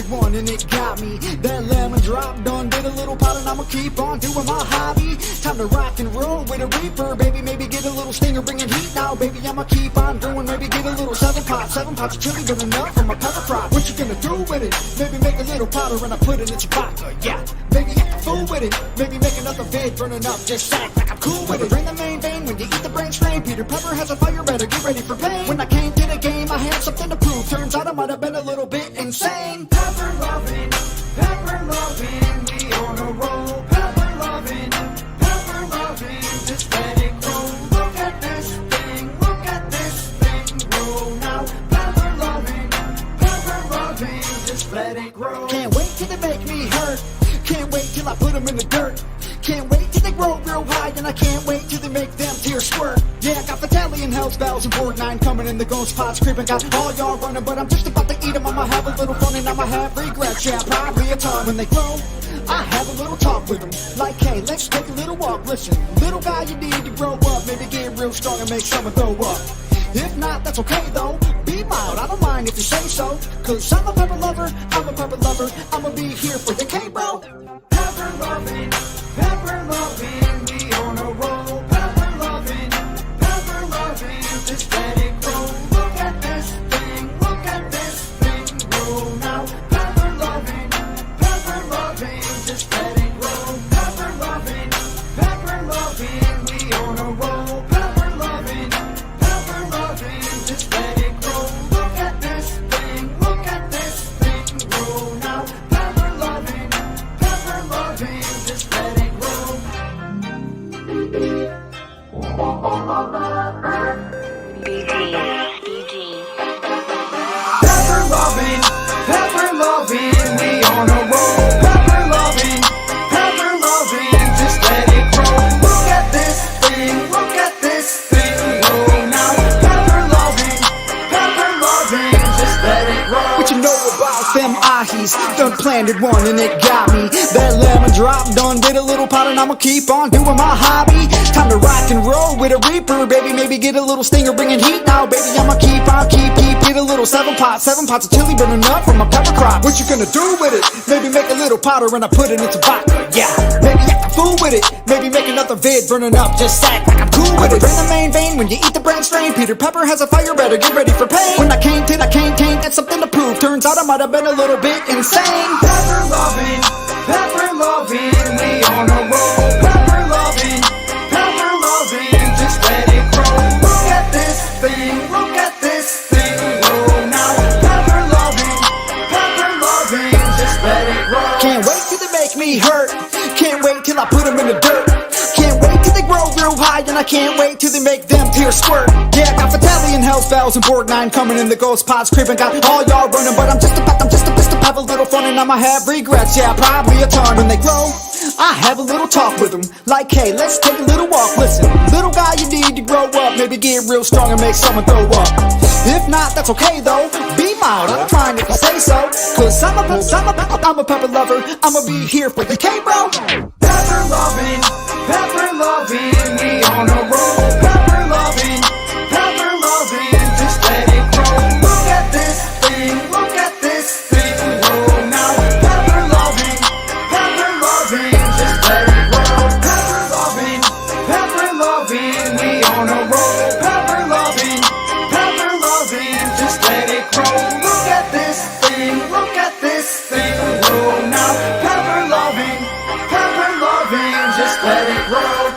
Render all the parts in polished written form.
planted one and it got me. That lemon drop done did a little pot and I'ma keep on doing my hobby. Time to rock and roll with a reaper, baby. Maybe get a little stinger, bringing heat now, baby. I'ma keep on doing, maybe get a little seven pots of chili, good enough for my pepper crop. What you gonna do with it? Maybe make a little powder and I put it in your vodka, yeah. Maybe act a fool with it. Maybe make another vid burning up, just act like I'm cool with it. Bring the main vein when you eat the brain strain. Peter Pepper has a fire, better get ready for pain. When I came to the game, I had something to prove. Turns out I might have been a little bit insane. Pepper loving, we on a roll. Pepper loving, just let it grow. Look at this thing grow now. Pepper loving, just let it grow. Can't wait till they make me hurt. Can't wait till I put them in the dirt. Can't wait till they grow real high, and I can't wait till they make them tears squirt. Yeah, I got Battalion, Hell's Bells, and Board 9 coming in, the ghost pots creeping. Got all y'all running, but I'm just about to eat them. I'ma have a little fun and I'ma have regrets. Yeah, probably a ton. When they grow, I have a little talk with them. Like, hey, let's take a little walk. Listen, little guy, you need to grow up. Maybe get real strong and make someone throw up. If not, that's okay though. Be mild, I don't mind if you say so. Cause I'm a pepper lover, I'ma be here for the K, bro. Pepper loving, we on a roll. Pepper loving, just let it grow. Look at this thing grow now. Pepper loving, just let it grow. Pepper loving, we on a roll. Pepper loving, just let it grow. Look at this thing grow now. Pepper loving, just let it grow. Pepper loving, we on a roll. Pepper loving, just let it grow. Look at this thing grow now. Pepper loving, just let it grow. What you know about them ahis? Done planted one and it got me. That lemon drop done did a little pot and I'ma keep on doing my hobby. Time to rock and roll with a reaper, baby. Maybe get a little stinger, bringing heat now, baby. I'ma keep get a little seven pots of chili burning up from my pepper crop. What you gonna do with it? Maybe make a little powder and I put it into vodka, yeah. Maybe act a fool with it. Maybe make another vid burning up, just act like I'm cool with it. Bring the main vein when you eat the brain strain. Peter Pepper has a fire, better get ready for pain. When I came, that's something to prove. Turns out I might have been a little bit insane. Pepper loving, we on a roll. Pepper loving, just let it grow. Look at this thing grow now. Pepper loving, just let it grow. Can't wait till they make me hurt. Can't wait till I put them in the dirt. Can't wait till they grow real high, and I can't wait till they make them tears squirt. Yeah, I got Battalion, Hell's Bells, and Board 9 coming in, the ghost pots creeping. Got all y'all running, but I'm just about to have a little fun and I'ma have regrets. Yeah, probably a ton. When they grow, I have a little talk with them. Like, hey, let's take a little walk. Listen, little guy, you need to grow up. Maybe get real strong and make someone throw up. If not, that's okay though. Be mild, I don't mind if you say so. Cause I'm a pepper lover, I'ma be here for the K, bro. Pepper loving, we on a roll. Pepper loving, just let it grow. Look at this thing grow now. Pepper loving, just let it grow. Pepper loving, we on a roll. Pepper loving, just let it grow. Look at this thing grow now. Pepper loving, just let it grow.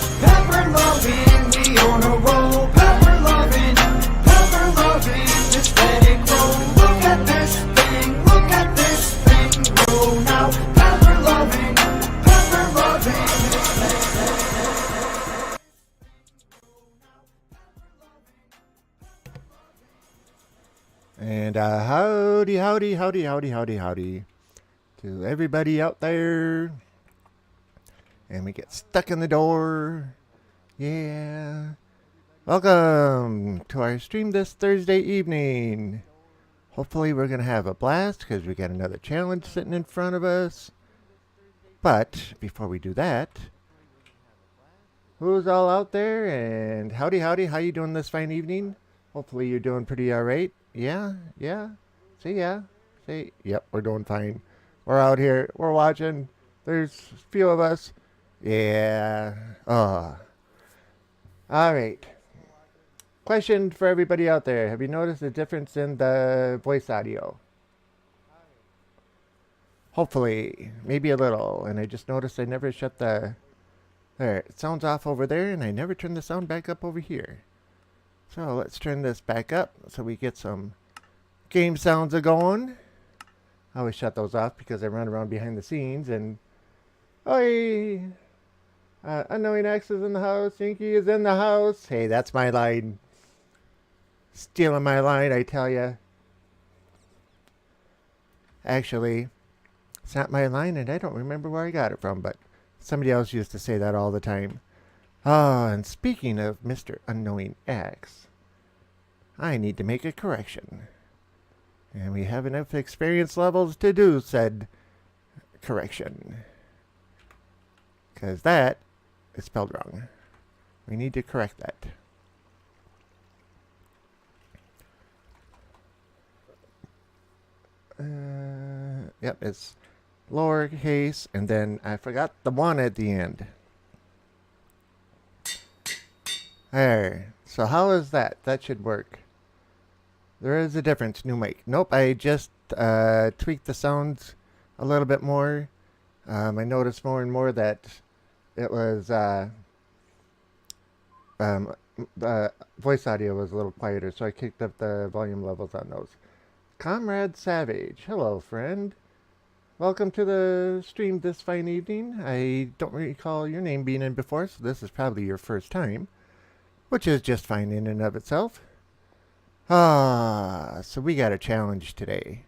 Pepper loving, we on a roll. Pepper loving, just let it grow. Look at this thing grow now. Pepper loving, just let it grow. And howdy to everybody out there. And we get stuck in the door. Yeah. Welcome to our stream this Thursday evening. Hopefully we're going to have a blast because we got another challenge sitting in front of us. But before we do that, who's all out there? And howdy, howdy. How you doing this fine evening? Hopefully you're doing pretty all right. Yeah, yeah. See ya. See, yep, we're doing fine. We're out here. We're watching. There's a few of us. Yeah. Oh. All right. Question for everybody out there. Have you noticed a difference in the voice audio? Hopefully. Maybe a little. And I just noticed I never shut the... There. It sounds off over there, and I never turned the sound back up over here. So let's turn this back up so we get some game sounds a-going. I always shut those off because I run around behind the scenes and... Oi! Unknowing X is in the house. Inky is in the house. Hey, that's my line. Stealing my line, I tell ya. Actually, it's not my line, and I don't remember where I got it from, but somebody else used to say that all the time. Ah, and speaking of Mr. Unknowing X, I need to make a correction. And we have enough experience levels to do said correction. Because that is spelled wrong. We need to correct that. Yep, it's lowercase, and then I forgot the one at the end. There. So how is that? That should work. There is a difference, new mic. Nope, I just tweaked the sounds a little bit more. I noticed more and more that it was the voice audio was a little quieter, so I kicked up the volume levels on those. Comrade Savage, hello friend. Welcome to the stream this fine evening. I don't recall your name being in before, so this is probably your first time, which is just fine in and of itself. So we got a challenge today.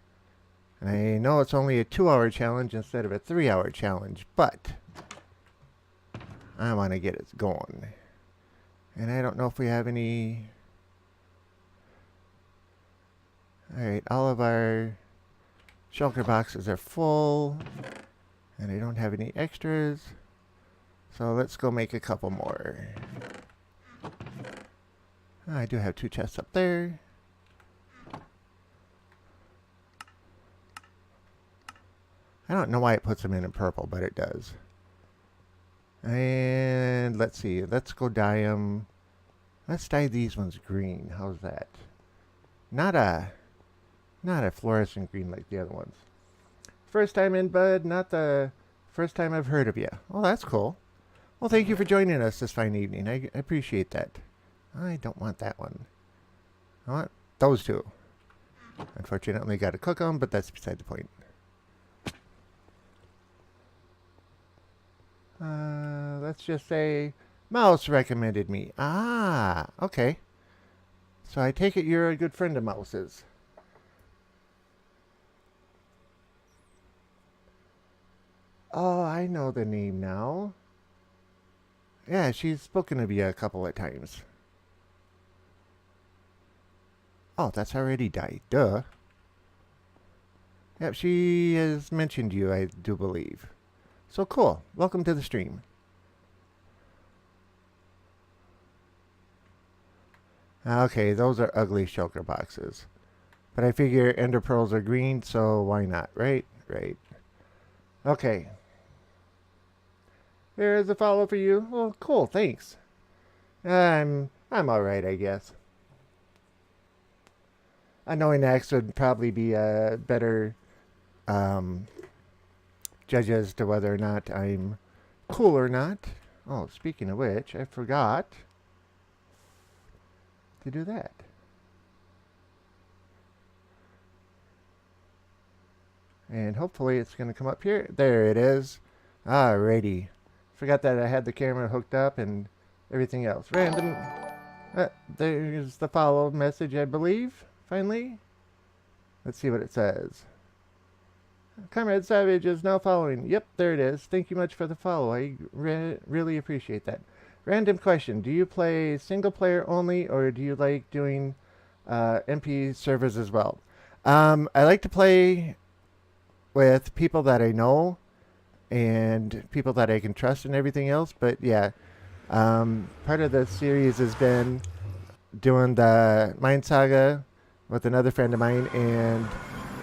And I know it's only a 2-hour challenge instead of a 3-hour challenge, but I want to get it going. And I don't know if we have any... Alright, all of our shulker boxes are full. And I don't have any extras. So let's go make a couple more. I do have 2 chests up there. I don't know why it puts them in purple, but it does. And let's see. Let's go dye them. Let's dye these ones green. How's that? Not a fluorescent green like the other ones. First time in, bud. Not the first time I've heard of you. Oh, that's cool. Well, thank you for joining us this fine evening. I appreciate that. I don't want that one. I want those 2. Unfortunately, got to cook them, but that's beside the point. Let's just say Mouse recommended me. Ah, okay. So I take it you're a good friend of Mouse's. Oh, I know the name now. Yeah, she's spoken of you a couple of times. Oh, that's already died. Duh. Yep, she has mentioned you, I do believe. So cool. Welcome to the stream. Okay, those are ugly shulker boxes. But I figure ender pearls are green, so why not, right? Right. Okay. There's a follow for you. Well, cool, thanks. I'm alright, I guess. Unknowing X would probably be a better judge as to whether or not I'm cool or not. Oh, speaking of which, I forgot to do that. And hopefully it's going to come up here. There it is. Alrighty. Forgot that I had the camera hooked up and everything else. Random. There's the follow message, I believe. Finally. Let's see what it says. Comrade Savage is now following. Yep, there it is. Thank you much for the follow. I really appreciate that. Random question. Do you play single player only, or do you like doing MP servers as well? I like to play with people that I know and people that I can trust and everything else. But yeah, part of the series has been doing the Mind Saga with another friend of mine, and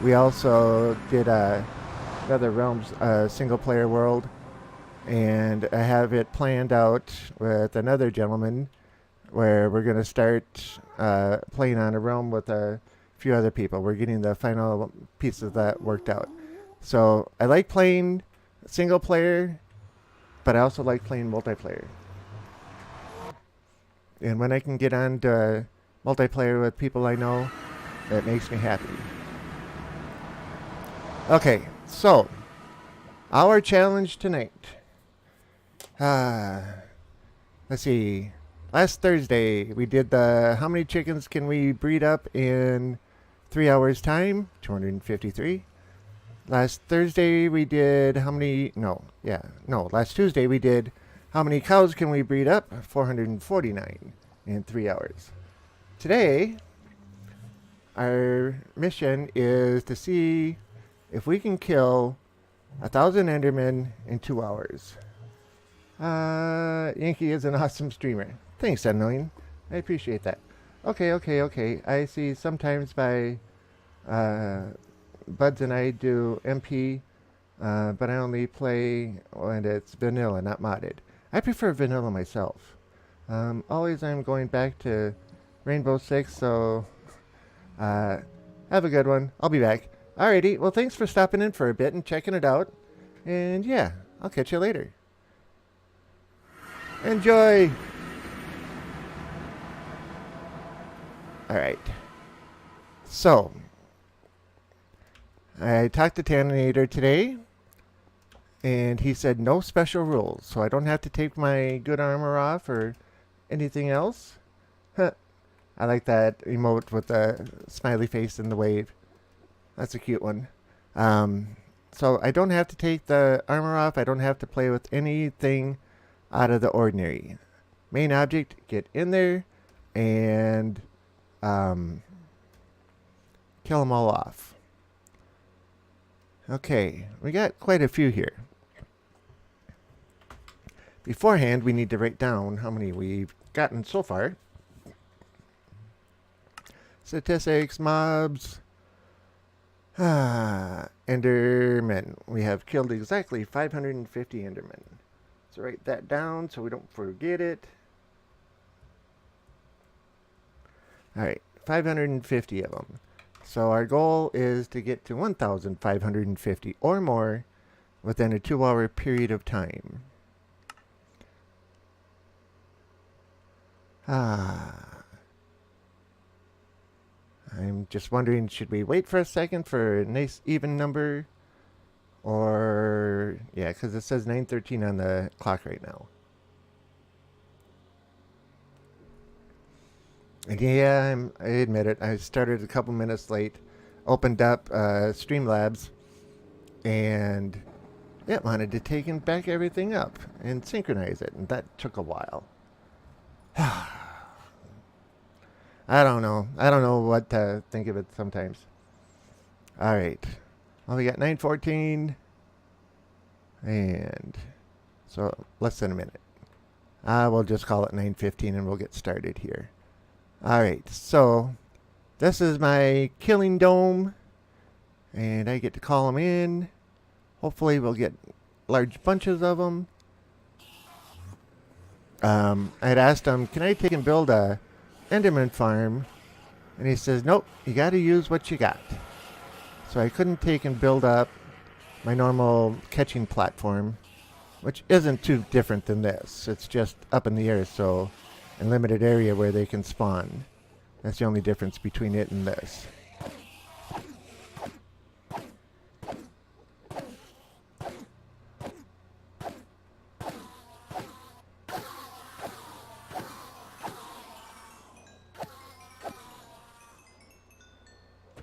we also did another Realms single player world, and I have it planned out with another gentleman where we're going to start playing on a realm with a few other people. We're getting the final pieces of that worked out. So I like playing single player, but I also like playing multiplayer. And when I can get on to multiplayer with people I know, it makes me happy. Okay, so our challenge tonight. Let's see. Last Thursday, we did the how many chickens can we breed up in 3 hours' time? 253. Last Thursday, we did how many? Last Tuesday, we did how many cows can we breed up? 449 in 3 hours. Today, our mission is to see if we can kill 1,000 Endermen in 2 hours. Yankee is an awesome streamer. Thanks, Unknowing. I appreciate that. Okay. I see sometimes by Buds and I do MP, but I only play when it's vanilla, not modded. I prefer vanilla myself. Always I'm going back to Rainbow Six, so have a good one. I'll be back. Alrighty, well thanks for stopping in for a bit and checking it out. And yeah, I'll catch you later. Enjoy! Alright. So, I talked to Taninator today, and he said no special rules, so I don't have to take my good armor off or anything else. Huh. I like that emote with the smiley face and the wave. That's a cute one. So I don't have to take the armor off. I don't have to play with anything out of the ordinary. Main object, get in there and kill them all off. Okay, we got quite a few here. Beforehand, we need to write down how many we've gotten so far. Statistics, mobs. Endermen. We have killed exactly 550 Endermen. So write that down so we don't forget it. Alright, 550 of them. So our goal is to get to 1,550 or more within a 2-hour period of time. I'm just wondering, should we wait for a second for a nice even number? Or, yeah, because it says 9:13 on the clock right now. And yeah, I admit it, I started a couple minutes late, opened up Streamlabs, and it wanted to take back everything up and synchronize it, and that took a while. I don't know what to think of it sometimes. Alright. Well, we got 9:14. And so less than a minute. We'll just call it 9:15 and we'll get started here. Alright, so this is my killing dome. And I get to call them in. Hopefully we'll get large bunches of them. I'd asked him, can I take and build a Enderman farm? And he says, nope, you got to use what you got. So I couldn't take and build up my normal catching platform, which isn't too different than this. It's just up in the air, so in limited area where they can spawn. That's the only difference between it and this.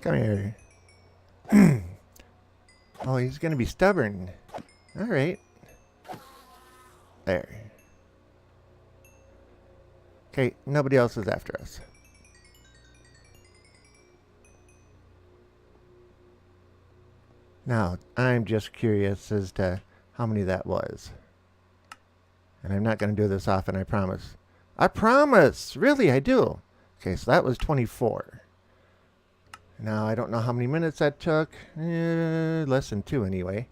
Come here. Oh, he's going to be stubborn. All right. There. Okay, nobody else is after us. Now, I'm just curious as to how many that was. And I'm not going to do this often, I promise. I promise! Really, I do. Okay, so that was 24. Now, I don't know how many minutes that took. Less than 2 anyway.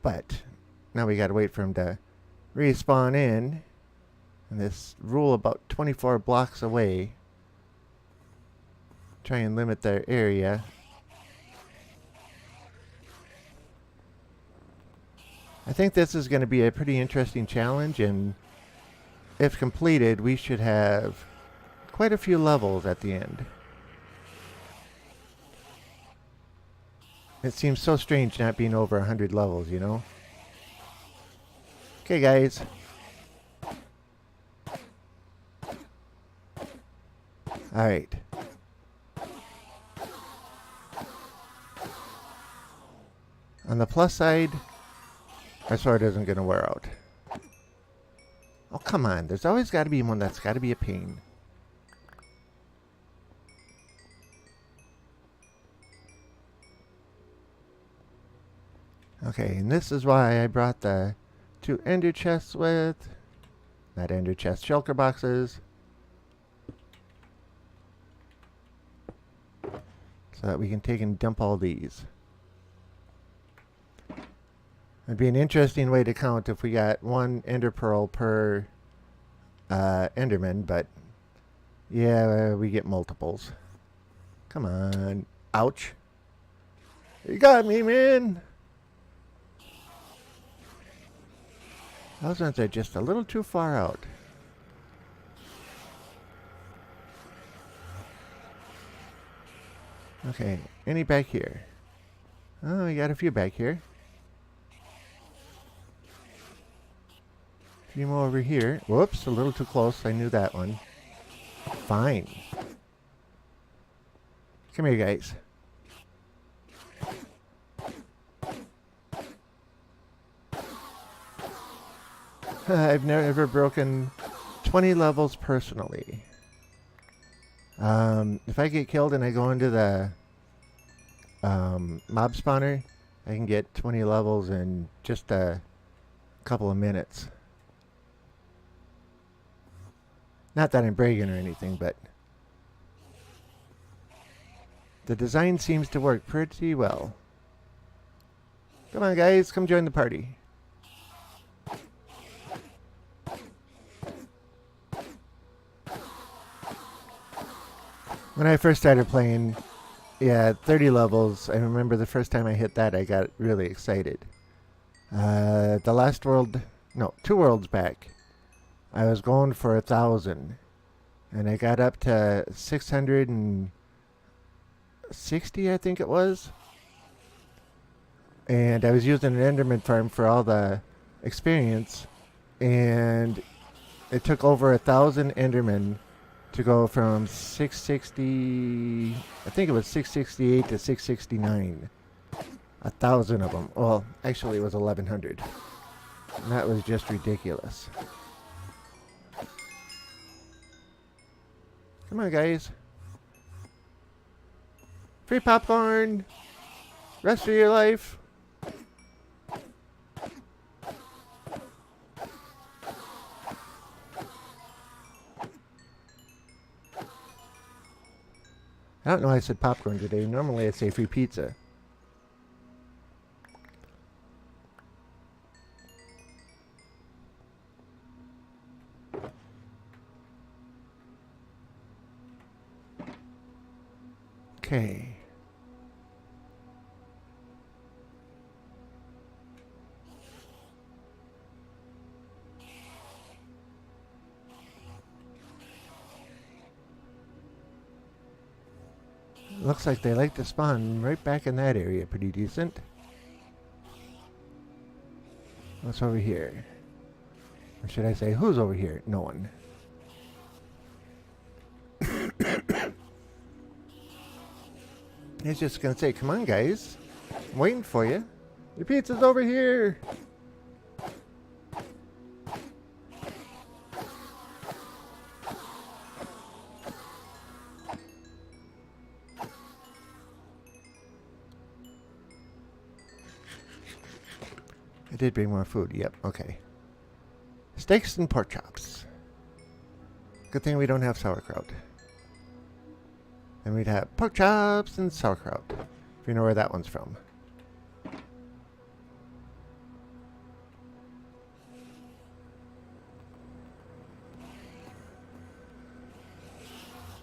But now we got to wait for him to respawn in. And this rule about 24 blocks away. Try and limit their area. I think this is going to be a pretty interesting challenge, and if completed, we should have quite a few levels at the end. It seems so strange not being over 100 levels, you know? Okay, guys. Alright. On the plus side, our sword isn't going to wear out. Oh, come on. There's always got to be one that's got to be a pain. Okay, and this is why I brought the 2 ender chests with. Not ender chest, shulker boxes. So that we can take and dump all these. It'd be an interesting way to count if we got 1 ender pearl per enderman, but yeah, we get multiples. Come on. Ouch. You got me, man. Those ones are just a little too far out. Okay, any back here? Oh, we got a few back here. A few more over here. Whoops, a little too close. I knew that one. Fine. Come here, guys. I've never broken 20 levels personally. If I get killed and I go into the mob spawner, I can get 20 levels in just a couple of minutes. Not that I'm bragging or anything, but the design seems to work pretty well. Come on, guys, come join the party. When I first started playing, yeah, 30 levels, I remember the first time I hit that, I got really excited. The last world, no, 2 worlds back, I was going for 1,000, and I got up to 660, I think it was. And I was using an Enderman farm for all the experience, and it took over 1,000 Endermen to go from 660, I think it was 668 to 669. 1,000 of them. Well, actually it was 1,100. And that was just ridiculous. Come on, guys. Free popcorn. Rest of your life. I don't know why I said popcorn today. Normally I say free pizza. Okay. Looks like they like to spawn right back in that area. Pretty decent. What's over here? Or should I say, who's over here? No one. He's just going to say, come on, guys. I'm waiting for you. Your pizza's over here. I did bring more food. Yep, okay. Steaks and pork chops. Good thing we don't have sauerkraut. And we'd have pork chops and sauerkraut. If you know where that one's from.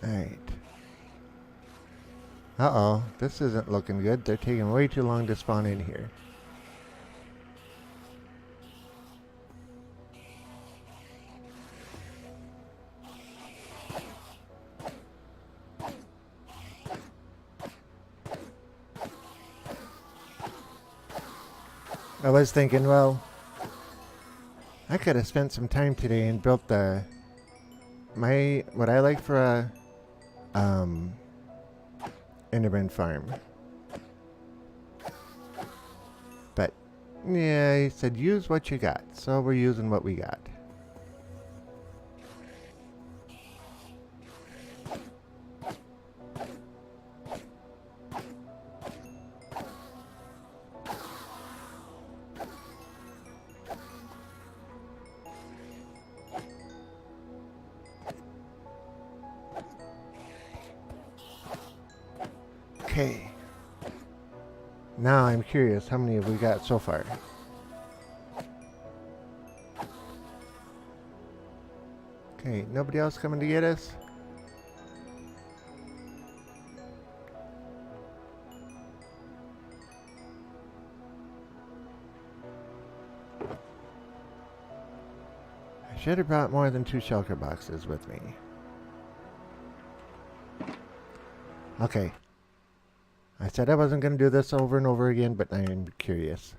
Alright. Uh-oh. This isn't looking good. They're taking way too long to spawn in here. I was thinking, well, I could have spent some time today and built what I like for a Enderman farm. But yeah, he said use what you got, so we're using what we got. Okay. Now I'm curious, how many have we got so far? Okay, nobody else coming to get us? I should have brought more than 2 shulker boxes with me. Okay. I said I wasn't going to do this over and over again, but I'm curious.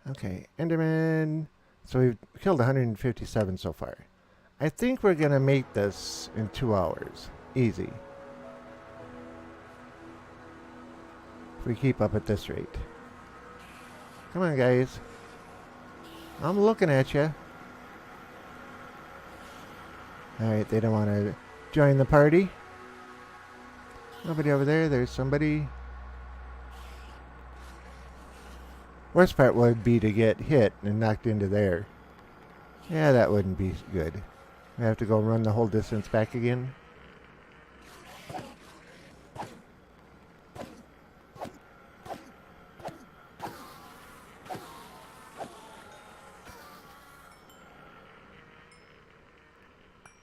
Okay, Enderman. So we've killed 157 so far. I think we're going to make this in 2 hours. Easy. If we keep up at this rate. Come on, guys. I'm looking at you. Alright, they don't want to join the party. Nobody over there. There's somebody. Worst part would be to get hit and knocked into there. Yeah, that wouldn't be good. I have to go run the whole distance back again.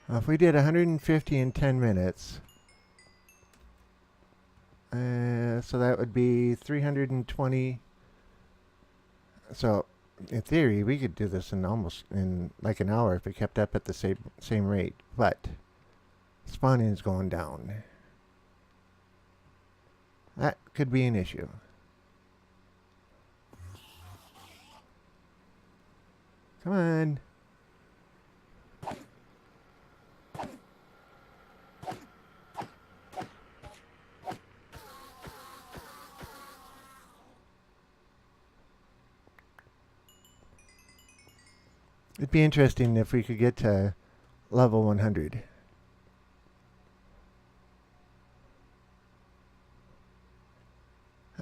Well, if we did 150 in 10 minutes... so that would be 320. So, in theory, we could do this in like an hour if it kept up at the same rate. But spawning is going down. That could be an issue. Come on. It'd be interesting if we could get to level 100.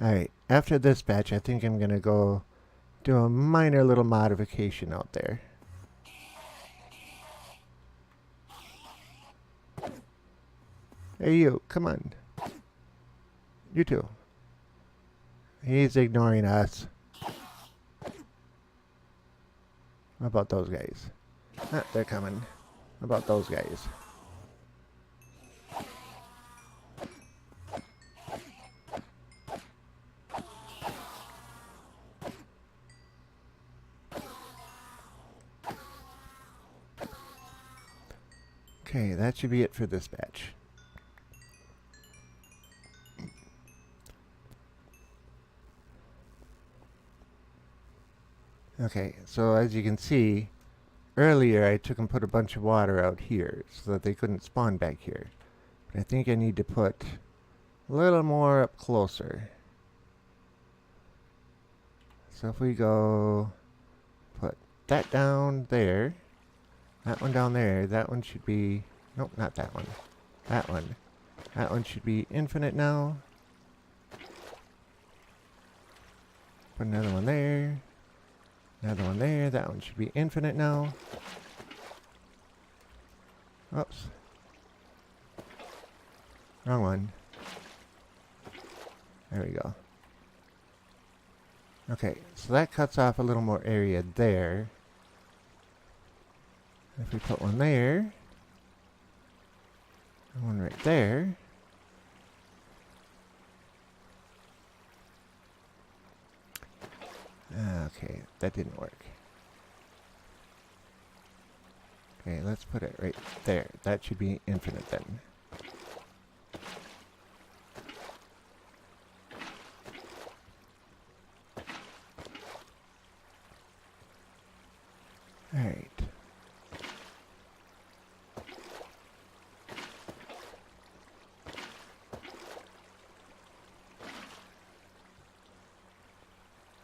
Alright, after this batch, I think I'm going to go do a minor little modification out there. Hey you, come on. You too. He's ignoring us. How about those guys? Ah, they're coming. How about those guys? Okay, that should be it for this batch. Okay, so as you can see, earlier I took and put a bunch of water out here so that they couldn't spawn back here. But I think I need to put a little more up closer. So if we go put that down there, that one down there, that one should be, nope, not that one, that one. That one should be infinite now. Put another one there. Another one there. That one should be infinite now. Oops. Wrong one. There we go. Okay, so that cuts off a little more area there. If we put one there, and one right there. Okay, that didn't work. Okay, let's put it right there. That should be infinite then. Alright.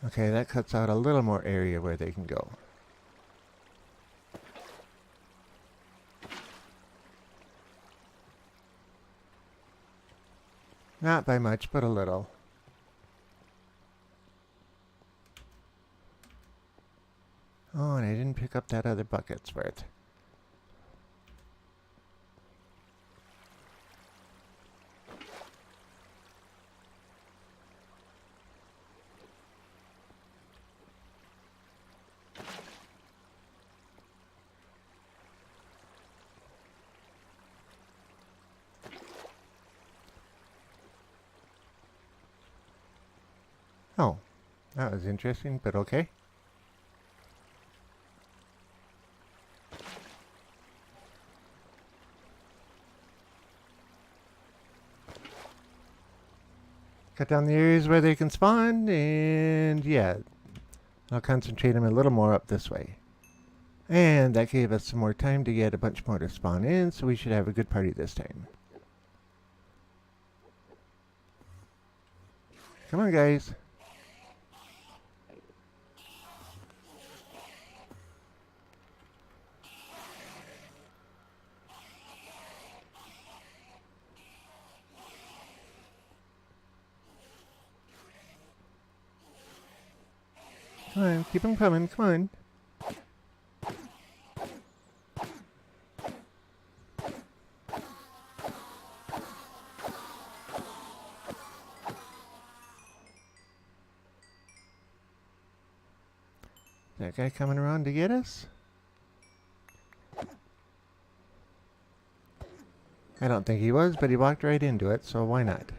Okay, that cuts out a little more area where they can go. Not by much, but a little. Oh, and I didn't pick up that other bucket's worth. Oh, that was interesting, but okay. Cut down the areas where they can spawn, and yeah, I'll concentrate them a little more up this way. And that gave us some more time to get a bunch more to spawn in, so we should have a good party this time. Come on, guys. Come on, keep them coming, come on. That guy coming around to get us? I don't think he was, but he walked right into it, so why not?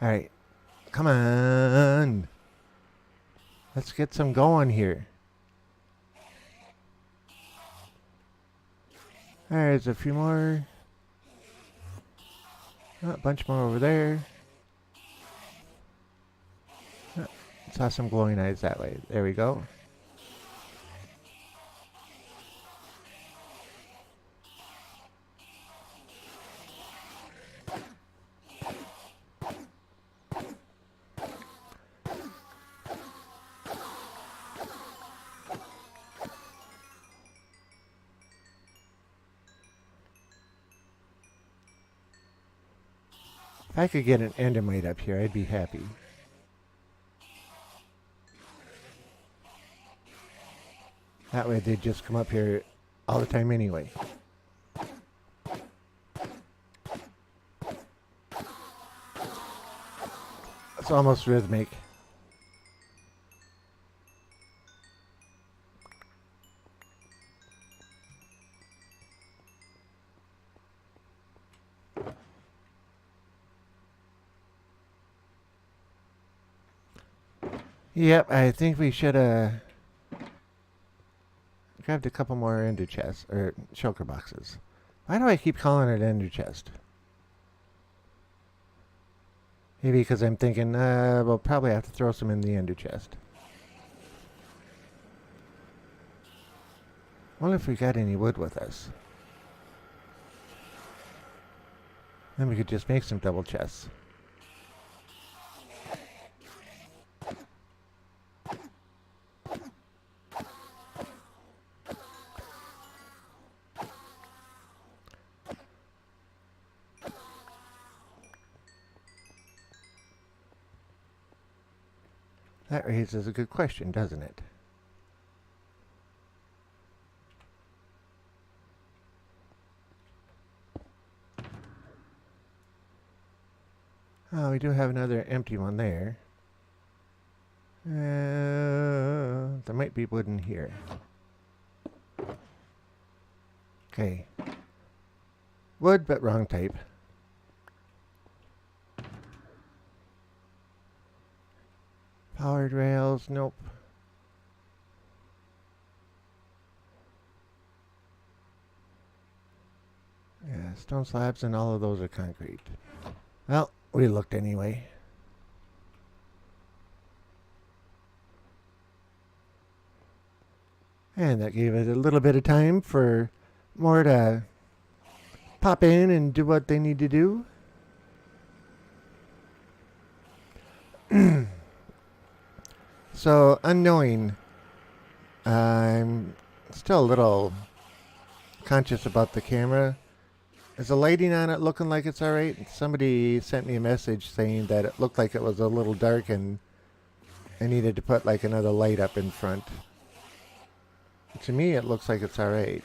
Alright, come on. Let's get some going here. There's a few more. Oh, a bunch more over there. Oh, saw some glowing eyes that way. There we go. If I could get an Endermite up here, I'd be happy. That way they'd just come up here all the time anyway. It's almost rhythmic. Yep, I think we should have grabbed a couple more ender chests, or shulker boxes. Why do I keep calling it ender chest? Maybe because I'm thinking, we'll probably have to throw some in the ender chest. Wonder if we got any wood with us. Then we could just make some double chests. That raises a good question, doesn't it? Oh, we do have another empty one there. There might be wood in here. Okay. Wood, but wrong type. Powered rails, nope. Yeah, stone slabs and all of those are concrete. Well, we looked anyway. And that gave it a little bit of time for more to pop in and do what they need to do. So, unknowing, I'm still a little conscious about the camera. Is the lighting on it looking like it's alright? Somebody sent me a message saying that it looked like it was a little dark and I needed to put like another light up in front. To me, it looks like it's alright.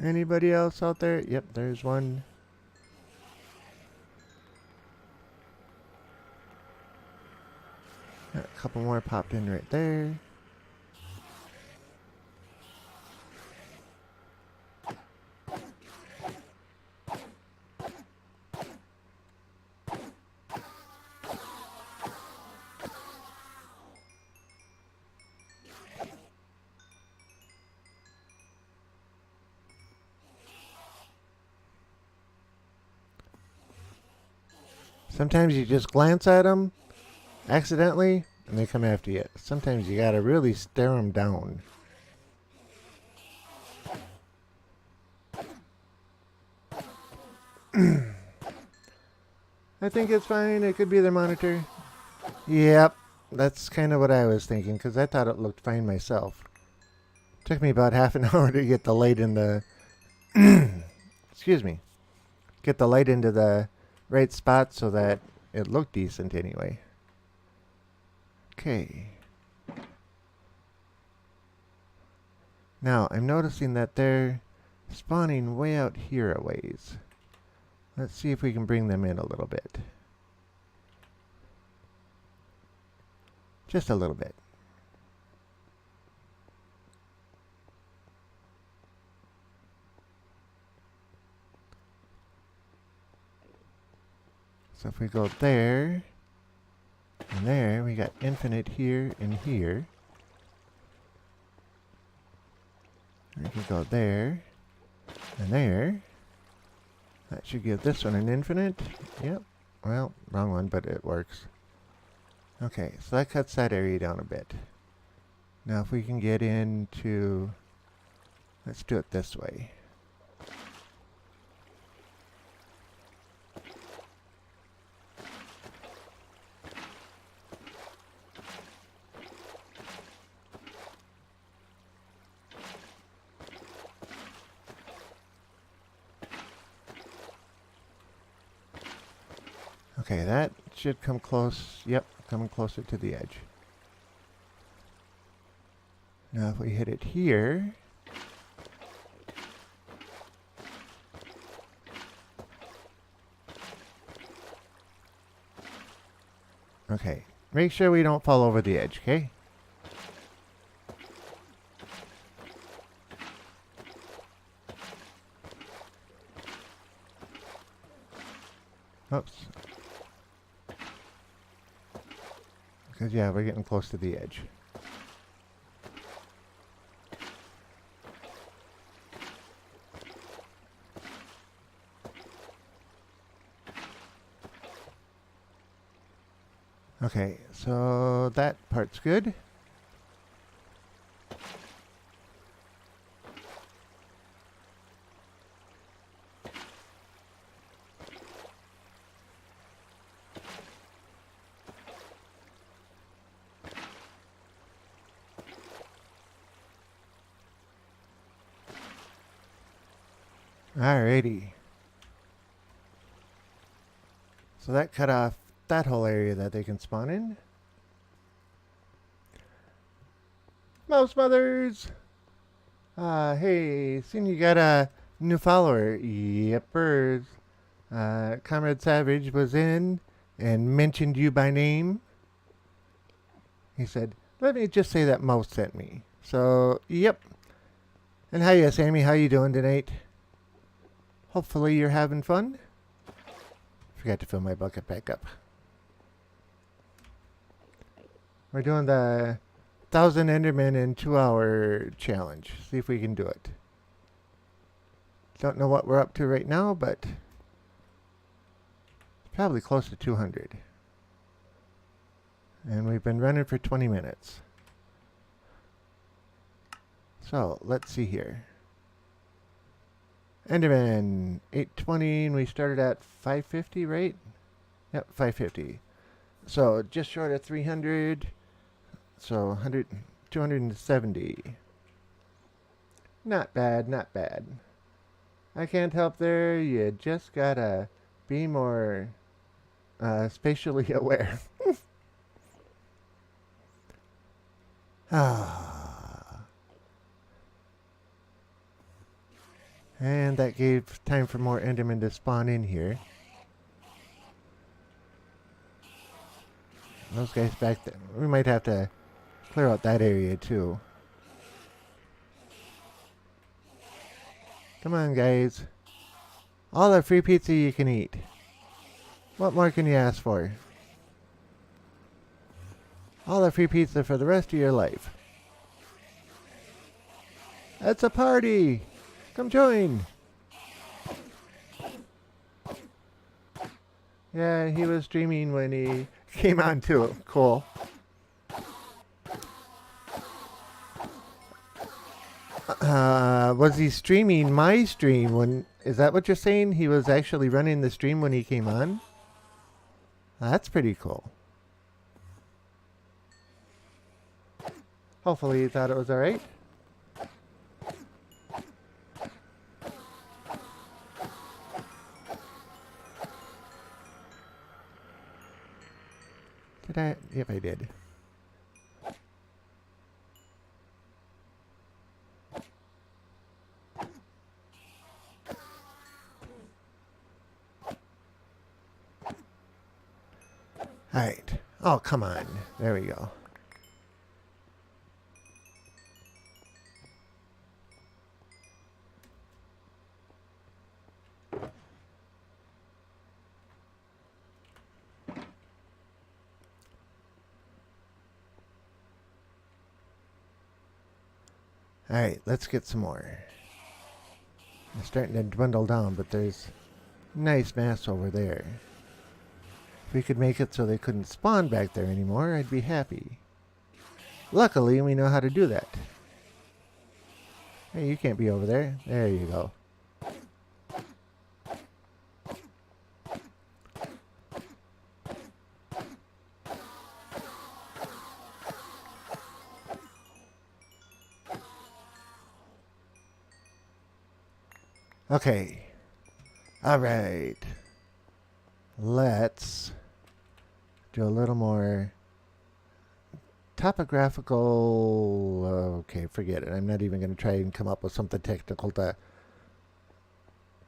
Anybody else out there? Yep, there's one. Got a couple more popped in right there. Sometimes you just glance at them accidentally and they come after you. Sometimes you gotta really stare them down. I think it's fine. It could be their monitor. Yep, that's kind of what I was thinking because I thought it looked fine myself. Took me about half an hour to get the light in the excuse me. Get the light into the right spot so that it looked decent anyway. Okay. Now, I'm noticing that they're spawning way out here a ways. Let's see if we can bring them in a little bit. Just a little bit. So if we go there, and there, we got infinite here and here. We can go there, and there. That should give this one an infinite. Yep. Well, wrong one, but it works. Okay, so that cuts that area down a bit. Now if we can get into... Let's do it this way. Okay, that should come close. Yep, coming closer to the edge. Now if we hit it here, okay, make sure we don't fall over the edge, okay? Oops. Because, yeah, we're getting close to the edge. Okay, so that part's good. Alrighty. So that cut off that whole area that they can spawn in. Mouse mothers! Hey, seen you got a new follower. Yepers. Comrade Savage was in and mentioned you by name. He said, let me just say that Mouse sent me. So, yep. And hiya, Sammy. How you doing tonight? Hopefully you're having fun. Forgot to fill my bucket back up. We're doing the 1,000 Endermen in 2-hour challenge. See if we can do it. Don't know what we're up to right now, but probably close to 200. And we've been running for 20 minutes. So, let's see here. Enderman, 820, and we started at 550, right? Yep, 550. So, just short of 300. So, 270. Not bad, not bad. I can't help there. You just gotta be more spatially aware. And that gave time for more Endermen to spawn in here. Those guys back there. We might have to clear out that area too. Come on, guys. All the free pizza you can eat. What more can you ask for? All the free pizza for the rest of your life. It's a party! Come join! Yeah, he was streaming when he came on too. Cool. Was he streaming my stream when... Is that what you're saying? He was actually running the stream when he came on? That's pretty cool. Hopefully he thought it was alright. Did I? Yep, I did. Alright. Oh, come on. There we go. Alright, let's get some more. It's starting to dwindle down, but there's a nice mass over there. If we could make it so they couldn't spawn back there anymore, I'd be happy. Luckily, we know how to do that. Hey, you can't be over there. There you go. Okay. Alright. Let's do a little more topographical... Okay, forget it. I'm not even going to try and come up with something technical to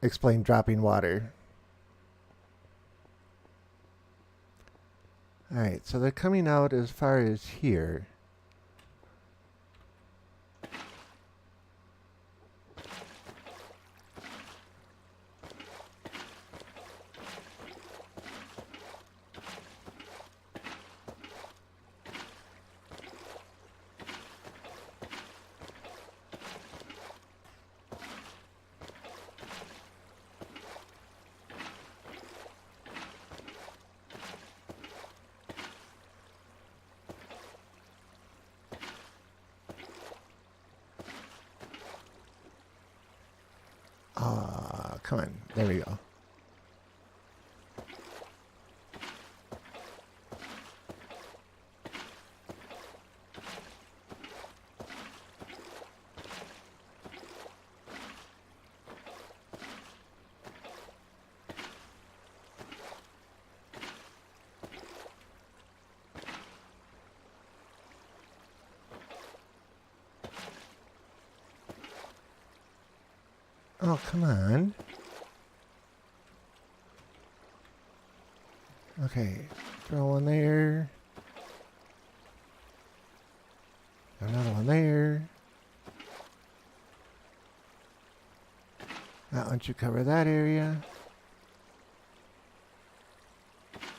explain dropping water. Alright, so they're coming out as far as here. come on. There we go. Oh, come on. Okay, throw one there. Another one there. That one should cover that area.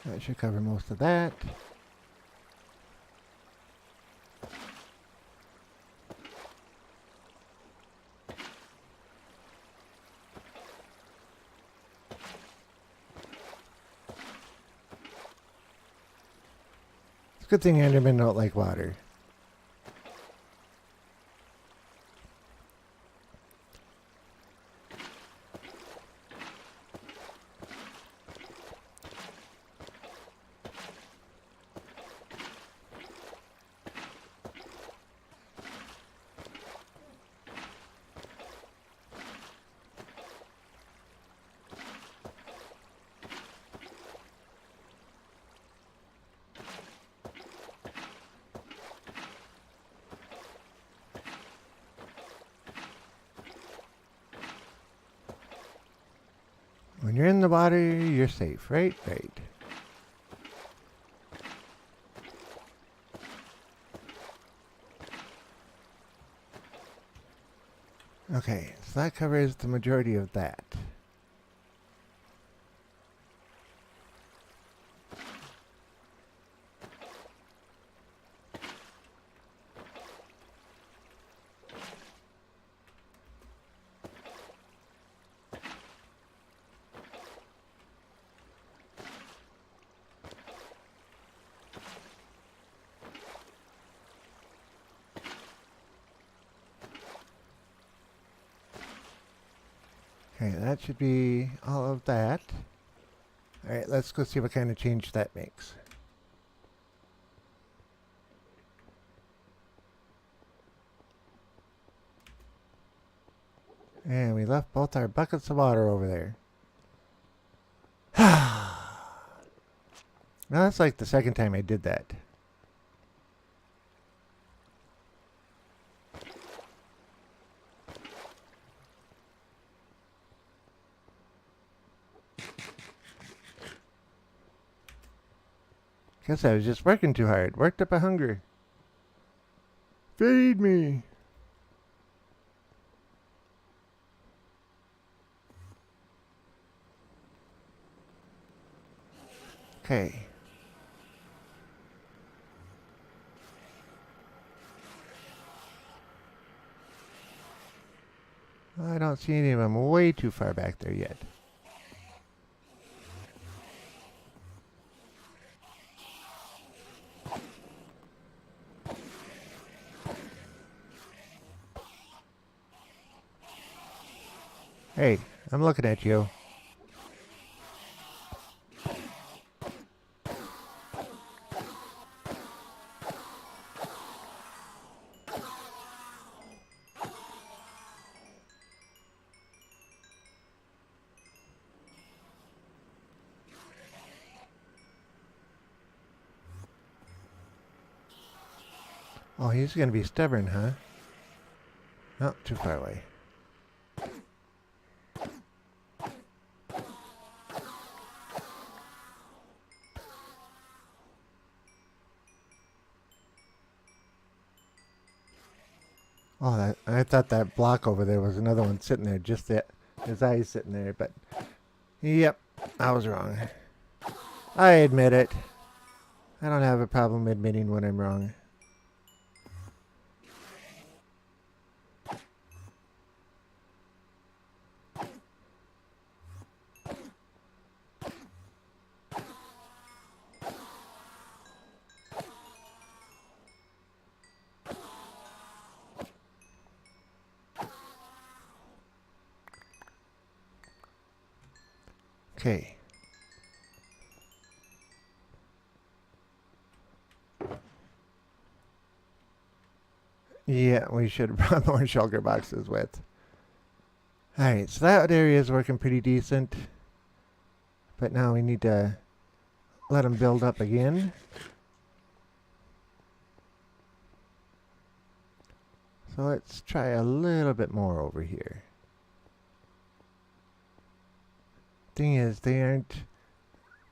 That should cover most of that. It's a good thing Endermen don't like water. When you're in the water, you're safe, right? Right. Okay, so that covers the majority of that. Okay, that should be all of that. Alright, let's go see what kind of change that makes. And we left both our buckets of water over there. Now that's like the second time I did that. Guess I was just working too hard. Worked up a hunger. Feed me. Okay. I don't see any of them way too far back there yet. Hey, I'm looking at you. Oh, he's gonna be stubborn, huh? No, too far away. Oh, that, I thought that block over there was another one sitting there, just that his eyes sitting there, but yep, I was wrong. I admit it. I don't have a problem admitting when I'm wrong. Okay. Yeah, we should have brought more shulker boxes with. Alright, so that area is working pretty decent. But now we need to let them build up again. So let's try a little bit more over here. Thing is, they aren't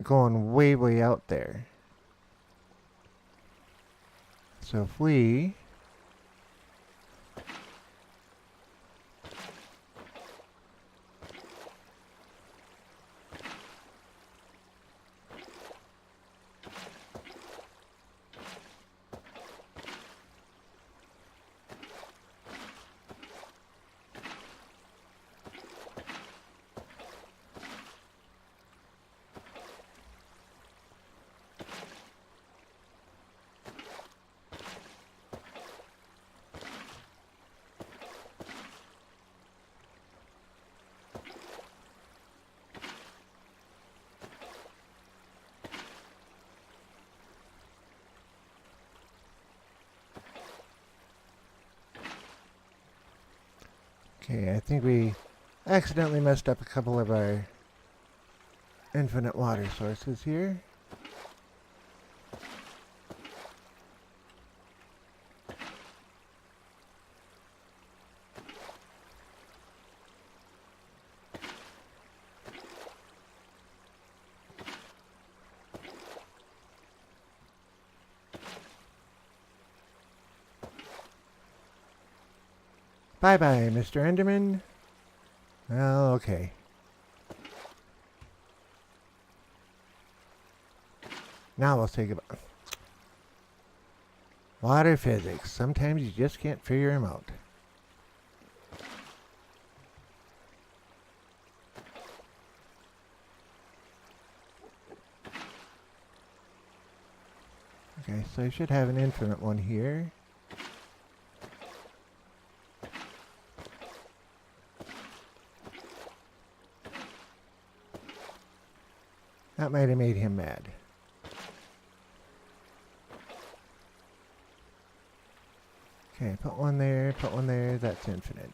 going way, way out there. So if we okay, I think we accidentally messed up a couple of our infinite water sources here. Bye-bye, Mr. Enderman. Well, okay. Now we'll say goodbye. Water physics. Sometimes you just can't figure them out. Okay, so I should have an infinite one here. That might have made him mad. Okay, put one there, that's infinite.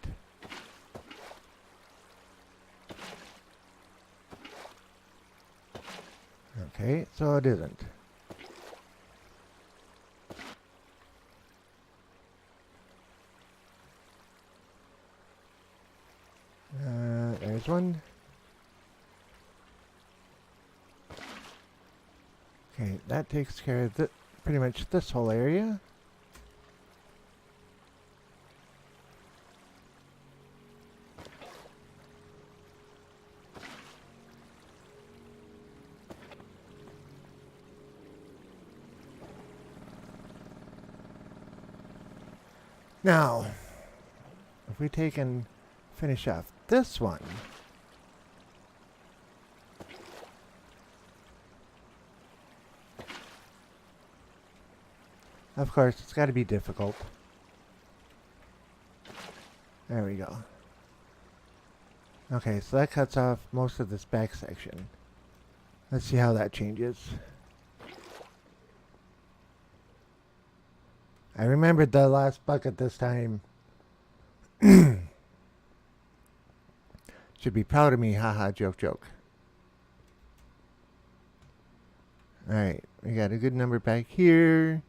Okay, so it isn't. There's one. Okay, that takes care of pretty much this whole area. Now, if we take and finish off this one, of course, it's got to be difficult. There we go. Okay, so that cuts off most of this back section. Let's see how that changes. I remembered the last bucket this time. Should be proud of me, haha, joke, joke. Alright, we got a good number back here.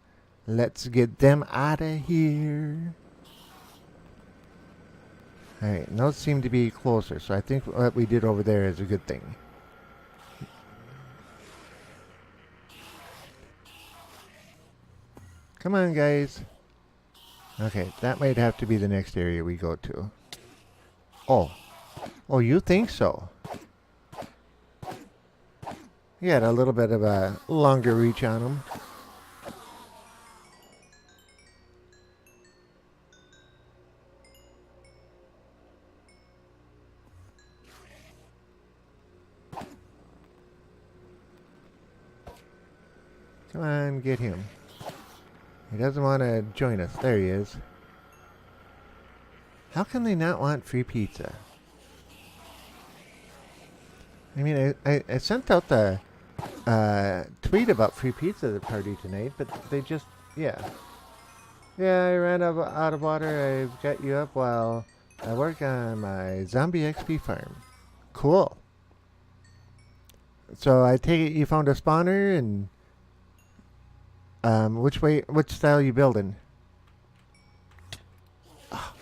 Let's get them out of here. Alright, and those seem to be closer, so I think what we did over there is a good thing. Come on, guys. Okay, that might have to be the next area we go to. Oh. Oh, you think so? He had a little bit of a longer reach on him. Come on, get him. He doesn't want to join us. There he is. How can they not want free pizza? I mean, I sent out the tweet about free pizza at the party tonight, but they just, yeah. Yeah, I ran out of water. I've got you up while I work on my zombie XP farm. Cool. So I take it you found a spawner, and which style you building? Oh.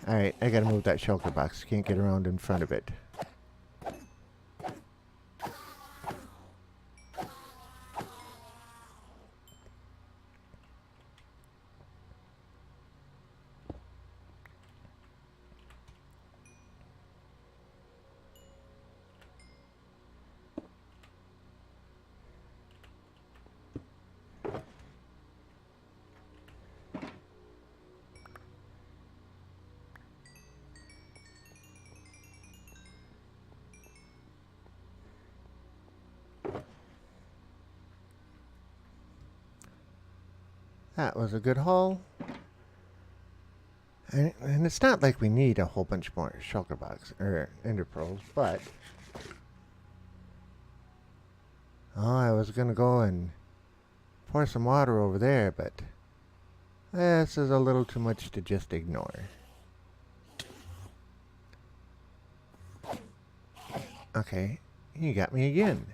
Alright, I gotta move that shulker box. Can't get around in front of it. That was a good haul. And it's not like we need a whole bunch more shulker box or ender pearls, but I was gonna go and pour some water over there, but this is a little too much to just ignore. Okay, you got me again.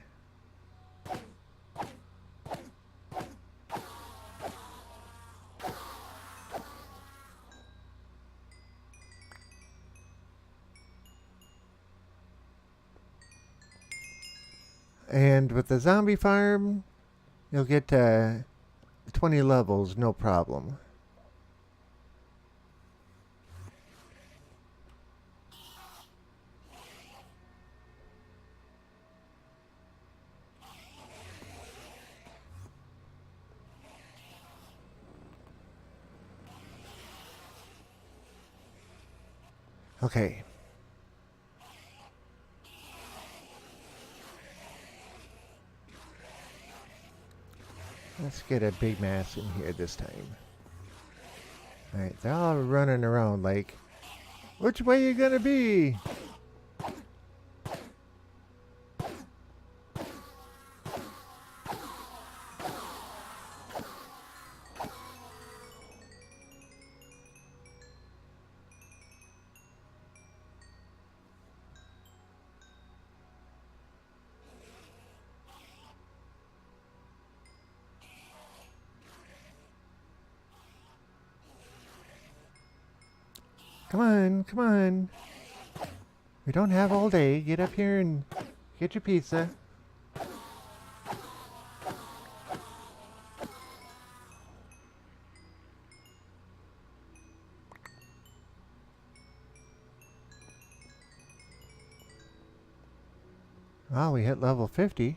And with the zombie farm, you'll get 20 levels, no problem. Okay. Let's get a big mass in here this time. Alright, they're all running around like, which way you gonna be? Come on, come on. We don't have all day. Get up here and get your pizza. Oh, we hit level 50.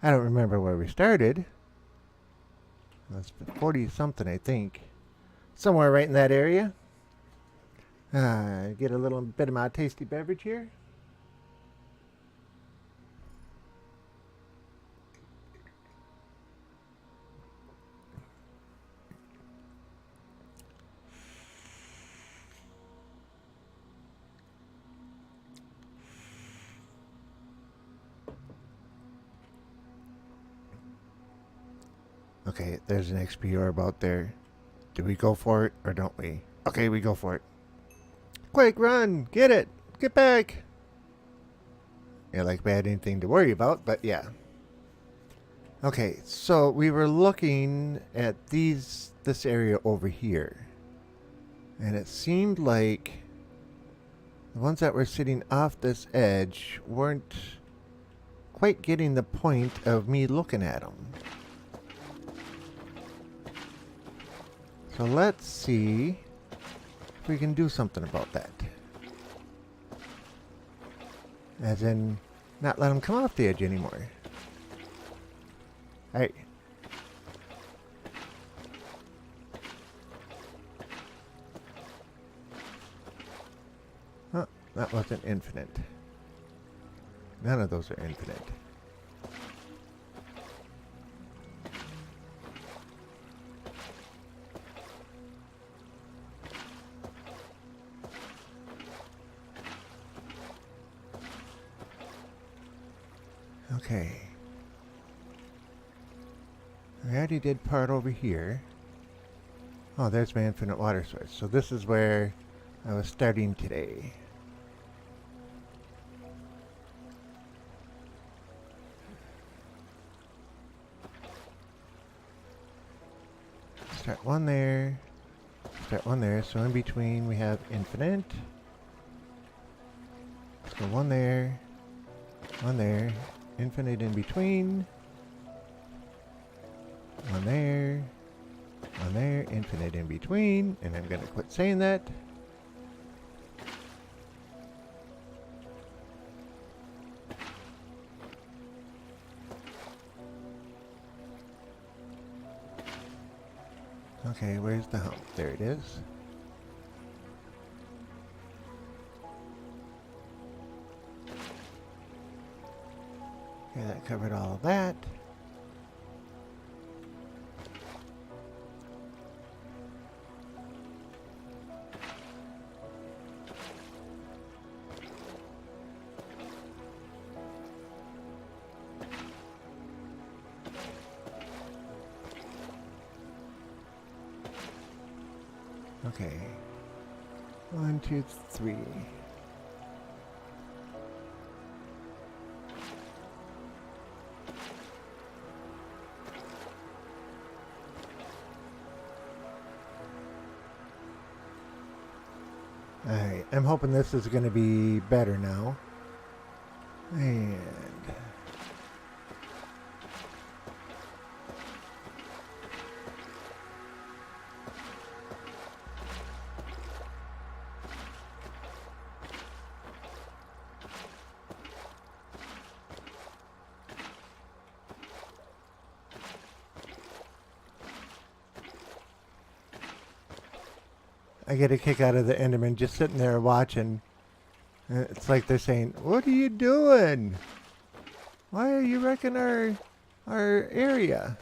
I don't remember where we started. That's 40 something, I think. Somewhere right in that area. Get a little bit of my tasty beverage here. Okay, there's an XP orb out there. Do we go for it or don't we? Okay, we go for it. Quick, run! Get it! Get back! Yeah, like we had anything to worry about, but yeah. Okay, so we were looking at this area over here. And it seemed like the ones that were sitting off this edge weren't quite getting the point of me looking at them. So let's see if we can do something about that. As in, not let them come off the edge anymore. Hey. Huh, that wasn't infinite. None of those are infinite. Okay. I already did part over here. Oh, there's my infinite water source. So this is where I was starting today. Start one there. Start one there. So in between we have infinite. Let's go one there. One there. Infinite in between. One there. One there. Infinite in between. And I'm going to quit saying that. Okay, where's the hump? There it is. Okay, that covered all of that. Okay. 1, 2, 3. Alright, I'm hoping this is going to be better now. And I get a kick out of the Endermen just sitting there watching. It's like they're saying, "What are you doing? Why are you wrecking our area?"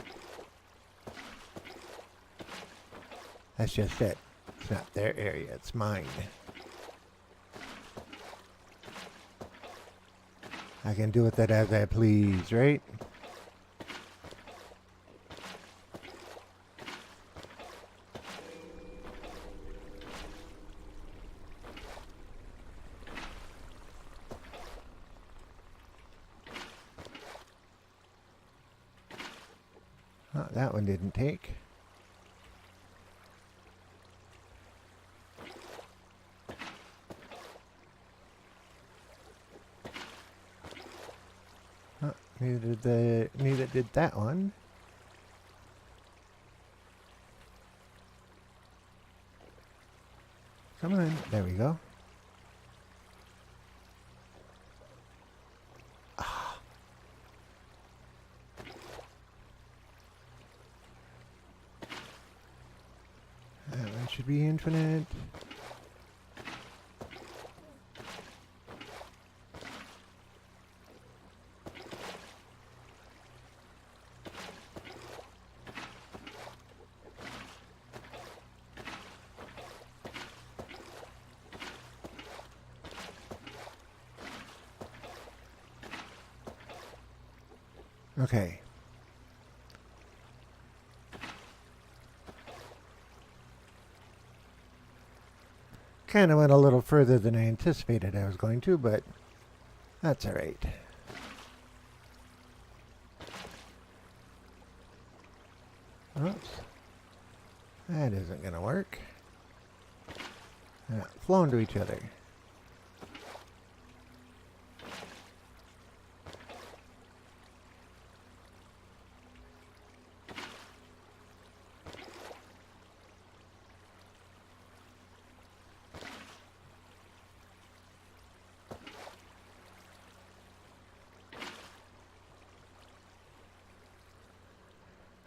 That's just it. It's not their area, it's mine. I can do with that as I please, right? Oh, that one didn't take. Oh, neither did that one. Come on, there we go. That one should be infinite. Okay. Kind of went a little further than I anticipated I was going to, but that's all right. Oops. That isn't going to work. Flow into each other.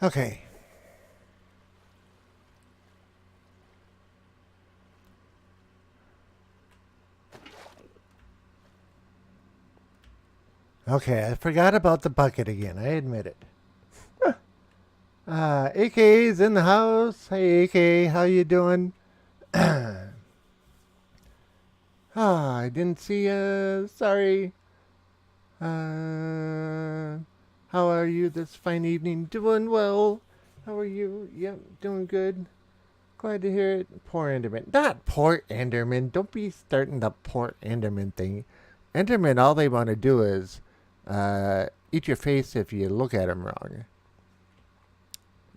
Okay. Okay, I forgot about the bucket again. I admit it. AK's in the house. Hey, AK, how you doing? I didn't see you. Sorry. How are you this fine evening? Doing well. How are you? Yep, doing good. Glad to hear it. Poor Enderman. Not poor Enderman. Don't be starting the poor Enderman thing. Enderman, all they want to do is eat your face if you look at them wrong.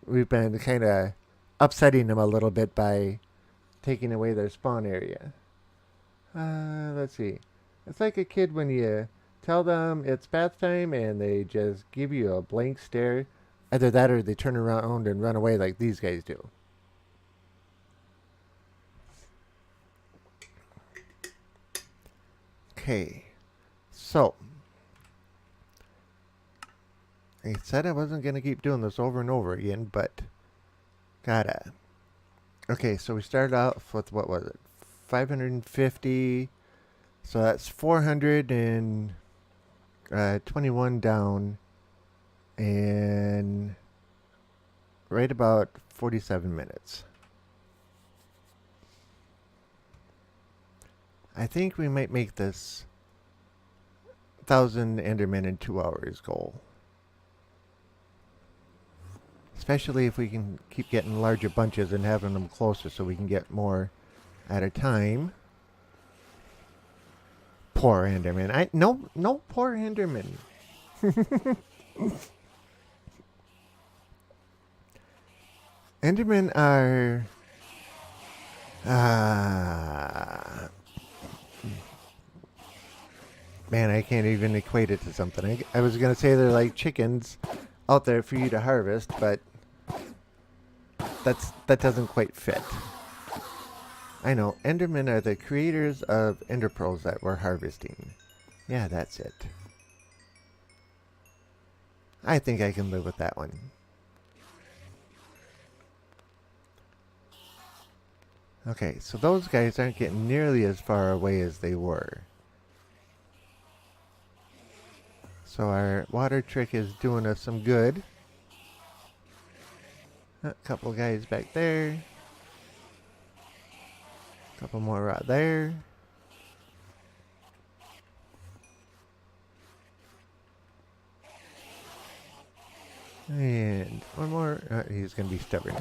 We've been kind of upsetting them a little bit by taking away their spawn area. Let's see. It's like a kid when you tell them it's bath time and they just give you a blank stare. Either that or they turn around and run away like these guys do. Okay. So, I said I wasn't going to keep doing this over and over again, but gotta. Okay, so we started off with, what was it? 550. So that's 421 down. And right about 47 minutes. I think we might make this 1,000 Endermen in 2 hours goal. Especially if we can keep getting larger bunches and having them closer so we can get more at a time. Poor Enderman. No poor Enderman. Endermen are man, I can't even equate it to something. I was going to say they're like chickens out there for you to harvest, but that doesn't quite fit. I know, Endermen are the creators of Ender Pearls that we're harvesting. Yeah, that's it. I think I can live with that one. Okay, so those guys aren't getting nearly as far away as they were. So our water trick is doing us some good. A couple guys back there. A couple more right there. And one more. He's going to be stubborn.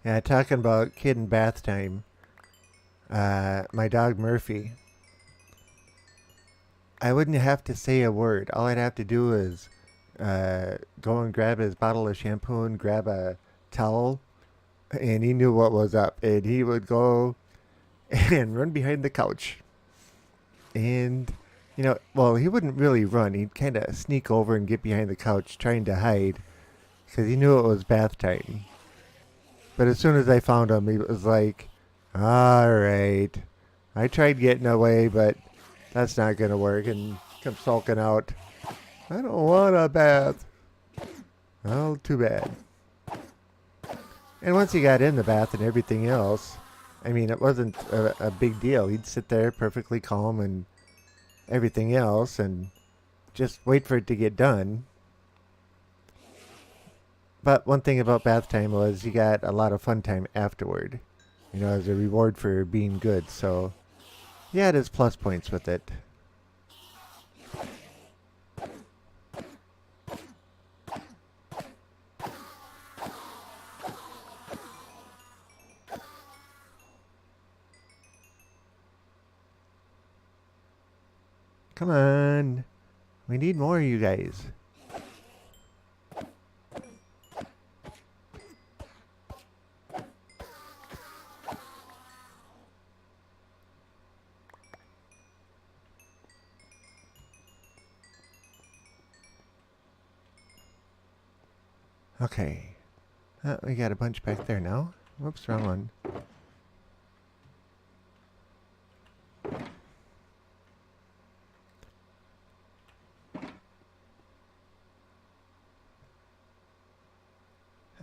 Yeah, talking about kid in bath time. My dog Murphy. I wouldn't have to say a word. All I'd have to do is go and grab his bottle of shampoo and grab a towel, and he knew what was up. And he would go and run behind the couch. And, well, he wouldn't really run. He'd kind of sneak over and get behind the couch trying to hide because he knew it was bath time. But as soon as I found him, he was like, all right. I tried getting away, but that's not going to work. And come sulking out. I don't want a bath. Well, too bad. And once he got in the bath and everything else, I mean, it wasn't a big deal. He'd sit there perfectly calm and everything else and just wait for it to get done. But one thing about bath time was you got a lot of fun time afterward, as a reward for being good. So, yeah, there's plus points with it. Come on. We need more of you guys. Okay. We got a bunch back there now. Whoops, wrong one.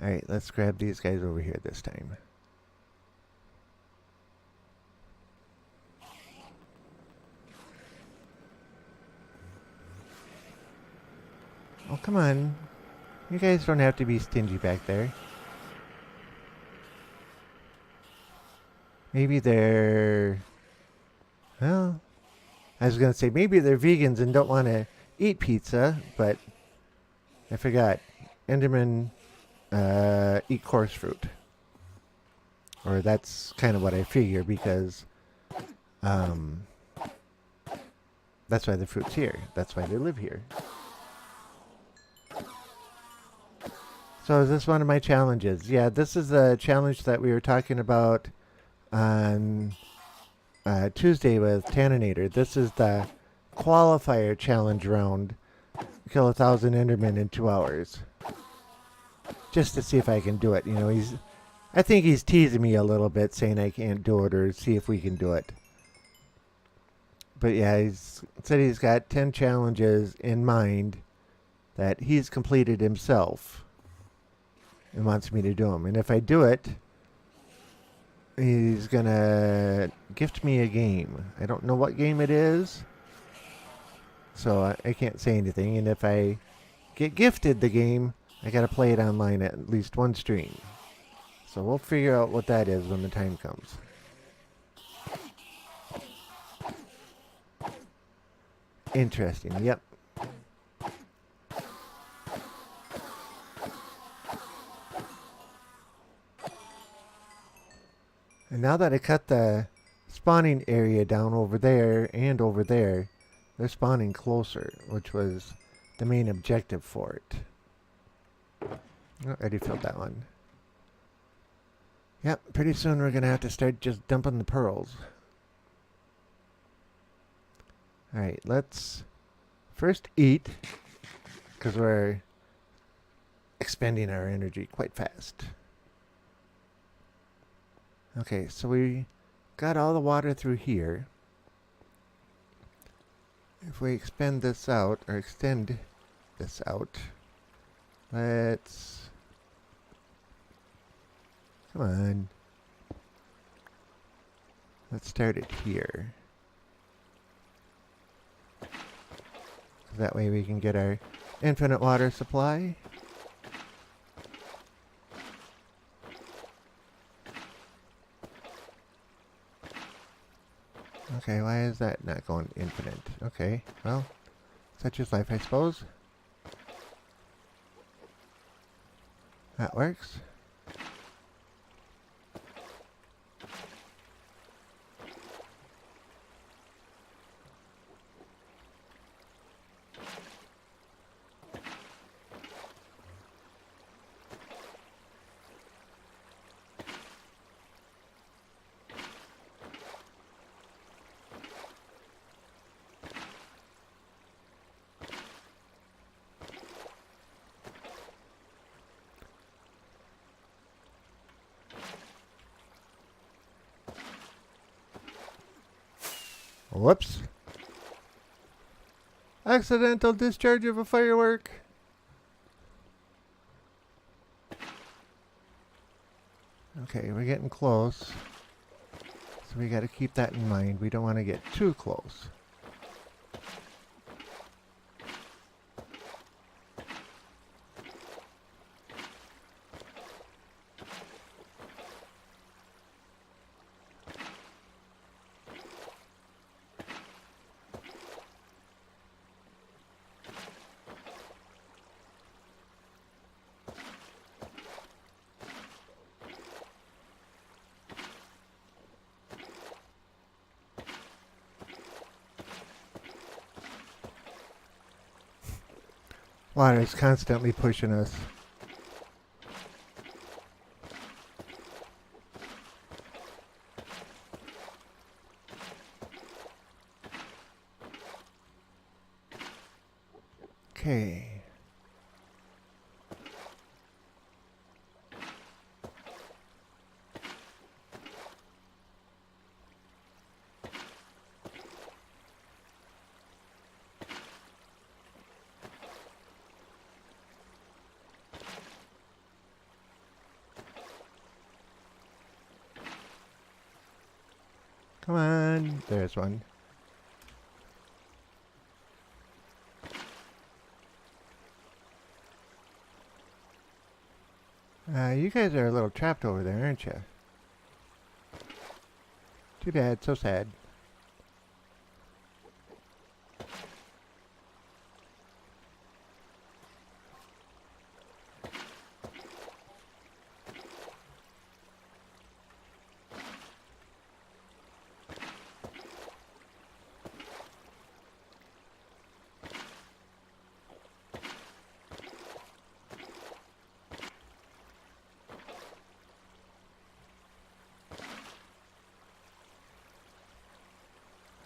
Alright, let's grab these guys over here this time. Oh, come on. You guys don't have to be stingy back there. Maybe they're... Well, I was going to say maybe they're vegans and don't want to eat pizza, but I forgot. Endermen eat coarse fruit. Or that's kind of what I figure because um, that's why the fruit's here. That's why they live here. So is this one of my challenges? Yeah, this is a challenge that we were talking about on Tuesday with Tanninator. This is the qualifier challenge round. Kill 1,000 Endermen in 2 hours. Just to see if I can do it. You know, I think he's teasing me a little bit, saying I can't do it or see if we can do it. But yeah, he's said he's got 10 challenges in mind that he's completed himself and wants me to do them. And if I do it, he's going to gift me a game. I don't know what game it is, so I can't say anything. And if I get gifted the game, I got to play it online at least one stream. So we'll figure out what that is when the time comes. Interesting, yep. And now that I cut the spawning area down over there and over there, they're spawning closer, which was the main objective for it. Oh, I already filled that one. Yep, pretty soon we're going to have to start just dumping the pearls. Alright, let's first eat, because we're expending our energy quite fast. Okay, so we got all the water through here. If we expend this out, or extend this out, let's... Come on. Let's start it here. That way we can get our infinite water supply. Okay, why is that not going infinite? Okay, well, such is life, I suppose. That works. Whoops. Accidental discharge of a firework. Okay, we're getting close. So we got to keep that in mind. We don't want to get too close. Water is constantly pushing us. Okay. Come on. There's one. You guys are a little trapped over there, aren't you? Too bad, so sad.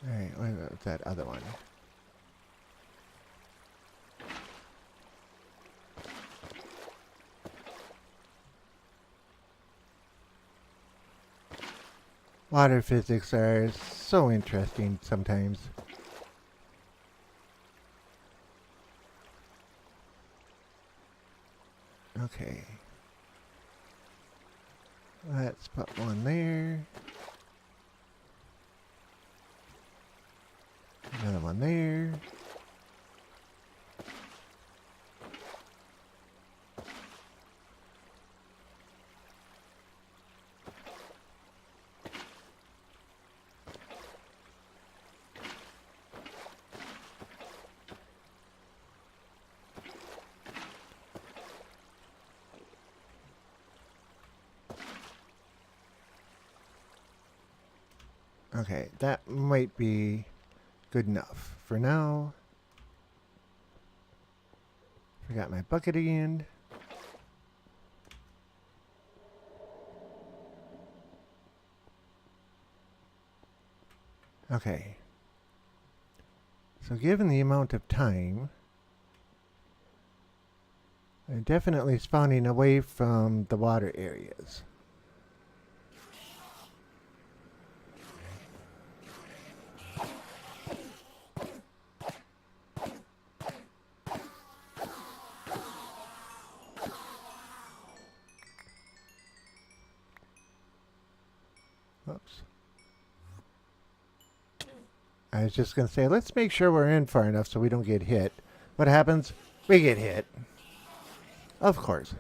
Alright, what about that other one? Water physics are so interesting sometimes. Okay. Let's put one there. Another one there. Okay, that might be good enough for now. Forgot my bucket again. Okay. So given the amount of time, they're definitely spawning away from the water areas. Oops. I was just going to say, let's make sure we're in far enough so we don't get hit. What happens? We get hit. Of course.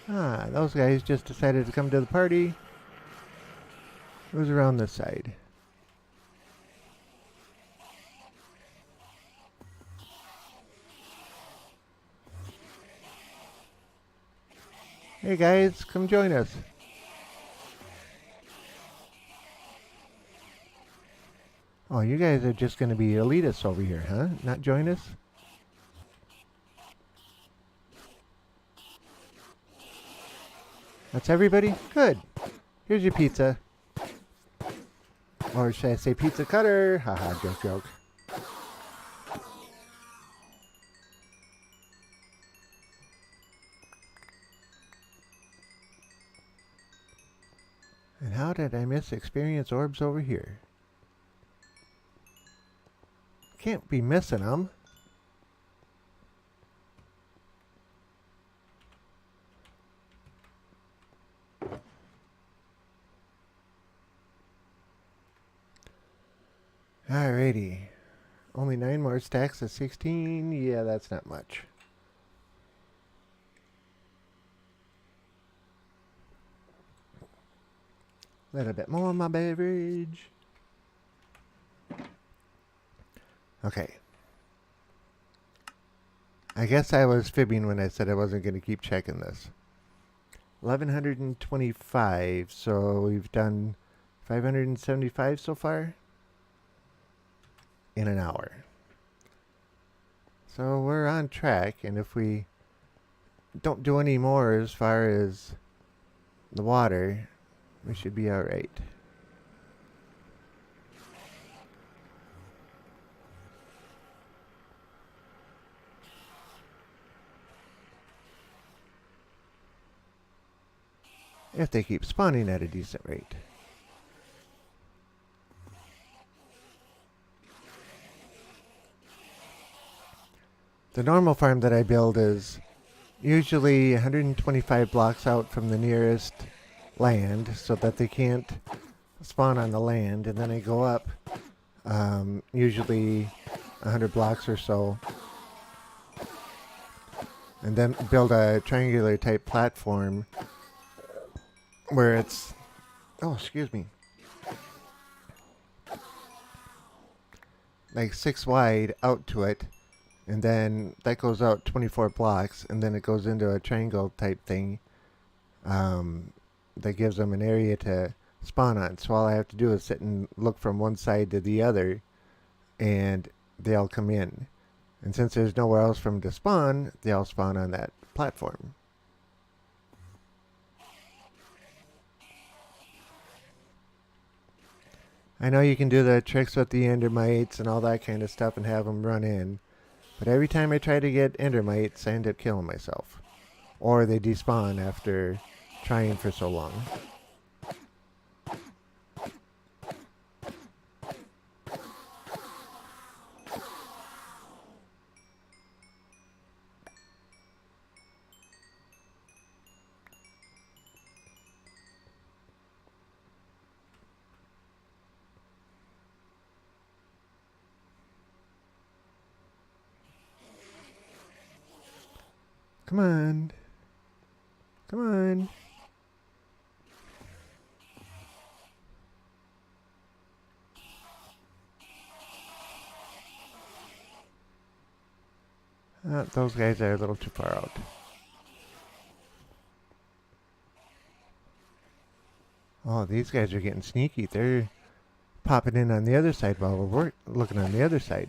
Ah, those guys just decided to come to the party. It was around this side. Hey guys, come join us. Oh, you guys are just going to be elitists over here, huh? Not join us? That's everybody? Good. Here's your pizza. Or should I say pizza cutter? Haha, joke, joke. And how did I miss experience orbs over here? Can't be missing them. Alrighty. Only 9 more stacks of 16. Yeah, that's not much. A little bit more of my beverage. Okay. I guess I was fibbing when I said I wasn't going to keep checking this. 1125, so we've done 575 so far in an hour. So we're on track, and if we don't do any more as far as the water, we should be alright. If they keep spawning at a decent rate. The normal farm that I build is usually 125 blocks out from the nearest land so that they can't spawn on the land, and then I go up usually 100 blocks or so, and then build a triangular type platform where it's, oh, excuse me, like 6 wide out to it, and then that goes out 24 blocks, and then it goes into a triangle type thing that gives them an area to spawn on. So all I have to do is sit and look from one side to the other, and they all come in. And since there's nowhere else for them to spawn, they all spawn on that platform. I know you can do the tricks with the endermites and all that kind of stuff and have them run in, but every time I try to get endermites, I end up killing myself. Or they despawn after trying for so long. Come on. Come on. Those guys are a little too far out. Oh, these guys are getting sneaky. They're popping in on the other side while we're looking on the other side.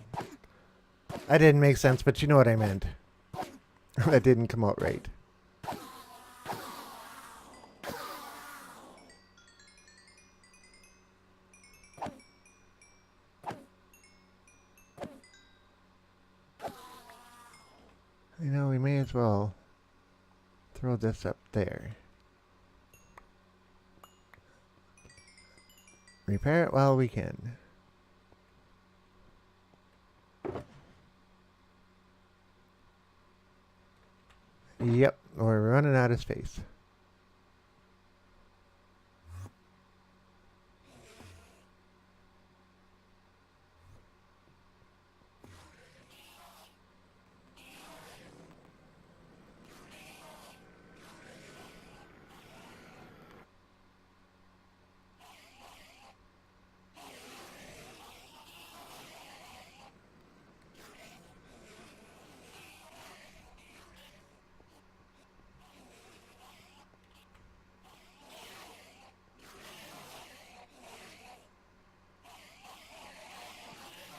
That didn't make sense, but you know what I meant. That didn't come out right. You know, we may as well throw this up there. Repair it while we can. Yep, we're running out of space.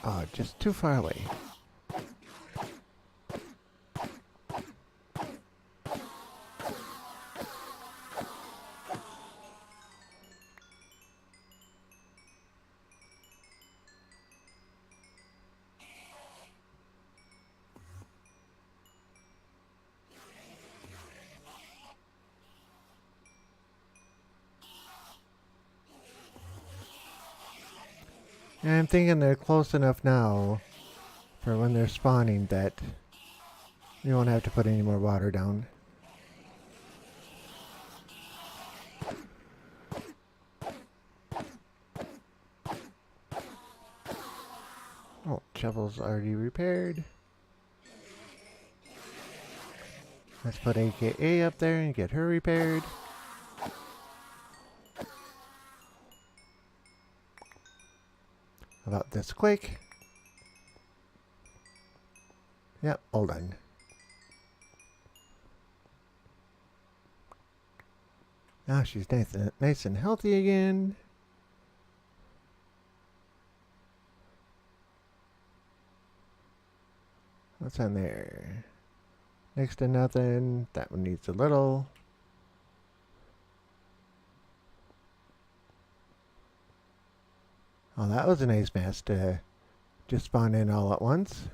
Oh, just too far away. And I'm thinking they're close enough now for when they're spawning that we won't have to put any more water down. Oh, shovel's already repaired. Let's put AKA up there and get her repaired. About this quick. Yep, all done. Now she's nice and healthy again. What's on there? Next to nothing. That one needs a little. Oh, that was a nice mess to just spawn in all at once.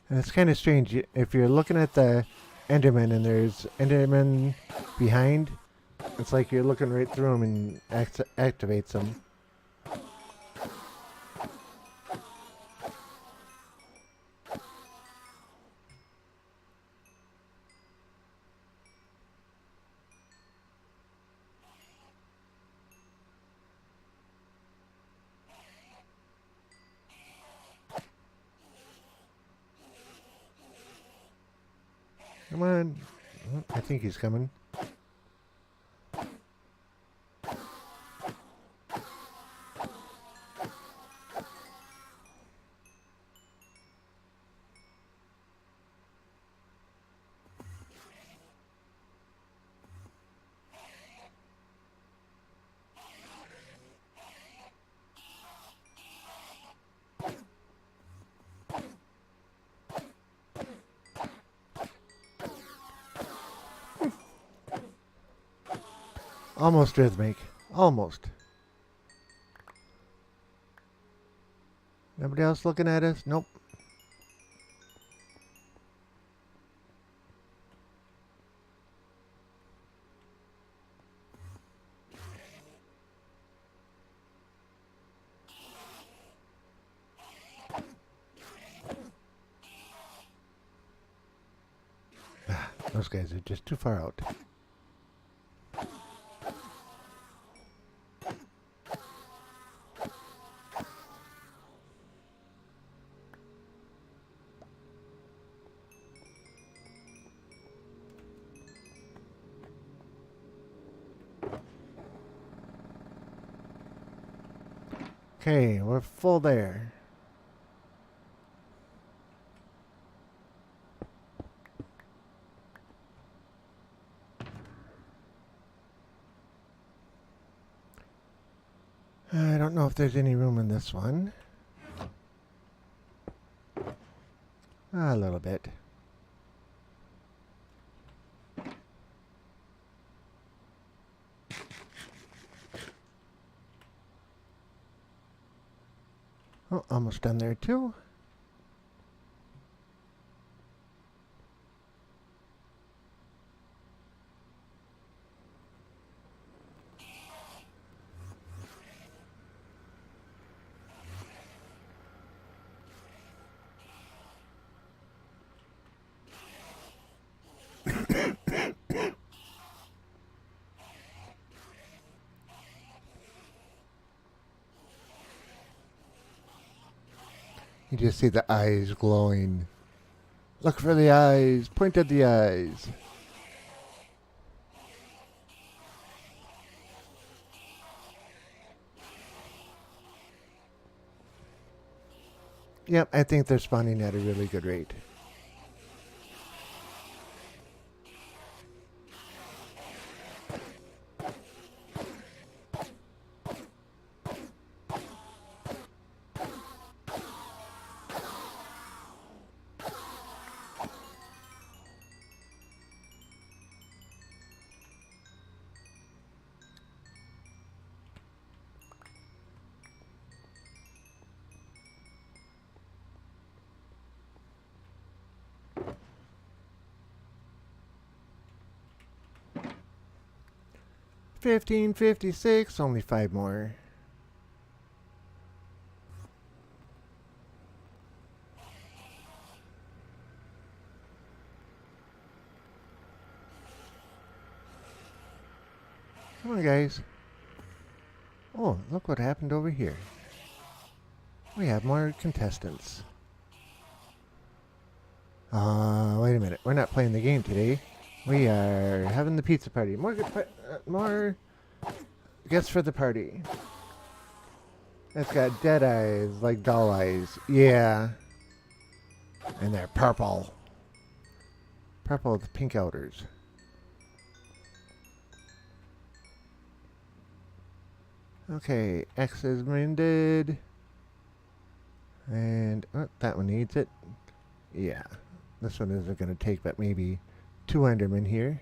And it's kind of strange. If you're looking at the Enderman and there's Enderman behind, it's like you're looking right through them and activates them. Come on. Oh, I think he's coming. Almost rhythmic. Almost. Nobody else looking at us? Nope. Those guys are just too far out. Okay, we're full there. I don't know if there's any room in this one. A little bit. Oh, almost done there too. You just see the eyes glowing. Look for the eyes. Point at the eyes. Yep, I think they're spawning at a really good rate. $15.56, only 5 more. Come on, guys. Oh, look what happened over here. We have more contestants. Wait a minute. We're not playing the game today. We are having the pizza party. More guests for the party. It's got dead eyes, like doll eyes. Yeah. And they're purple. Purple with pink outers. Okay, X is mended. And that one needs it. Yeah. This one isn't going to take but maybe 2 Endermen here.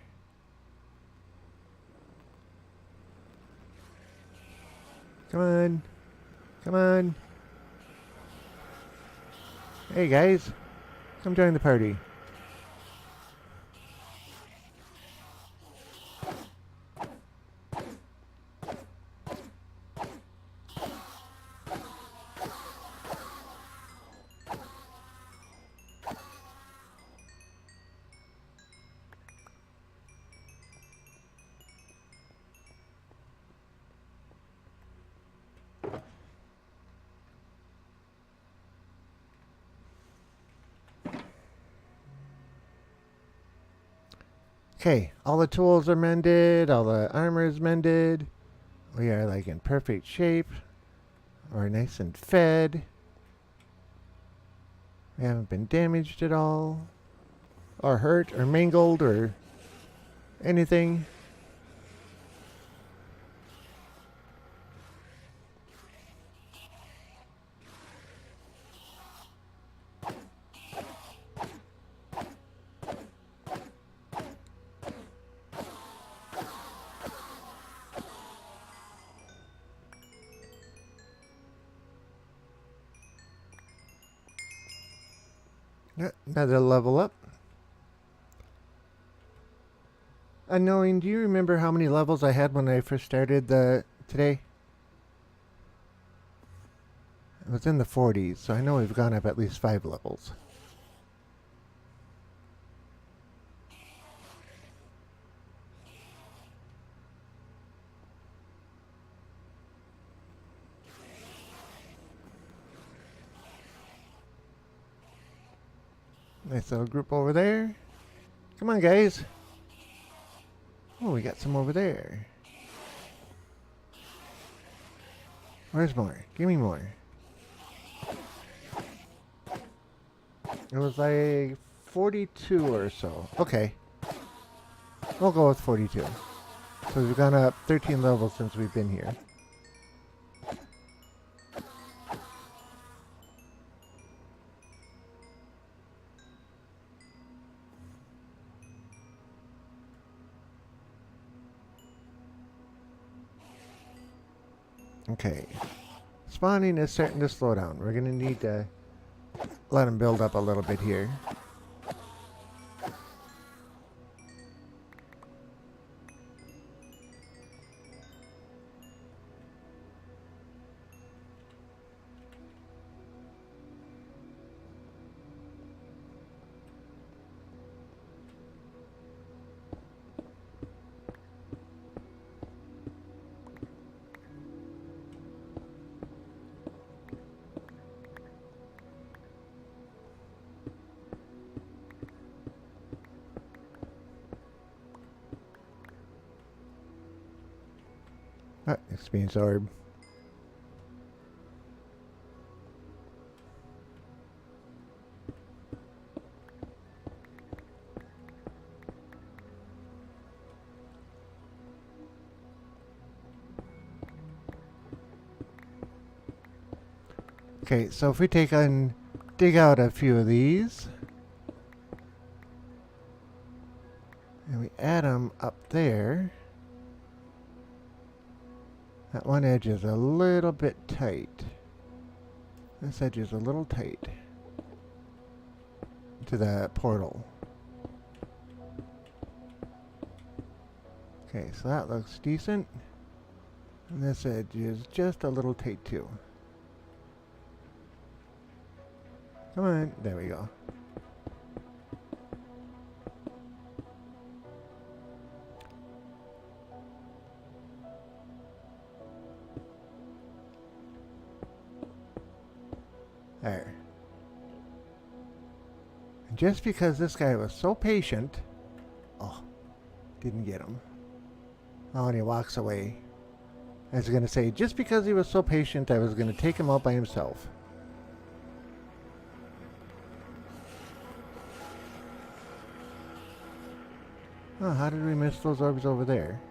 Come on. Come on. Hey guys. Come join the party. Okay, all the tools are mended, all the armor is mended. We are like in perfect shape. We're nice and fed. We haven't been damaged at all, or hurt, or mangled, or anything. Another level up. Unknowing, do you remember how many levels I had when I first started today? It was in the 40s, so I know we've gone up at least 5 levels. Nice little group over there. Come on, guys. Oh, we got some over there. Where's more? Give me more. It was like 42 or so. Okay. We'll go with 42. So we've gone up 13 levels since we've been here. Okay. Spawning is starting to slow down. We're going to need to let them build up a little bit here. Experience orb. Okay, so if we dig out a few of these, and we add them up there. That one edge is a little bit tight. This edge is a little tight to the portal. Okay, so that looks decent. And this edge is just a little tight too. Come on, there we go. There. And just because this guy was so patient... Oh, didn't get him. Oh, and he walks away. I was going to say, just because he was so patient, I was going to take him out by himself. Oh, how did we miss those orbs over there?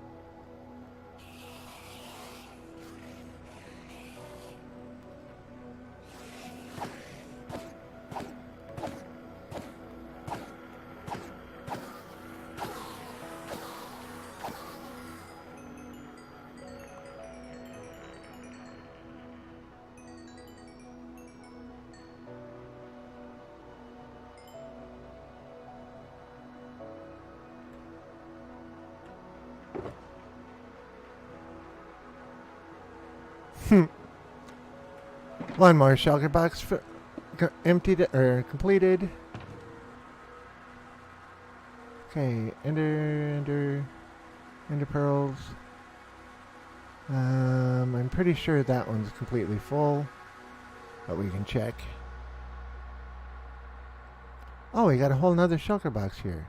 One more shulker box emptied or completed. Okay, ender pearls. I'm pretty sure that one's completely full, but we can check. Oh, we got a whole nother shulker box here.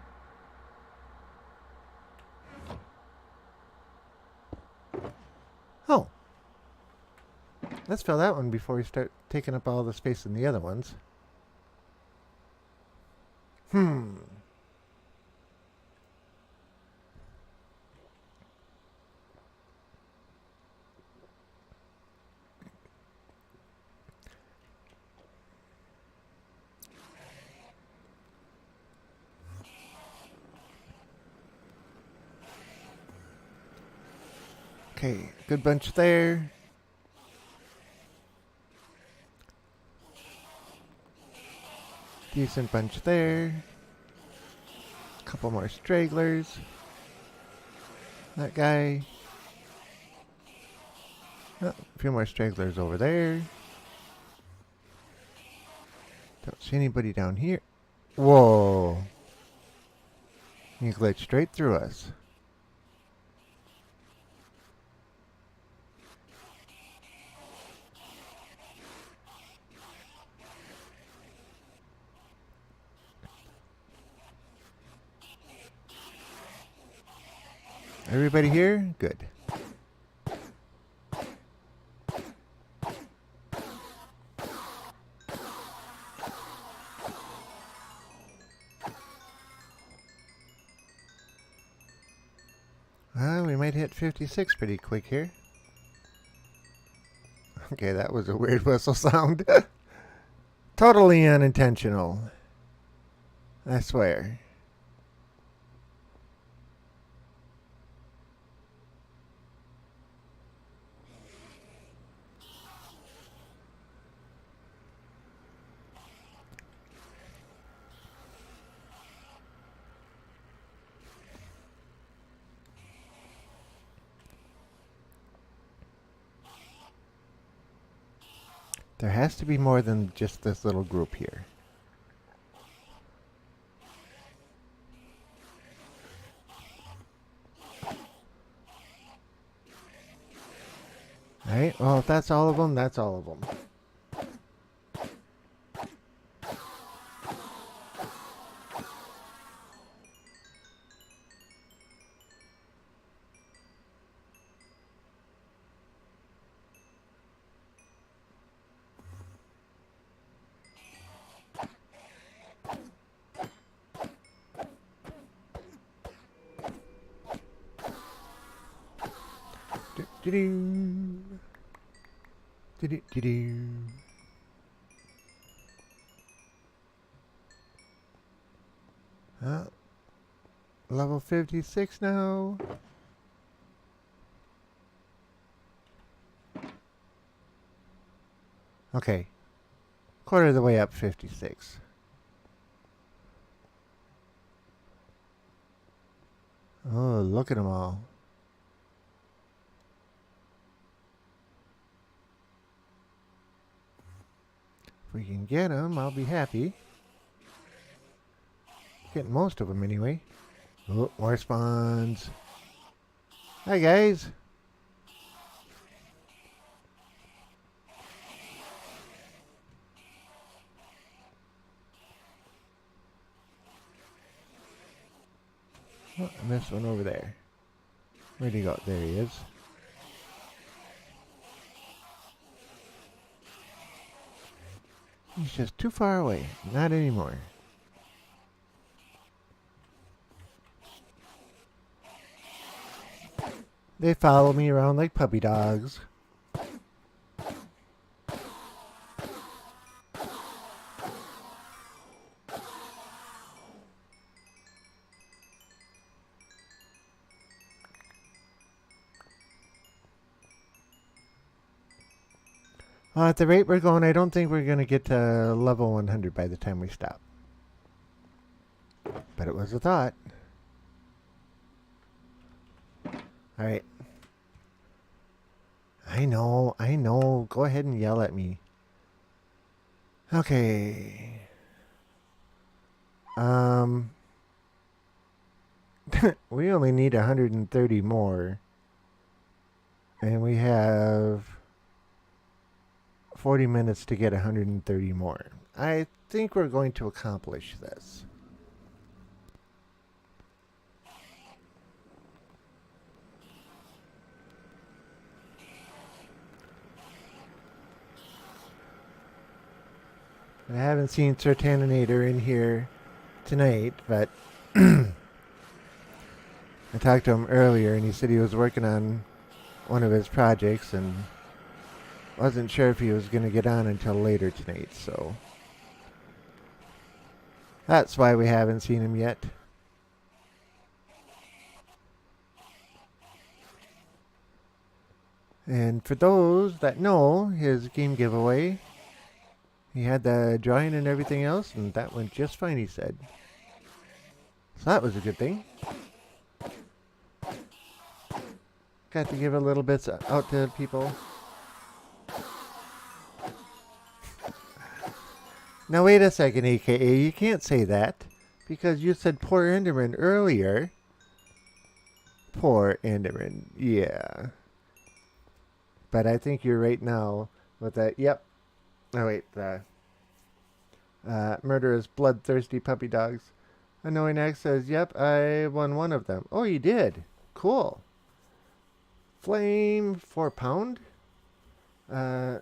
Let's fill that one before we start taking up all the space in the other ones. Okay, good bunch there. Decent bunch there. Couple more stragglers. That guy. Oh, a few more stragglers over there. Don't see anybody down here. Whoa. You glitched straight through us. Everybody here? Good. We might hit 56 pretty quick here. Okay, that was a weird whistle sound. Totally unintentional. I swear. There has to be more than just this little group here. Alright, well, if that's all of them, that's all of them. Do-do-do. Do-do-do-do. Level 56 now. Okay. Quarter of the way up 56. Oh, look at them all. If we can get them, I'll be happy. Getting most of them anyway. Oh, more spawns. Hi, guys. Oh, I missed one over there. Where'd he go? There he is. He's just too far away. Not anymore. They follow me around like puppy dogs. Well, at the rate we're going, I don't think we're going to get to level 100 by the time we stop. But it was a thought. Alright. I know. Go ahead and yell at me. Okay. We only need 130 more. And we have 40 minutes to get 130 more. I think we're going to accomplish this. I haven't seen Sertaninator in here tonight, but I talked to him earlier and he said he was working on one of his projects and wasn't sure if he was going to get on until later tonight, so that's why we haven't seen him yet. And for those that know his game giveaway, he had the drawing and everything else, and that went just fine, he said. So that was a good thing. Got to give a little bit out to people. Now wait a second, AKA, you can't say that, because you said poor Enderman earlier. Poor Enderman, yeah. But I think you're right now with that, yep. Oh wait, the murderous, bloodthirsty puppy dogs. Annoying X says, yep, I won one of them. Oh, you did? Cool. Flame 4 pound? 100%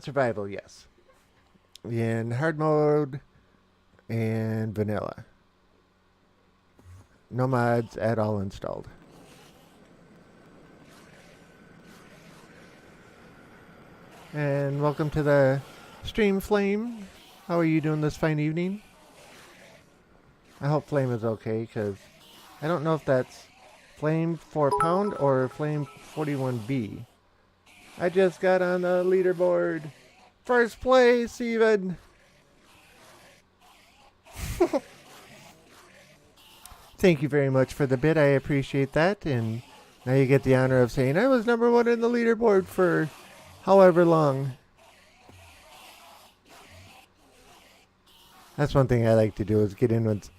survival, yes. In hard mode and vanilla. No mods at all installed. And welcome to the stream, Flame. How are you doing this fine evening? I hope Flame is okay, because I don't know if that's Flame 4 pound or Flame 41B. I just got on the leaderboard. First place, even. Thank you very much for the bid. I appreciate that. And now you get the honor of saying, I was number one in the leaderboard for however long. That's one thing I like to do is get in with...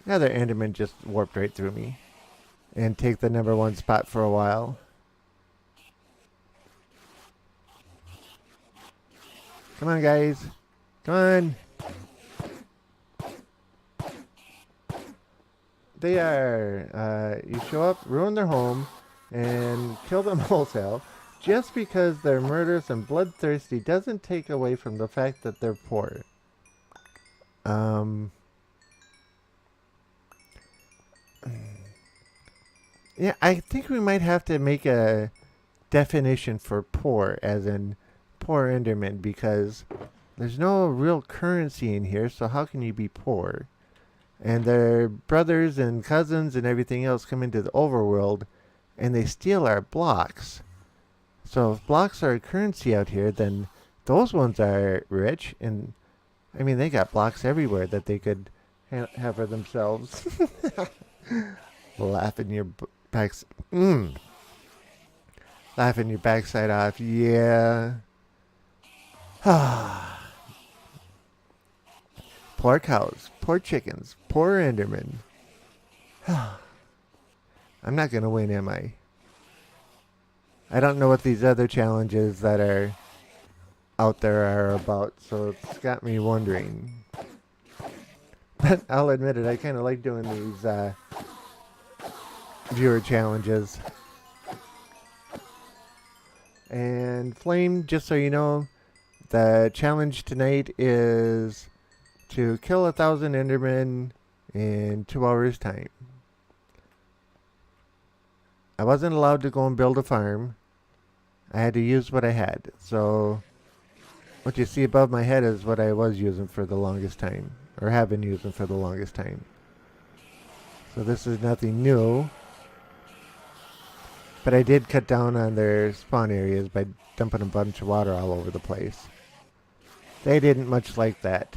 Another Enderman just warped right through me. And take the number one spot for a while. Come on, guys. Come on. They are, you show up, ruin their home, and kill them wholesale. Just because they're murderous and bloodthirsty doesn't take away from the fact that they're poor. Yeah, I think we might have to make a definition for poor, as in poor Enderman, because there's no real currency in here, so how can you be poor? And their brothers and cousins and everything else come into the overworld, and they steal our blocks. So if blocks are a currency out here, then those ones are rich, and I mean, they got blocks everywhere that they could have for themselves. Laughing your backs. Laughing your backside off. Yeah. Poor cows. Poor chickens. Poor Endermen. I'm not going to win, am I? I don't know what these other challenges that are out there are about, so it's got me wondering. But I'll admit it, I kind of like doing these viewer challenges. And Flame, just so you know, the challenge tonight is to kill 1,000 Endermen in 2 hours time. I wasn't allowed to go and build a farm. I had to use what I had. So what you see above my head is what I was using for the longest time, or have been using for the longest time. So this is nothing new. But I did cut down on their spawn areas by dumping a bunch of water all over the place. They didn't much like that.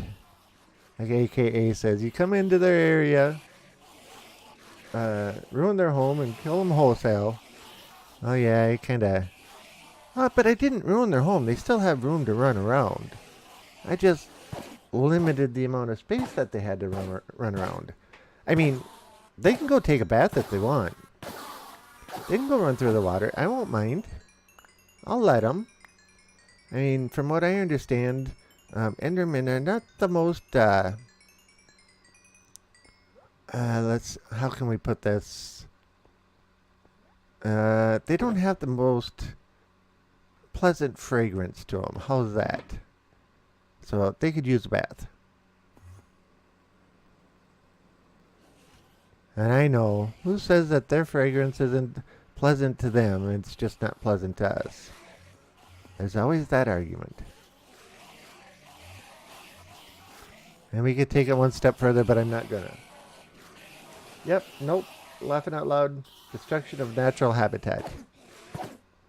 Like AKA says, you come into their area, ruin their home, and kill them wholesale. Oh yeah, I kinda... but I didn't ruin their home. They still have room to run around. I just limited the amount of space that they had to run around. I mean, they can go take a bath if they want. They can go run through the water. I won't mind. I'll let them. I mean, from what I understand, Endermen are not the most, how can we put this? They don't have the most pleasant fragrance to them. How's that? So they could use a bath. And I know, who says that their fragrance isn't pleasant to them, it's just not pleasant to us? There's always that argument. And we could take it one step further, but I'm not gonna. Yep, nope. Laughing out loud. Destruction of natural habitat.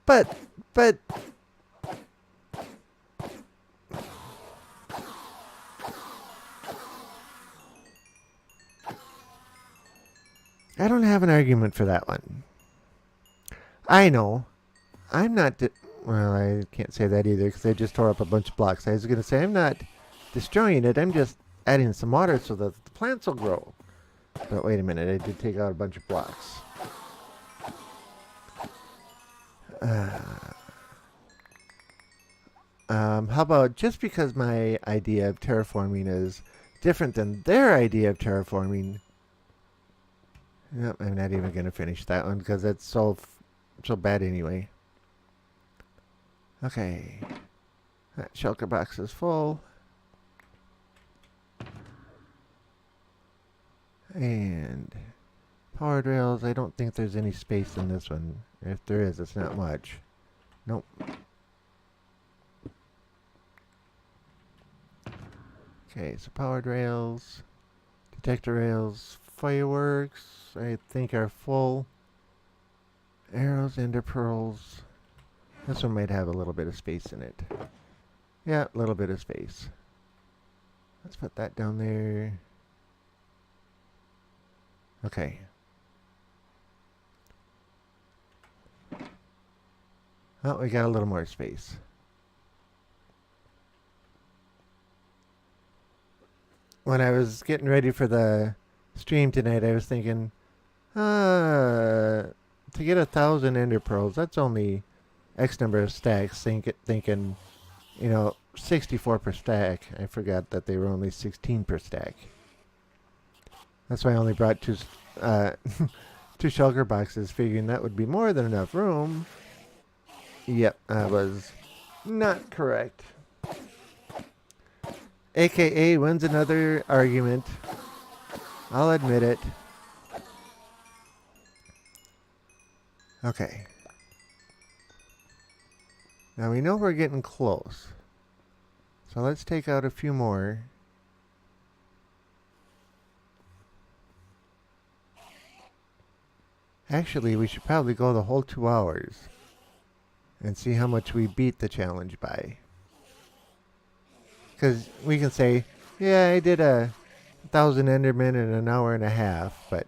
But I don't have an argument for that one. I know. I'm not... well, I can't say that either because I just tore up a bunch of blocks. I was going to say I'm not destroying it. I'm just adding some water so that the plants will grow. But wait a minute. I did take out a bunch of blocks. How about just because my idea of terraforming is different than their idea of terraforming... Nope, I'm not even going to finish that one because it's so bad anyway. Okay. That shulker box is full. And powered rails, I don't think there's any space in this one. If there is, it's not much. Nope. Okay, so powered rails, detector rails, fireworks, I think are full. Arrows, ender pearls. This one might have a little bit of space in it. Yeah, a little bit of space. Let's put that down there. Okay. Oh, we got a little more space. When I was getting ready for the stream tonight, I was thinking, to get 1,000 ender pearls, that's only X number of stacks. Thinking, 64 per stack. I forgot that they were only 16 per stack. That's why I only brought two shulker boxes, figuring that would be more than enough room. Yep, I was not correct. AKA wins another argument. I'll admit it. Okay. Now we know we're getting close. So let's take out a few more. Actually, we should probably go the whole 2 hours and see how much we beat the challenge by. Because we can say, yeah, I did 1,000 Endermen in an hour and a half, but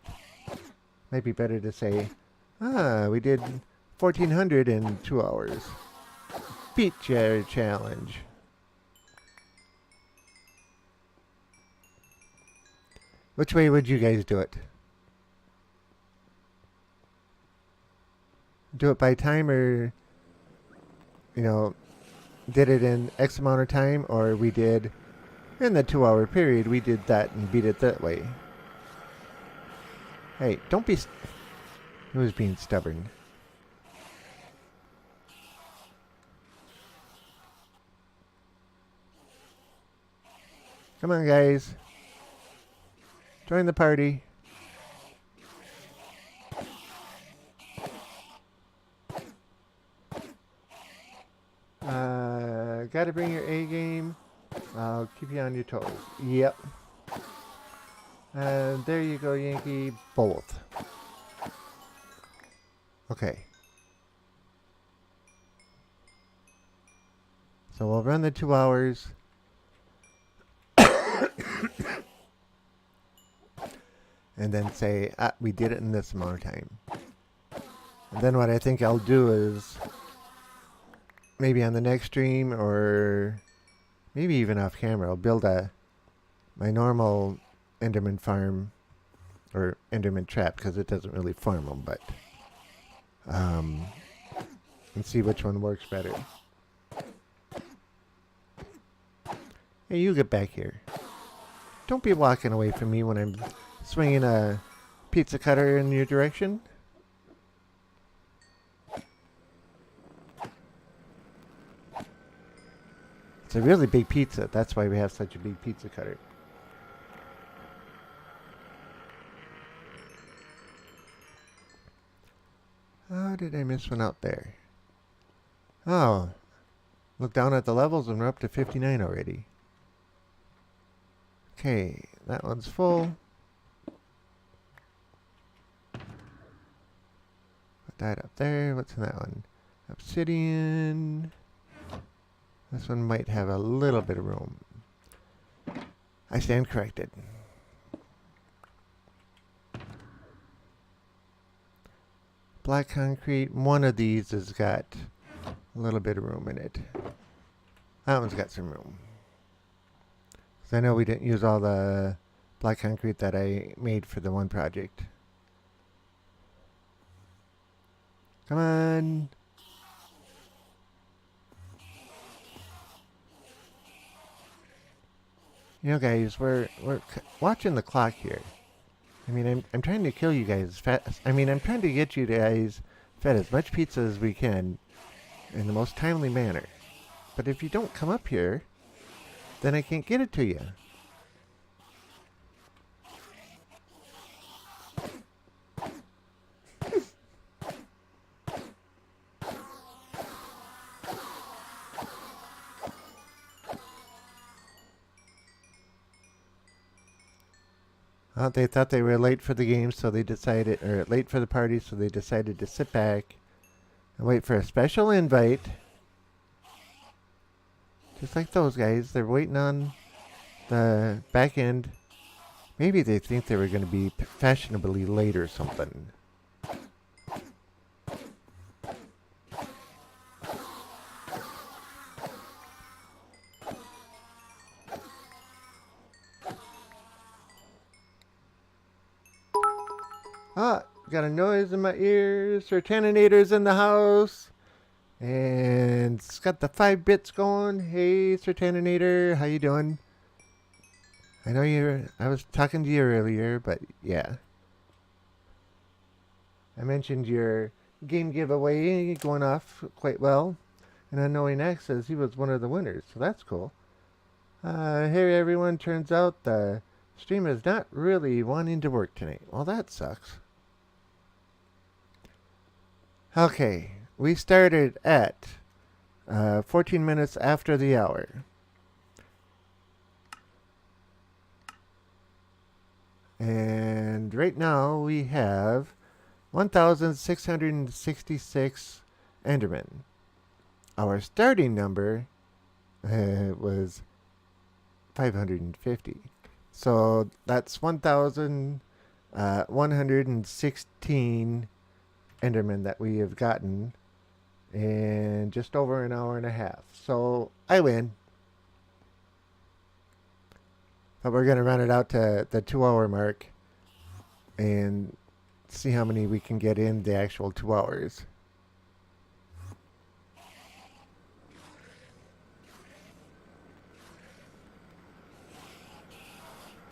it might be better to say, we did 1,400 in 2 hours. Beat your challenge. Which way would you guys do it? Do it by time, or, did it in X amount of time, or we did in the 2 hour period, we did that and beat it that way. Hey, don't be... Who's being stubborn? Come on, guys. Join the party. Gotta bring your A game. I'll keep you on your toes. Yep. And there you go, Yankee. Both. Okay. So we'll run the 2 hours. And then say, we did it in this amount of time. And then what I think I'll do is, maybe on the next stream, or maybe even off camera, I'll build my normal Enderman farm, or Enderman trap, because it doesn't really farm them, but and see which one works better. Hey, you get back here. Don't be walking away from me when I'm swinging a pizza cutter in your direction. It's a really big pizza. That's why we have such a big pizza cutter. How did I miss one out there? Oh, look down at the levels and we're up to 59 already. Okay, that one's full. Put that up there. What's in that one? Obsidian. This one might have a little bit of room. I stand corrected. Black concrete. One of these has got a little bit of room in it. That one's got some room. 'Cause I know we didn't use all the black concrete that I made for the one project. Come on. You know, guys, we're watching the clock here. I mean, I'm trying to kill you guys as fast. I mean, I'm trying to get you guys fed as much pizza as we can in the most timely manner. But if you don't come up here, then I can't get it to you. Well, they thought they were late for the game, so they decided, or late for the party, so they decided to sit back and wait for a special invite. Just like those guys, they're waiting on the back end. Maybe they think they were going to be fashionably late or something. Ah, got a noise in my ears. Sertaninator's in the house. And it's got the 5 bits going. Hey, Sertaninator, how you doing? I know I was talking to you earlier, but yeah. I mentioned your game giveaway going off quite well. And Unknowing X says he was one of the winners, so that's cool. Hey everyone, turns out the stream is not really wanting to work tonight. Well, that sucks. Okay, we started at 14 minutes after the hour. And right now we have 1,666 Endermen. Our starting number was 550. So that's 1,116 Endermen that we have gotten in just over an hour and a half. So I win. But we're going to run it out to the 2-hour mark and see how many we can get in the actual 2 hours.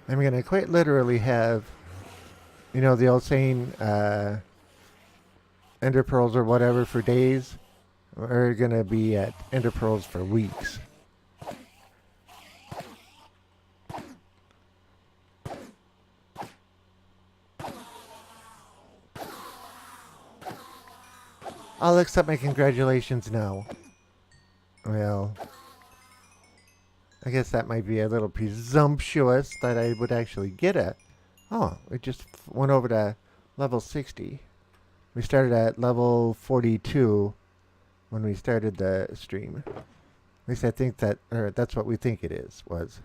I'm going to quite literally have, you know, the old saying, ender pearls or whatever for days. We're going to be at ender pearls for weeks. I'll accept my congratulations now. Well, I guess that might be a little presumptuous that I would actually get it. Oh, it just went over to level 60. We started at level 42 when we started the stream. At least I think that, or that's what we think it was.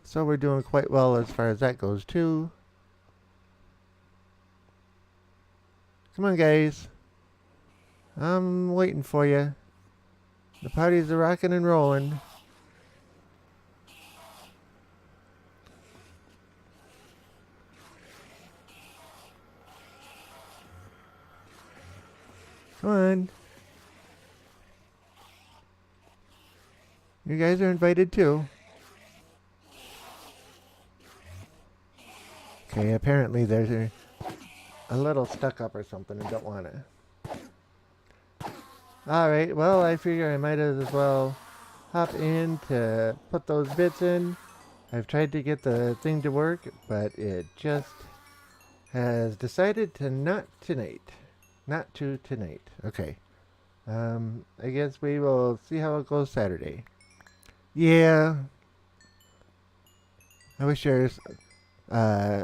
So we're doing quite well as far as that goes too. Come on, guys. I'm waiting for you. The parties are rocking and rolling. Come on. You guys are invited too. Okay, apparently there's a little stuck up or something and don't want to. Alright, well, I figure I might as well hop in to put those bits in. I've tried to get the thing to work, but it just has decided to not tonight. Not to tonight. Okay. I guess we will see how it goes Saturday. Yeah. I wish our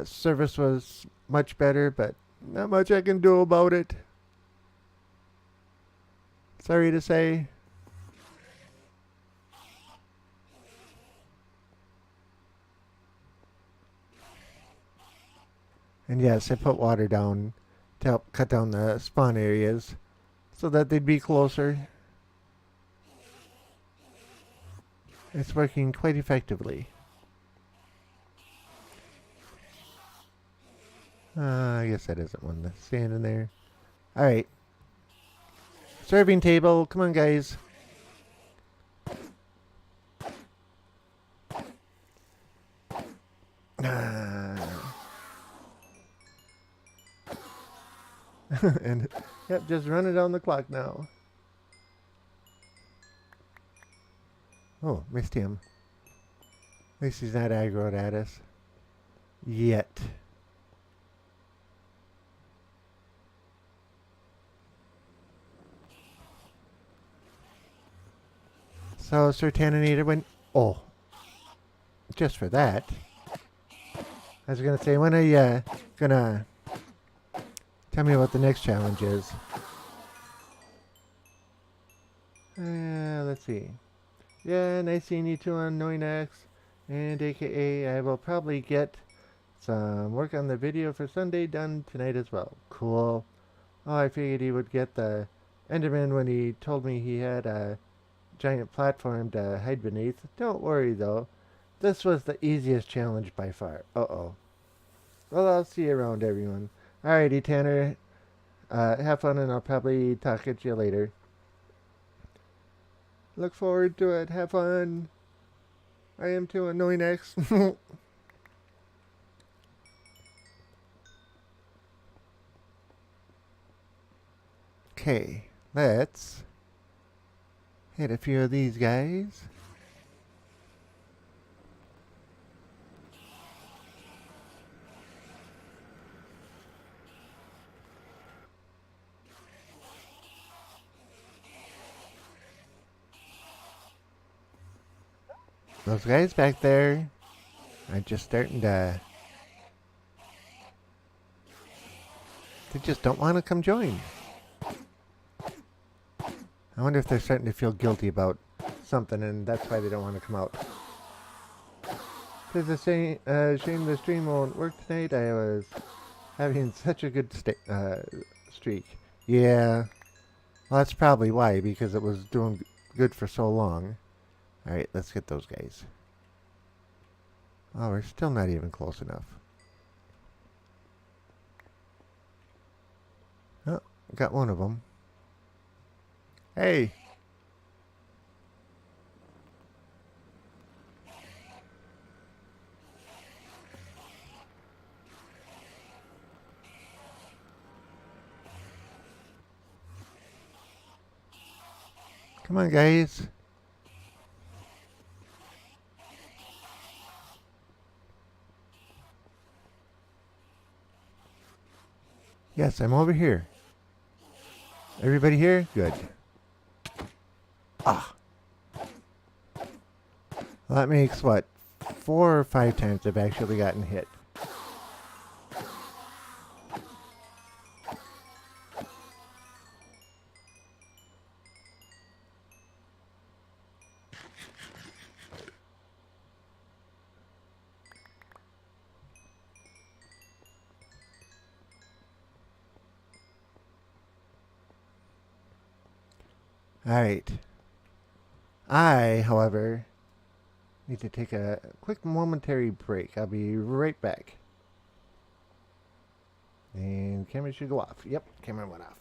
service was much better, but not much I can do about it. Sorry to say. And yes, I put water down to help cut down the spawn areas so that they'd be closer. It's working quite effectively. I guess that isn't one that's standing there. Alright. Serving table. Come on, guys. And, yep, just running down the clock now. Oh, missed him. At least he's not aggroed at us. Yet. So, Sir Taninator went... Oh. Just for that. I was gonna say, when are you gonna tell me what the next challenge is? Let's see. Yeah, nice seeing you two on Knowing X. And AKA, I will probably get some work on the video for Sunday done tonight as well. Cool. Oh, I figured he would get the Enderman when he told me he had a giant platform to hide beneath. Don't worry though. This was the easiest challenge by far. Uh-oh. Well, I'll see you around, everyone. Alrighty, Tanner. Have fun, and I'll probably talk at you later. Look forward to it. Have fun. I am too, Annoying X. Okay, let's hit a few of these guys. Those guys back there are just starting to... They just don't want to come join. I wonder if they're starting to feel guilty about something and that's why they don't want to come out. It's a shame the stream won't work tonight. I was having such a good streak. Yeah. Well, that's probably why, because it was doing good for so long. Alright, let's get those guys. Oh, we're still not even close enough. Oh, got one of them. Hey! Come on, guys. Yes, I'm over here. Everybody here? Good. Ah. Well, that makes, what, 4 or 5 times I've actually gotten hit. Alright. I, however, need to take a quick momentary break. I'll be right back. And camera should go off. Yep, camera went off.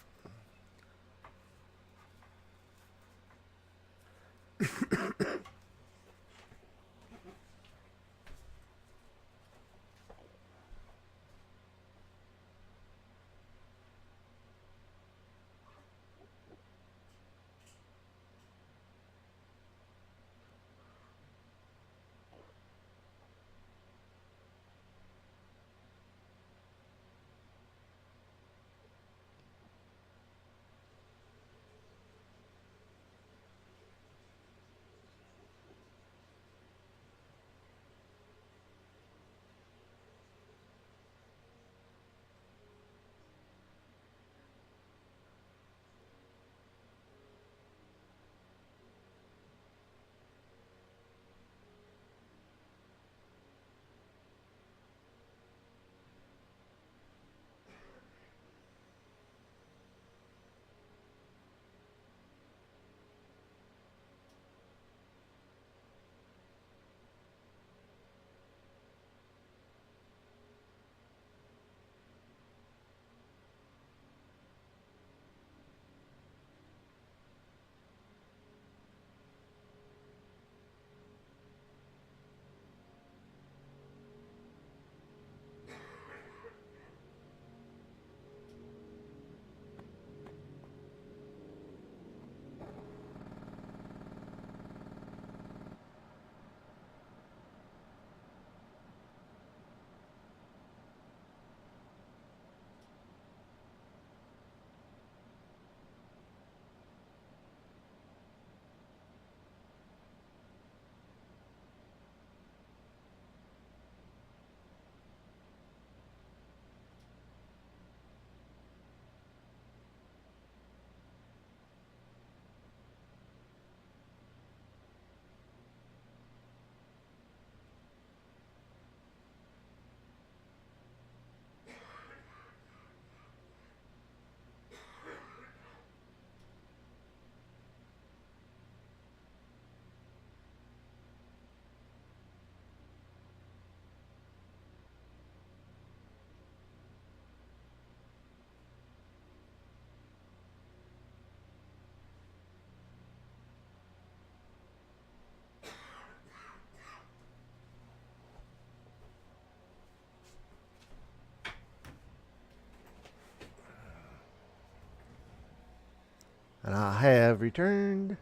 And I have returned.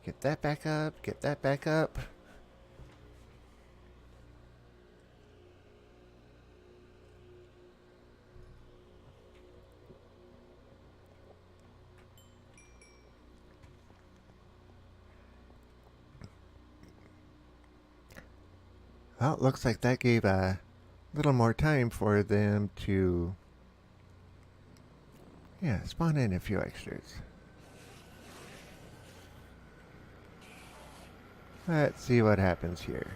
Get that back up. Get that back up. Well, it looks like that gave a little more time for them to, yeah, spawn in a few extras. Let's see what happens here.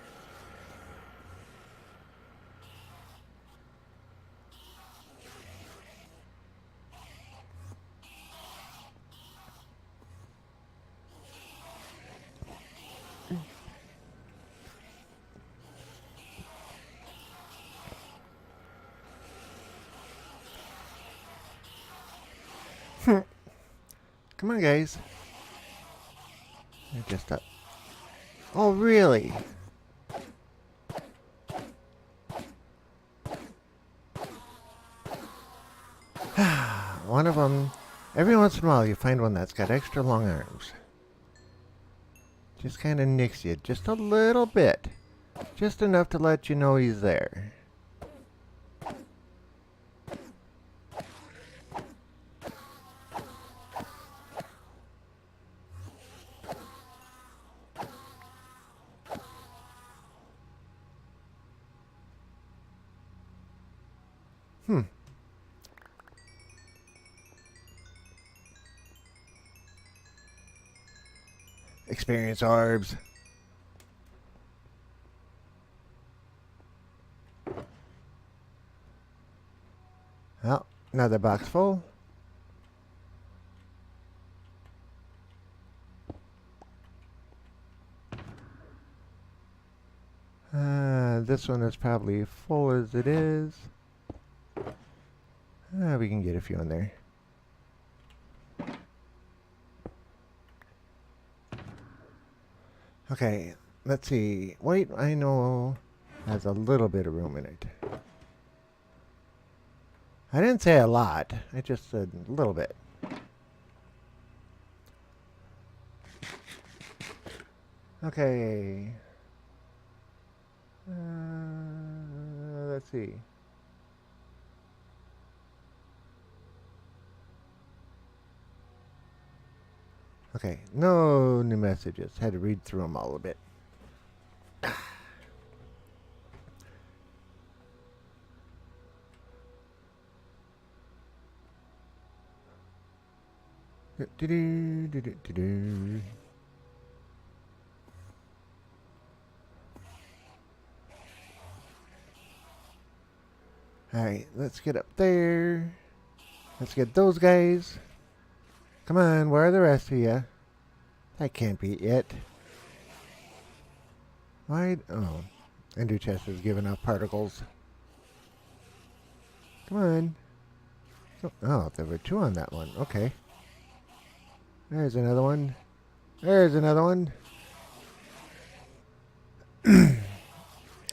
Come on, guys. They're just up. Oh, really? One of them, every once in a while you find one that's got extra long arms. Just kind of nicks you just a little bit. Just enough to let you know he's there. Experience orbs. Oh, another box full. This one is probably full as it is. We can get a few in there. Okay, let's see. White, I know, has a little bit of room in it. I didn't say a lot. I just said a little bit. Okay. Let's see. Okay, no new messages. Had to read through them all a bit. Alright, let's get up there. Let's get those guys. Come on, where are the rest of you? That can't be it. Why? Oh, Ender Chest is giving off particles. Come on. Oh, there were two on that one. Okay. There's another one. There's another one.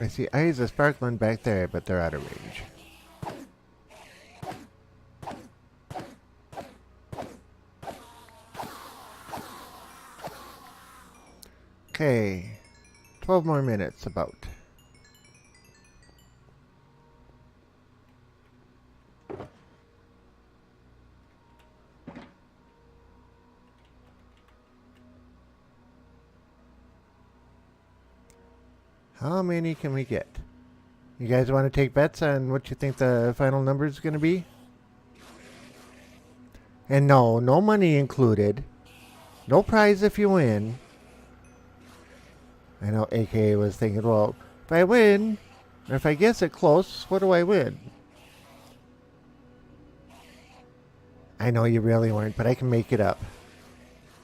I see eyes of sparkling back there, but they're out of range. Okay, 12 more minutes about. How many can we get? You guys want to take bets on what you think the final number is going to be? And no, no money included. No prize if you win. I know AKA was thinking, well, if I win, or if I guess it close, what do I win? I know you really weren't, but I can make it up.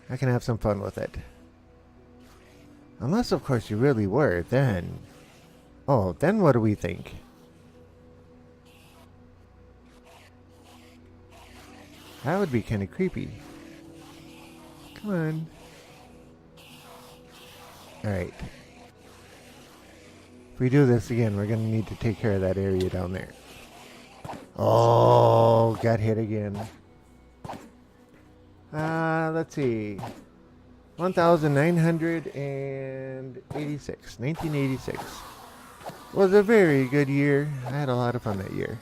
I can have some fun with it. Unless, of course, you really were, then... Oh, then what do we think? That would be kind of creepy. Come on. Alright. If we do this again, we're going to need to take care of that area down there. Oh, got hit again. Let's see. 1986. 1986. Was a very good year. I had a lot of fun that year.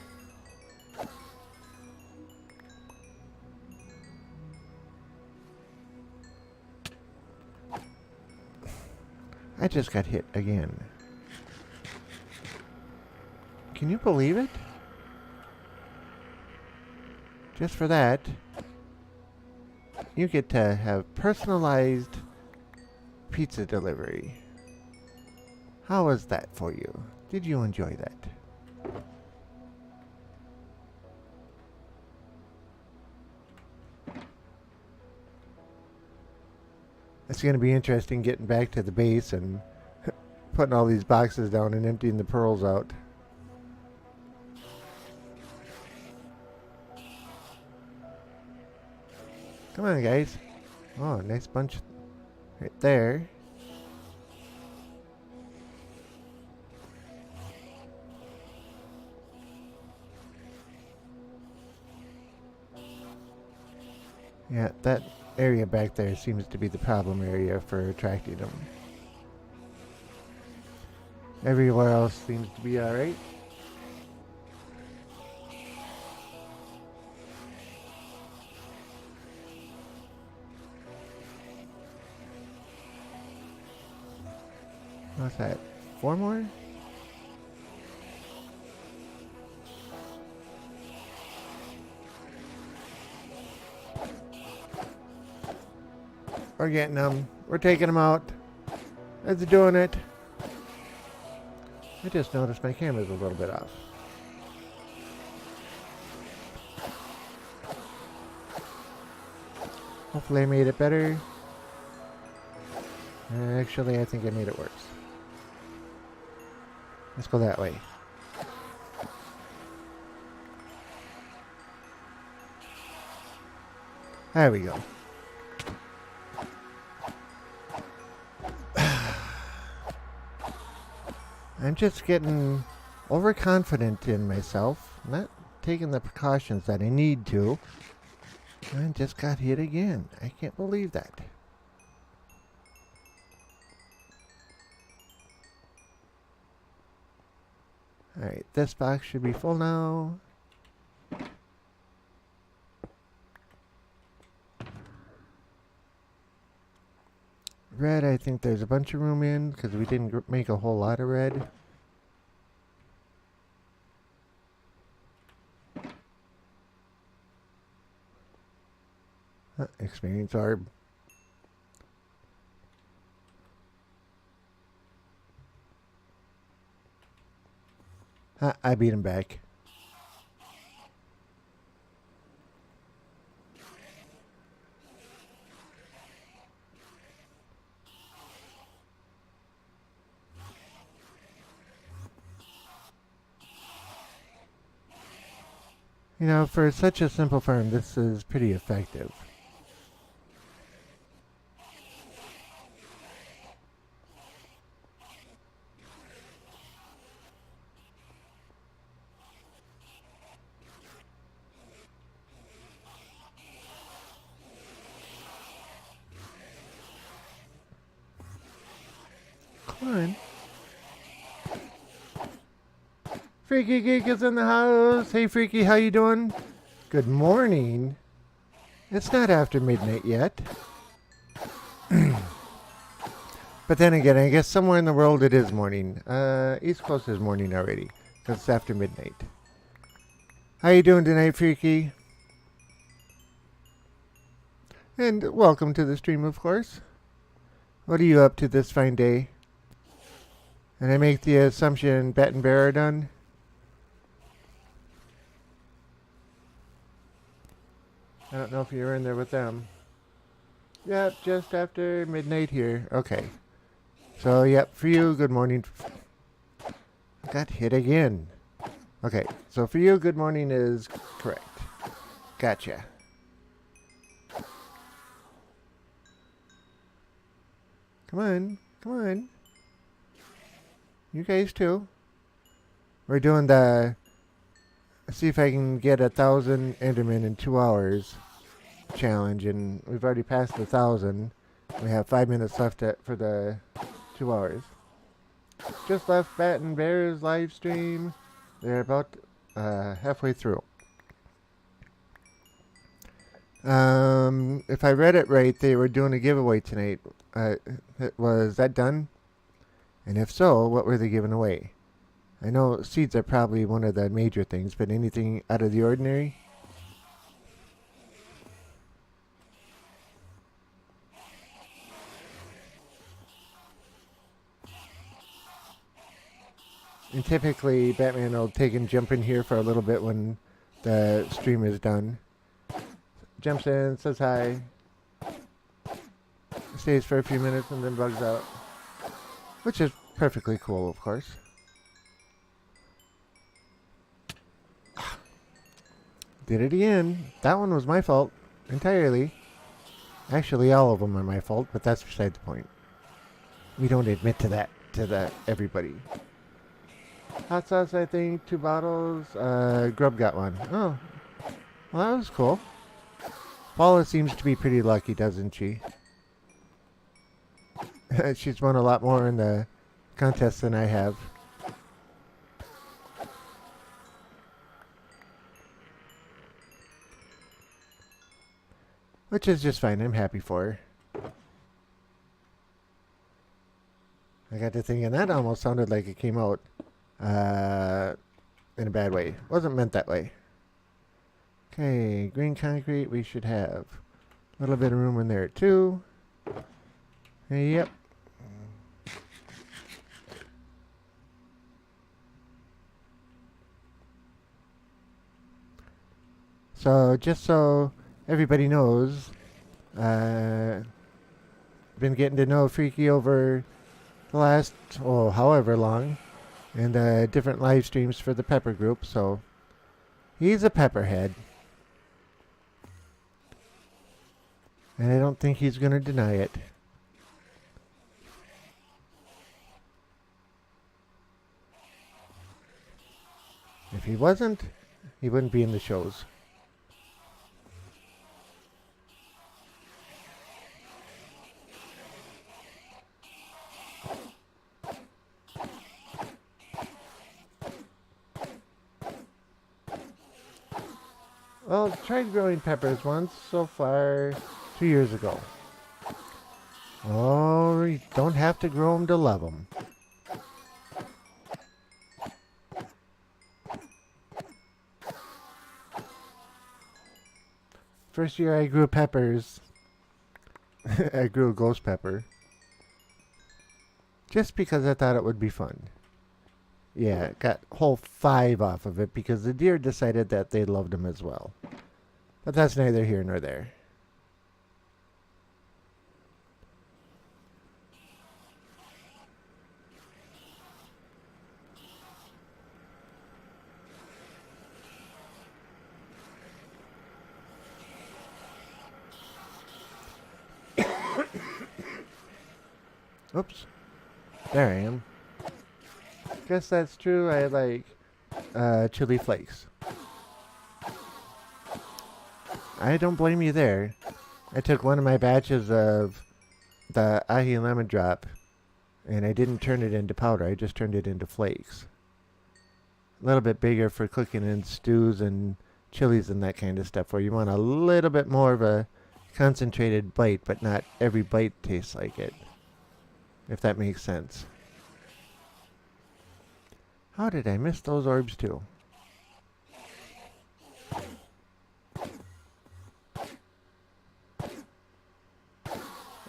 I just got hit again. Can you believe it? Just for that, you get to have personalized pizza delivery. How was that for you? Did you enjoy that? It's going to be interesting getting back to the base and putting all these boxes down and emptying the pearls out. Come on, guys. Oh, nice bunch right there. Yeah, that area back there seems to be the problem area for attracting them. Everywhere else seems to be alright. What's that? 4 more? We're getting them. We're taking them out. It's doing it. I just noticed my camera's a little bit off. Hopefully I made it better. Actually, I think I made it worse. Let's go that way. There we go. I'm just getting overconfident in myself, not taking the precautions that I need to. I just got hit again. I can't believe that. Alright, this box should be full now. Red, I think there's a bunch of room in because we didn't make a whole lot of red. Experience orb. I beat him back. You know, for such a simple farm, this is pretty effective. Come on. Freaky Geek is in the house. Hey, Freaky, how you doing? Good morning. It's not after midnight yet. But then again, I guess somewhere in the world it is morning. East Coast is morning already, because it's after midnight. How you doing tonight, Freaky? And welcome to the stream, of course. What are you up to this fine day? And I make the assumption Bet and Bear are done? I don't know if you're in there with them. Yep, just after midnight here. Okay. So, yep, for you, good morning. I got hit again. Okay, so for you, good morning is correct. Gotcha. Come on, come on. You guys too. We're doing the see if I can get 1,000 Endermen in 2 hours challenge, and we've already passed 1,000. We have 5 minutes left for the 2 hours. Just left Bat and Bear's live stream. They're about halfway through. If I read it right, they were doing a giveaway tonight. Was that done? And if so, what were they giving away? I know seeds are probably one of the major things, but anything out of the ordinary? And typically, Batman will take and jump in here for a little bit when the stream is done. Jumps in, says hi, stays for a few minutes, and then bugs out. Which is perfectly cool, of course. Did it again. That one was my fault, entirely. Actually, all of them are my fault, but that's beside the point. We don't admit to that, everybody. Hot sauce, I think, 2 bottles. Grub got one. Oh, well, that was cool. Paula seems to be pretty lucky, doesn't she? She's won a lot more in the contest than I have. Which is just fine. I'm happy for her. I got to thinking that almost sounded like it came out in a bad way. Wasn't meant that way. Okay, green concrete we should have. A little bit of room in there too. Yep. So, just so everybody knows, been getting to know Freaky over the last, however long, and different live streams for the Pepper group, so he's a pepperhead. And I don't think he's going to deny it. If he wasn't, he wouldn't be in the shows. Well, tried growing peppers once, so far 2 years ago. Oh, you don't have to grow them to love them. First year I grew peppers, I grew a ghost pepper. Just because I thought it would be fun. Yeah, got whole 5 off of it because the deer decided that they loved them as well. But that's neither here nor there. Oops. There I am. Guess that's true. I like chili flakes. I don't blame you there. I took one of my batches of the ahi lemon drop and I didn't turn it into powder. I just turned it into flakes. A little bit bigger for cooking in stews and chilies and that kind of stuff, where you want a little bit more of a concentrated bite, but not every bite tastes like it. If that makes sense. How did I miss those orbs too?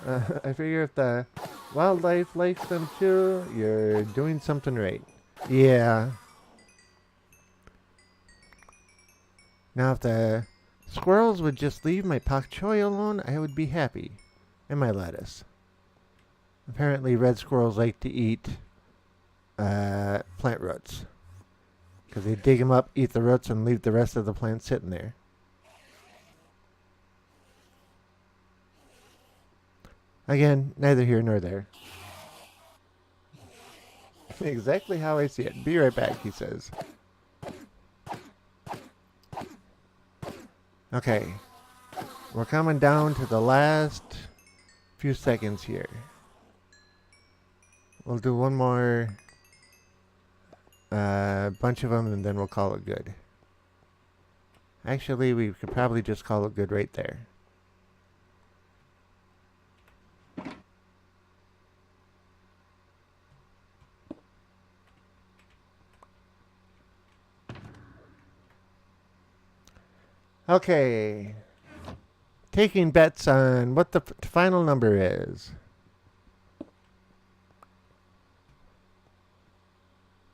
I figure if the wildlife likes them too, you're doing something right. Yeah. Now if the squirrels would just leave my pak choi alone, I would be happy. And my lettuce. Apparently red squirrels like to eat plant roots. Because they dig them up, eat the roots, and leave the rest of the plant sitting there. Again, neither here nor there. Exactly how I see it. Be right back, he says. Okay. We're coming down to the last few seconds here. We'll do one more bunch of them and then we'll call it good. Actually, we could probably just call it good right there. Okay. Taking bets on what the final number is.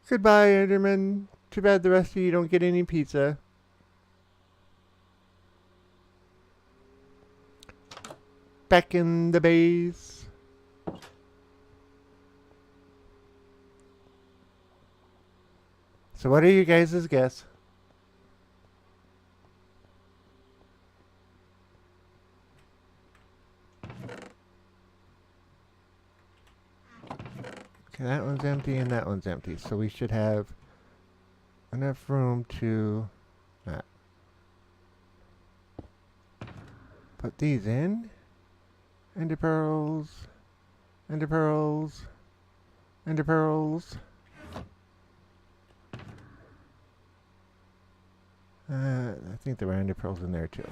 Goodbye, Enderman. Too bad the rest of you don't get any pizza. Back in the base. So what are you guys' guess? Okay, that one's empty and that one's empty. So we should have enough room to put these in. Ender pearls. Ender pearls. Ender pearls. I think there were ender pearls in there too.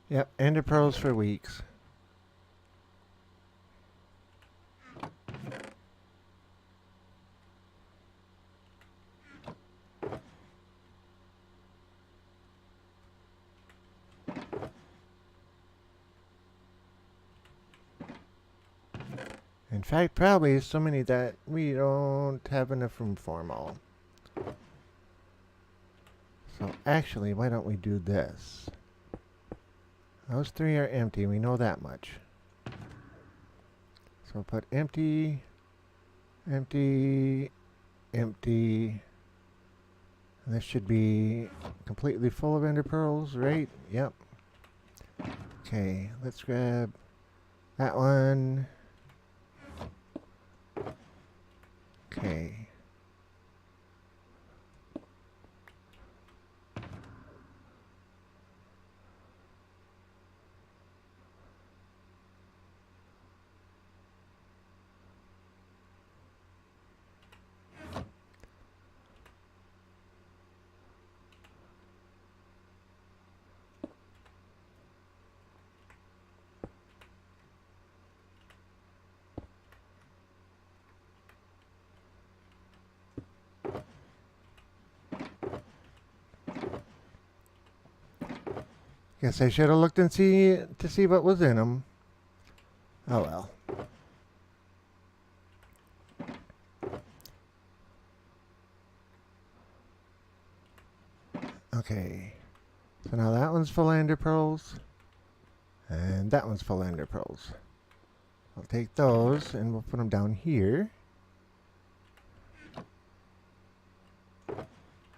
Yep, ender pearls for weeks. In fact, probably so many that we don't have enough room for them all. So actually, why don't we do this? Those three are empty, we know that much. So we'll put empty, empty, empty. And this should be completely full of ender pearls, right? Yep. Okay, let's grab that one. Okay. Guess I should have looked and see what was in them. Oh well. Okay. So now that one's full of ender pearls. And that one's full of ender pearls. I'll take those and we'll put them down here.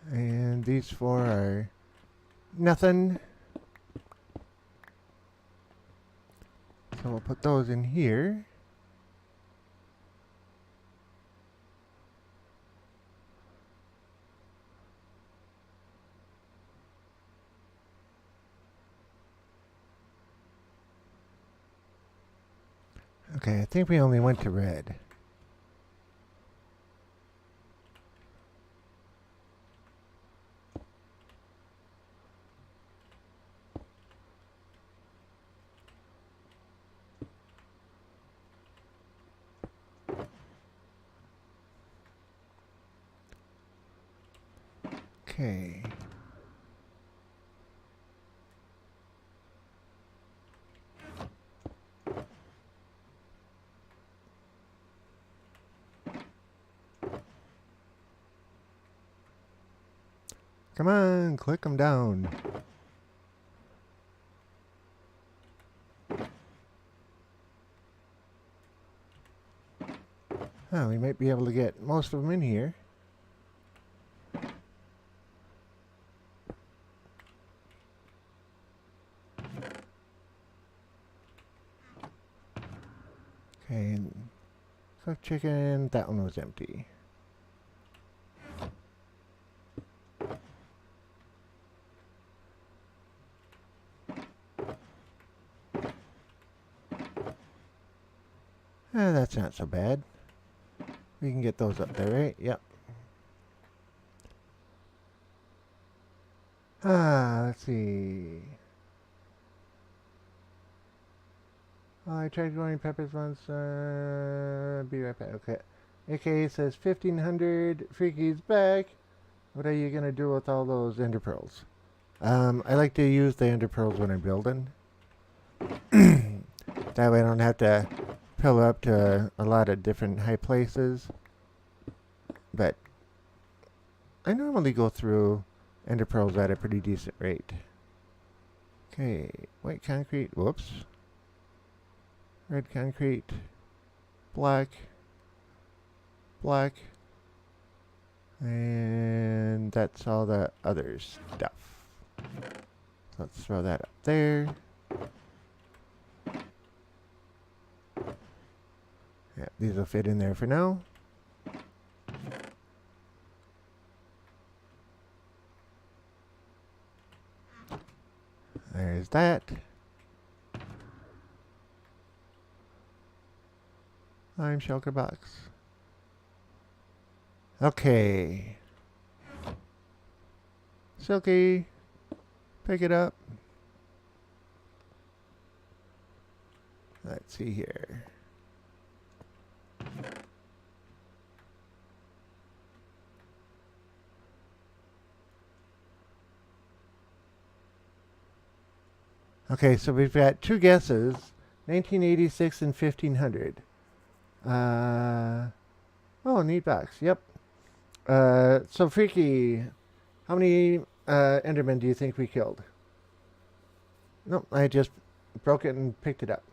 And these four are nothing. So we'll put those in here. Okay, I think we only went to red. Okay. Come on, click them down. Oh, we might be able to get most of them in here. Okay, cooked chicken, that one was empty. That's not so bad. We can get those up there, right? Yep. Let's see. Oh, I tried growing peppers once. Be right back. Okay. AK says 1500. Freaky's back. What are you gonna do with all those ender pearls? I like to use the ender pearls when I'm building. That way I don't have to fill up to a lot of different high places. But I normally go through ender pearls at a pretty decent rate. Okay, white concrete. Whoops. Red concrete. Black. Black. And that's all the other stuff. So let's throw that up there. Yeah, these will fit in there for now. There's that. Lime shulker box. Okay. Silky. Pick it up. Let's see here. Okay, so we've got two guesses, 1986 and 1500. Oh, neat box. Yep. So Freaky, how many Endermen do you think we killed? Nope, I just broke it and picked it up.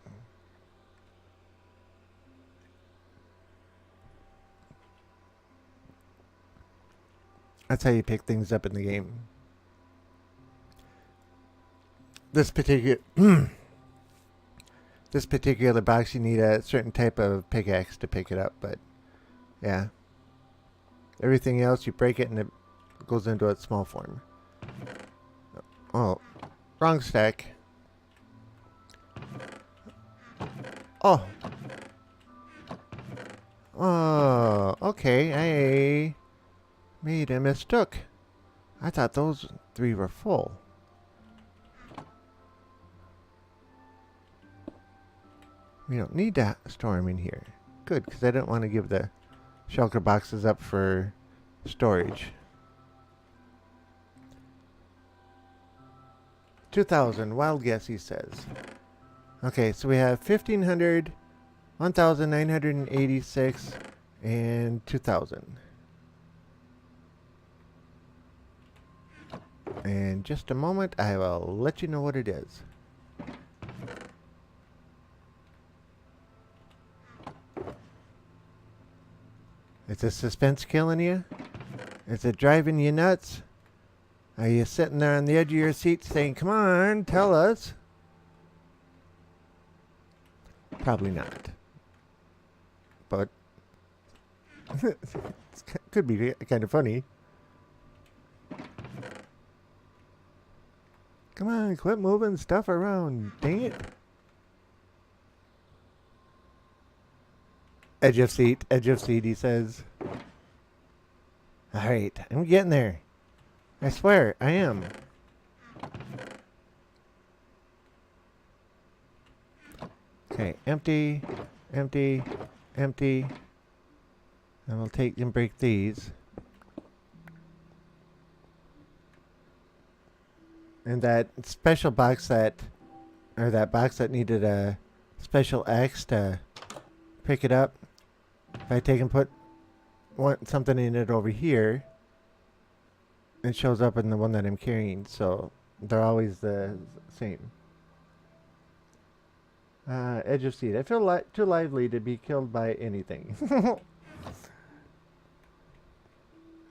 That's how you pick things up in the game. This particular box, you need a certain type of pickaxe to pick it up, but yeah. Everything else, you break it and it goes into its small form. Oh, wrong stack. Oh. Oh, okay. I made a mistake. I thought those three were full. We don't need to store them in here. Good, because I don't want to give the shulker boxes up for storage. 2,000. Wild guess, he says. Okay, so we have 1,500, 1,986, and 2,000. In just a moment, I will let you know what it is. Is the suspense killing you? Is it driving you nuts? Are you sitting there on the edge of your seat saying, come on, tell us? Probably not. But it could be kind of funny. Come on, quit moving stuff around. Dang it. Edge of seat, he says. Alright, I'm getting there. I swear, I am. Okay, empty, empty, empty. And we'll take and break these. And that special box that box that needed a special axe to pick it up. If I take and put something in it over here, it shows up in the one that I'm carrying. So they're always the same. Edge of seat. I feel too lively to be killed by anything.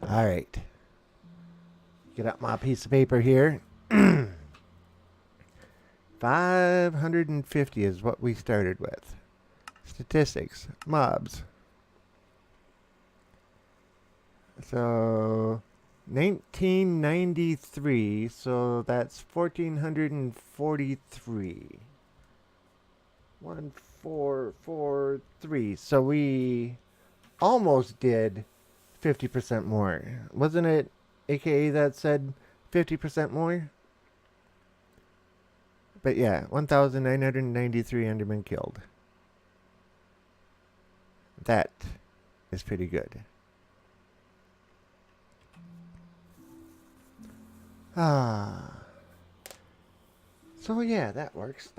Alright. Get out my piece of paper here. 550 is what we started with. Statistics. Mobs. So 1993, so that's 1443. 1443. So we almost did 50% more. Wasn't it AKA that said 50% more? But yeah, 1,993 Endermen killed. That is pretty good. So yeah, that works.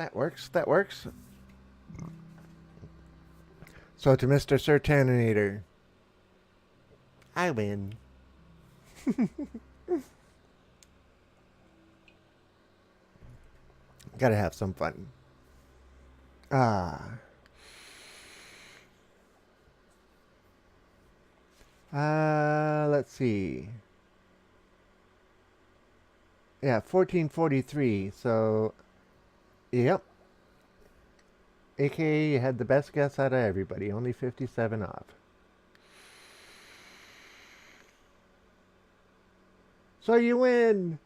So to Mr. Sertaninator, I win. Gotta have some fun. Let's see. Yeah, 1443. So, yep. AKA, you had the best guess out of everybody. Only 57 off. So you win!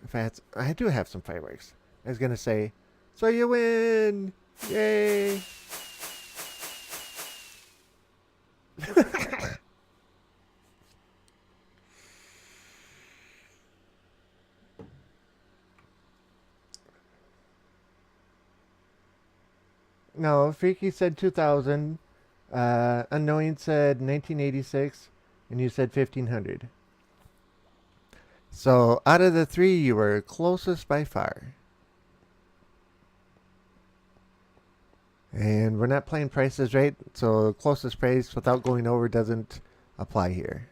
In fact, I do have some fireworks. I was gonna say, so you win! Yay! No, Freaky said 2000. Unknowing said 1986. And you said 1500. So, out of the three, you were closest by far. And we're not playing prices right, so closest price without going over doesn't apply here.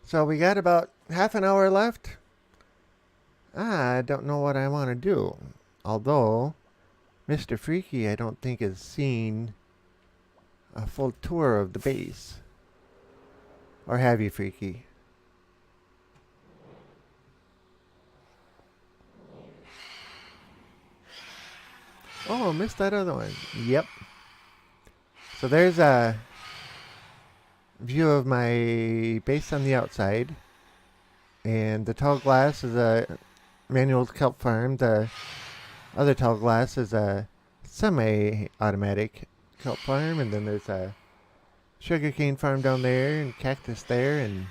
So we got about half an hour left. I don't know what I want to do. Although, Mr. Freaky I don't think has seen a full tour of the base. Or have you, Freaky? Oh, missed that other one. Yep. So there's a view of my base on the outside. And the tall glass is a manual kelp farm. The other tall glass is a semi-automatic kelp farm. And then there's a sugarcane farm down there and cactus there. And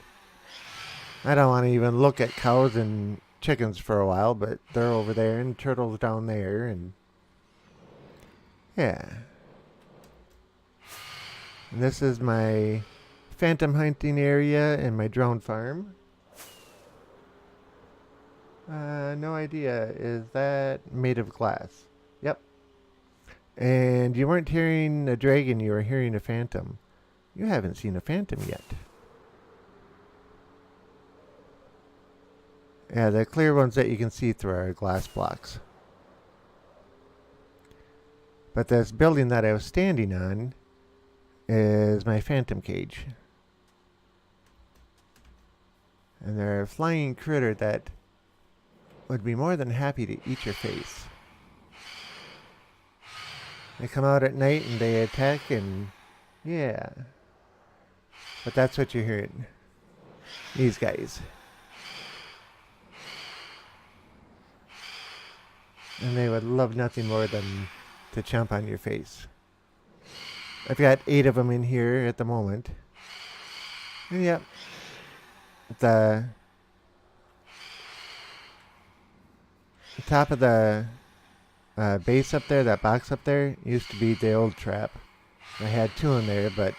I don't want to even look at cows and chickens for a while, but they're over there, and turtles down there. And yeah. And this is my phantom hunting area and my drone farm. No idea. Is that made of glass? Yep. And you weren't hearing a dragon, you were hearing a phantom. You haven't seen a phantom yet. Yeah, the clear ones that you can see through are glass blocks. But this building that I was standing on is my phantom cage. And they're a flying critter that would be more than happy to eat your face. They come out at night and they attack, and yeah. But that's what you're hearing. These guys. And they would love nothing more than to chomp on your face. I've got 8 of them in here at the moment. And yep. top of the base up there, that box up there, used to be the old trap. I had two in there, but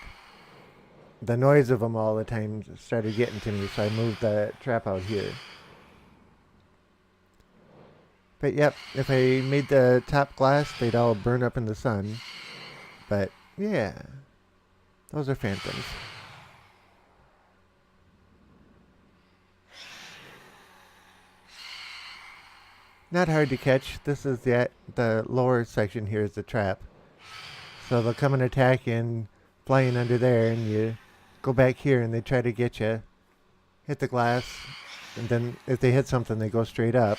the noise of them all the time started getting to me, so I moved the trap out here. But yep, if I made the top glass, they'd all burn up in the sun. But yeah, those are phantoms. Not hard to catch. This is the lower section here is the trap. So they'll come and attack you and flying under there, and you go back here and they try to get you. Hit the glass, and then if they hit something, they go straight up.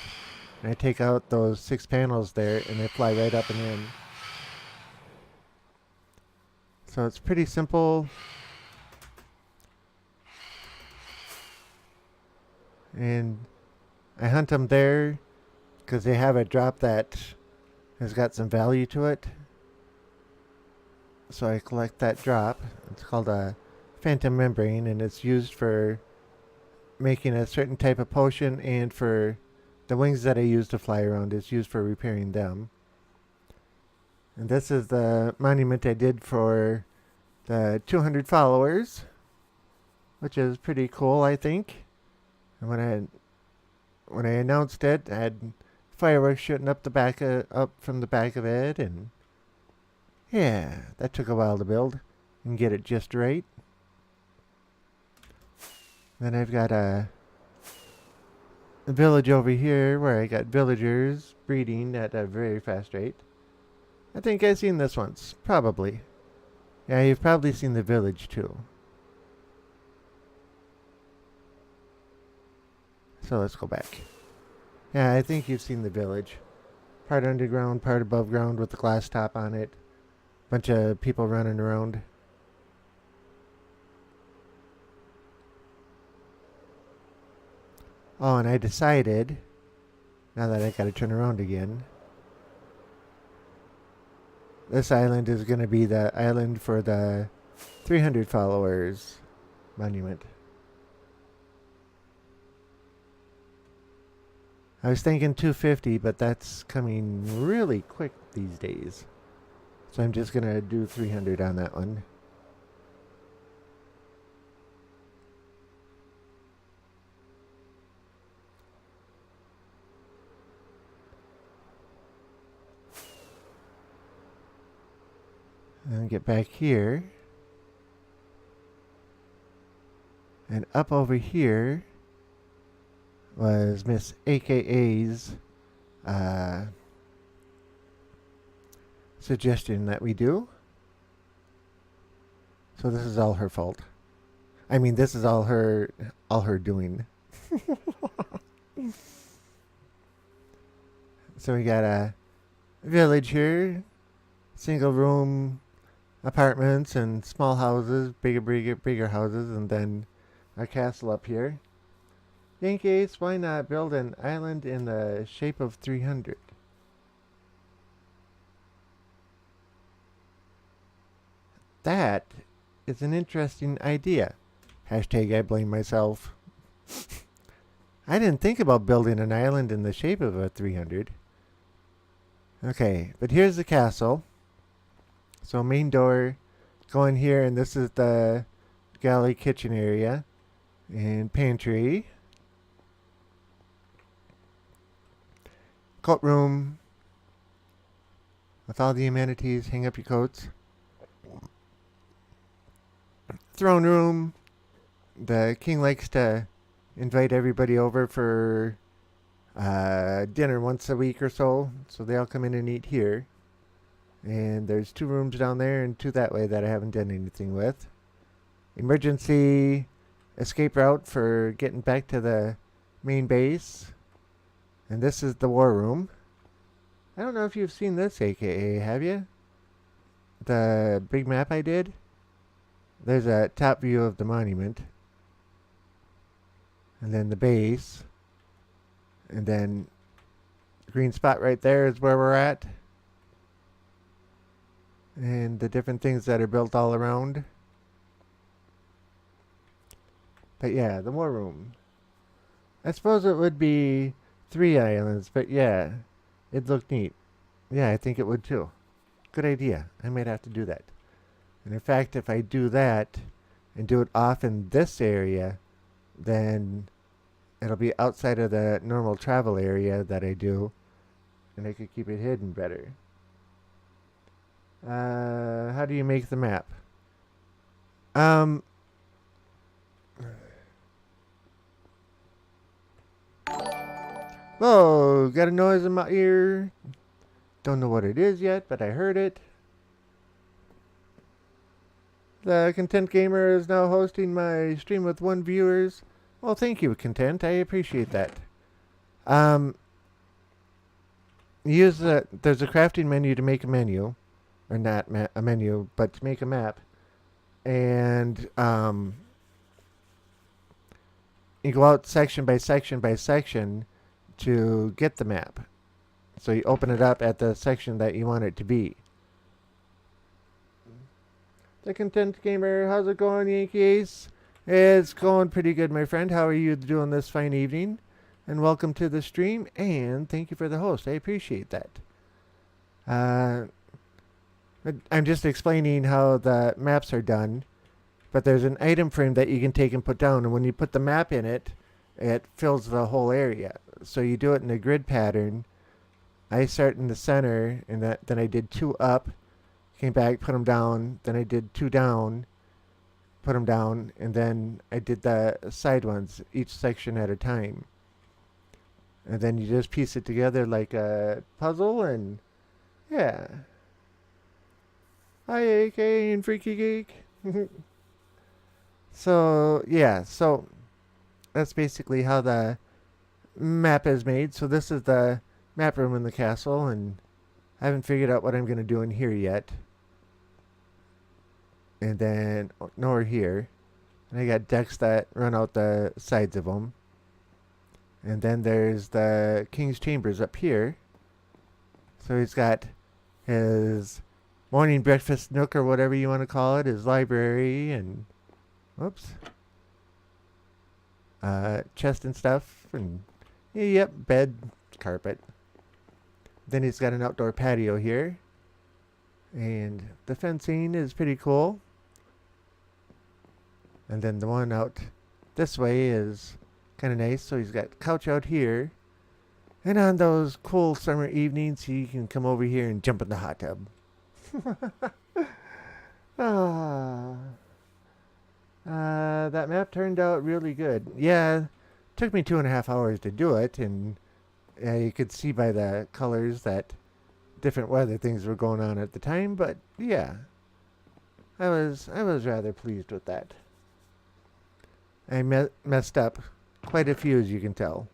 And I take out those 6 panels there, and they fly right up and in. So it's pretty simple. And I hunt them there because they have a drop that has got some value to it. So I collect that drop. It's called a phantom membrane, and it's used for making a certain type of potion, and for the wings that I use to fly around, it's used for repairing them. And this is the monument I did for the 200 followers, which is pretty cool, I think. And when I announced it, I had fireworks shooting up from the back of it, and yeah, that took a while to build and get it just right. Then I've got a village over here where I got villagers breeding at a very fast rate. I think I've seen this once, probably. Yeah, you've probably seen the village too. So let's go back. Yeah, I think you've seen the village. Part underground, part above ground with the glass top on it. Bunch of people running around. Oh, and I decided, now that I gotta turn around again, this island is gonna be the island for the 300 followers monument. I was thinking 250, but that's coming really quick these days. So I'm just gonna do 300 on that one. And get back here. And up over here was Miss AKA's suggestion that we do. So this is all her fault. I mean, this is all her doing. So we got a village here, single room apartments and small houses, bigger houses, and then a castle up here. Yankees, why not build an island in the shape of 300? That is an interesting idea. Hashtag I blame myself. I didn't think about building an island in the shape of a 300. Okay, but here's the castle. So main door, go in here, and this is the galley kitchen area and pantry. Coat room with all the amenities. Hang up your coats. Throne room. The king likes to invite everybody over for dinner once a week or so they all come in and eat here. And there's 2 rooms down there and 2 that way that I haven't done anything with. Emergency escape route for getting back to the main base. And this is the war room. I don't know if you've seen this, AKA, have you? The big map I did? There's a top view of the monument. And then the base. And then the green spot right there is where we're at. And the different things that are built all around. But yeah, the war room. I suppose it would be 3 islands, but yeah, it'd look neat. Yeah, I think it would too. Good idea. I might have to do that. And in fact, if I do that and do it off in this area, then it'll be outside of the normal travel area that I do, and I could keep it hidden better. How do you make the map? Um, Whoa, got a noise in my ear. Don't know what it is yet, but I heard it. The Content Gamer is now hosting my stream with 1 viewers. Well, thank you, Content. I appreciate that. There's a crafting menu to make a menu, or not a menu, but to make a map, and you go out section by section by section to get the map. So you open it up at the section that you want it to be. The Content Gamer, how's it going, Yankee Ace? It's going pretty good, my friend. How are you doing this fine evening? And welcome to the stream, and thank you for the host. I appreciate that. I'm just explaining how the maps are done, but there's an item frame that you can take and put down, and when you put the map in it, it fills the whole area. So you do it in a grid pattern. I start in the center, and then I did 2 up, came back, put them down, then I did 2 down, put them down, and then I did the side ones, each section at a time. And then you just piece it together like a puzzle, and yeah. Hi, AK and Freaky Geek. So, yeah, so that's basically how the map is made. So this is the map room in the castle, and I haven't figured out what I'm going to do in here yet. And then, nor here. And I got decks that run out the sides of them. And then there's the King's Chambers up here. So he's got his morning breakfast nook, or whatever you want to call it, his library, and whoops, chest and stuff, and yep, bed, carpet. Then he's got an outdoor patio here, and the fencing is pretty cool. And then the one out this way is kind of nice. So he's got a couch out here, and on those cool summer evenings, he can come over here and jump in the hot tub. That map turned out really good. Yeah, took me 2.5 hours to do it, and you could see by the colors that different weather things were going on at the time. But yeah, I was rather pleased with that. I messed up quite a few, as you can tell,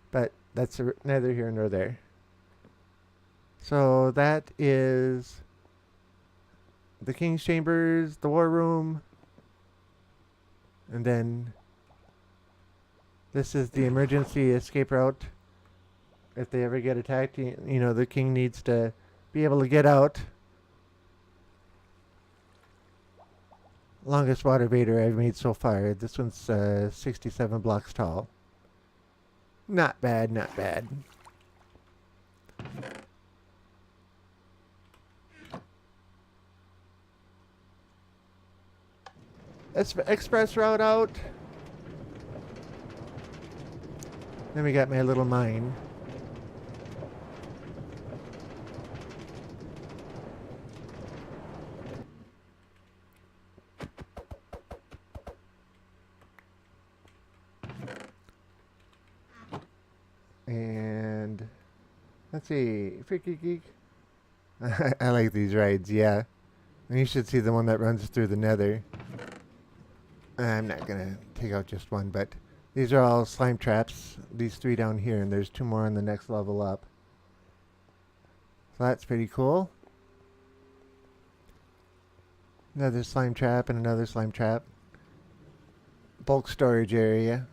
but that's neither here nor there. So that is the King's Chambers, the War Room, and then this is the emergency escape route. If they ever get attacked, you know, the king needs to be able to get out. Longest water vader I've made so far. This one's 67 blocks tall. Not bad, not bad. Express route out. Then we got my little mine. And let's see, Freaky Geek. I like these rides, yeah. And you should see the one that runs through the nether. I'm not going to take out just one, but these are all slime traps. These 3 down here, and there's 2 more on the next level up. So that's pretty cool. Another slime trap and another slime trap. Bulk storage area.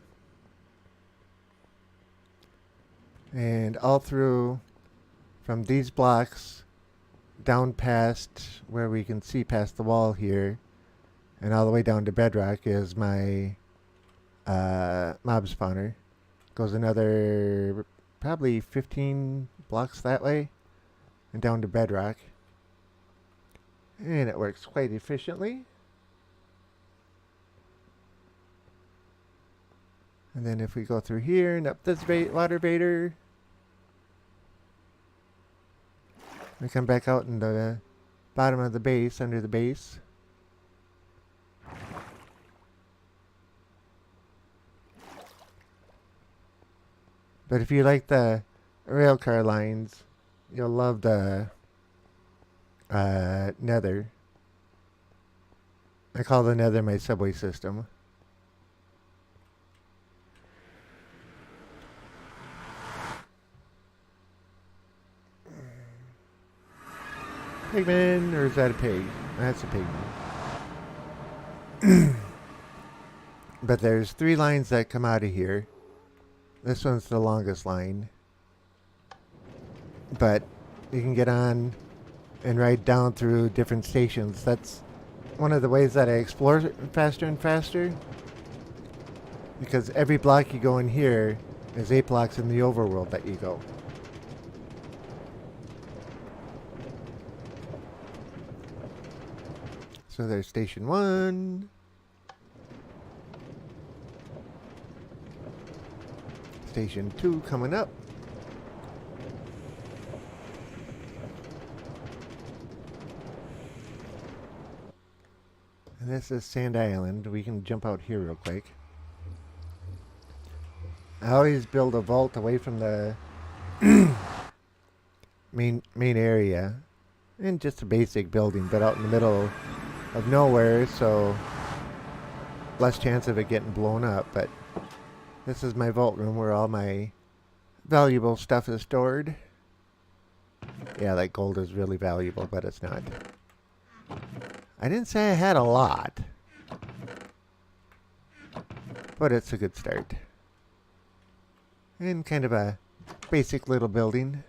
And all through from these blocks down past where we can see past the wall here, and all the way down to bedrock is my mob spawner. Goes another probably 15 blocks that way and down to bedrock. And it works quite efficiently. And then if we go through here and up this water vader, we come back out in the bottom of the base, under the base. But if you like the rail car lines, you'll love the Nether. I call the Nether my subway system. Pigman, or is that a pig? That's a pigman. But there's 3 lines that come out of here. This one's the longest line. But you can get on and ride down through different stations. That's one of the ways that I explore faster and faster. Because every block you go in here is 8 blocks in the overworld that you go. So there's station 1. Station 2 coming up. And this is Sand Island. We can jump out here real quick. I always build a vault away from the main area. And just a basic building, but out in the middle of nowhere, so less chance of it getting blown up. But this is my vault room where all my valuable stuff is stored. Yeah, that gold is really valuable, but it's not. I didn't say I had a lot, but it's a good start. And kind of a basic little building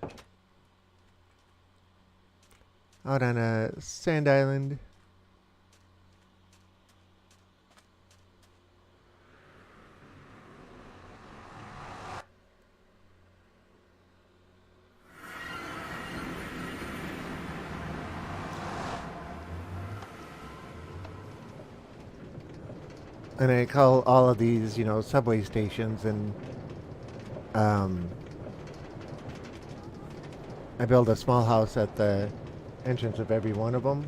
out on a sand island. And I call all of these, subway stations, and I build a small house at the entrance of every one of them.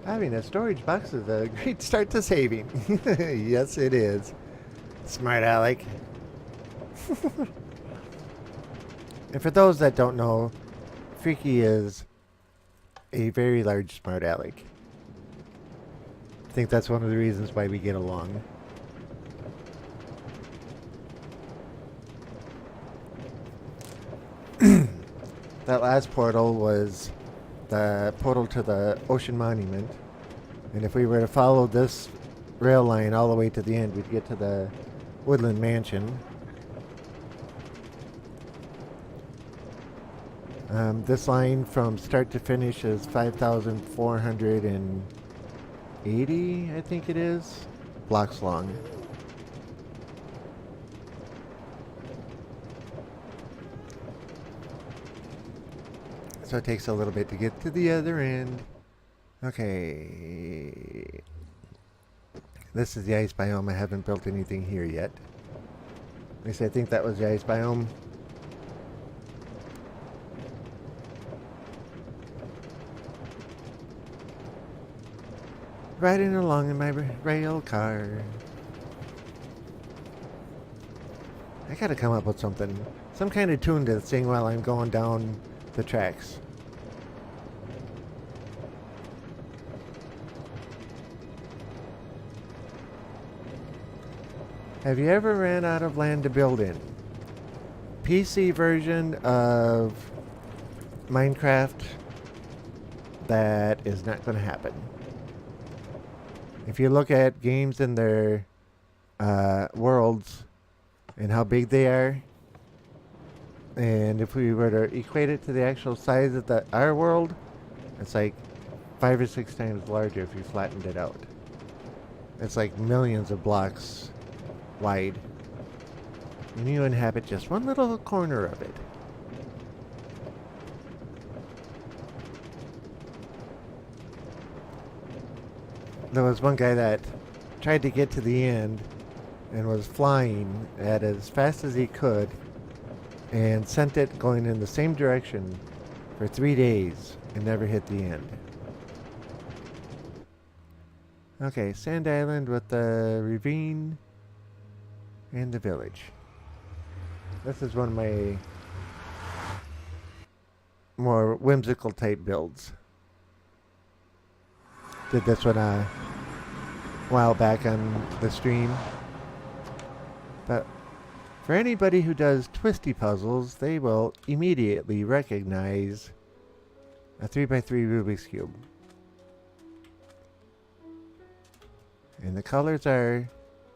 Having a storage box is a great start to saving. Yes, it is. Smart Alec. And for those that don't know, Freaky is a very large smart Alec. I think that's one of the reasons why we get along. That last portal was the portal to the Ocean Monument. And if we were to follow this rail line all the way to the end, we'd get to the Woodland Mansion. This line from start to finish is 5,480, I think it is, blocks long. So it takes a little bit to get to the other end. Okay. This is the ice biome. I haven't built anything here yet. At least I think that was the ice biome. Riding along in my rail car. I gotta come up with something. Some kind of tune to sing while I'm going down the tracks. Have you ever ran out of land to build in? PC version of Minecraft, that is not going to happen. If you look at games in their worlds and how big they are, and if we were to equate it to the actual size of our world, it's like 5 or 6 times larger if you flattened it out. It's like millions of blocks wide. And you inhabit just one little corner of it. There was one guy that tried to get to the end and was flying at as fast as he could and sent it going in the same direction for 3 days and never hit the end. Okay, Sand Island with the ravine and the village. This is one of my more whimsical type builds. Did this one a while back on the stream. But for anybody who does twisty puzzles, they will immediately recognize a 3x3 Rubik's Cube. And the colors are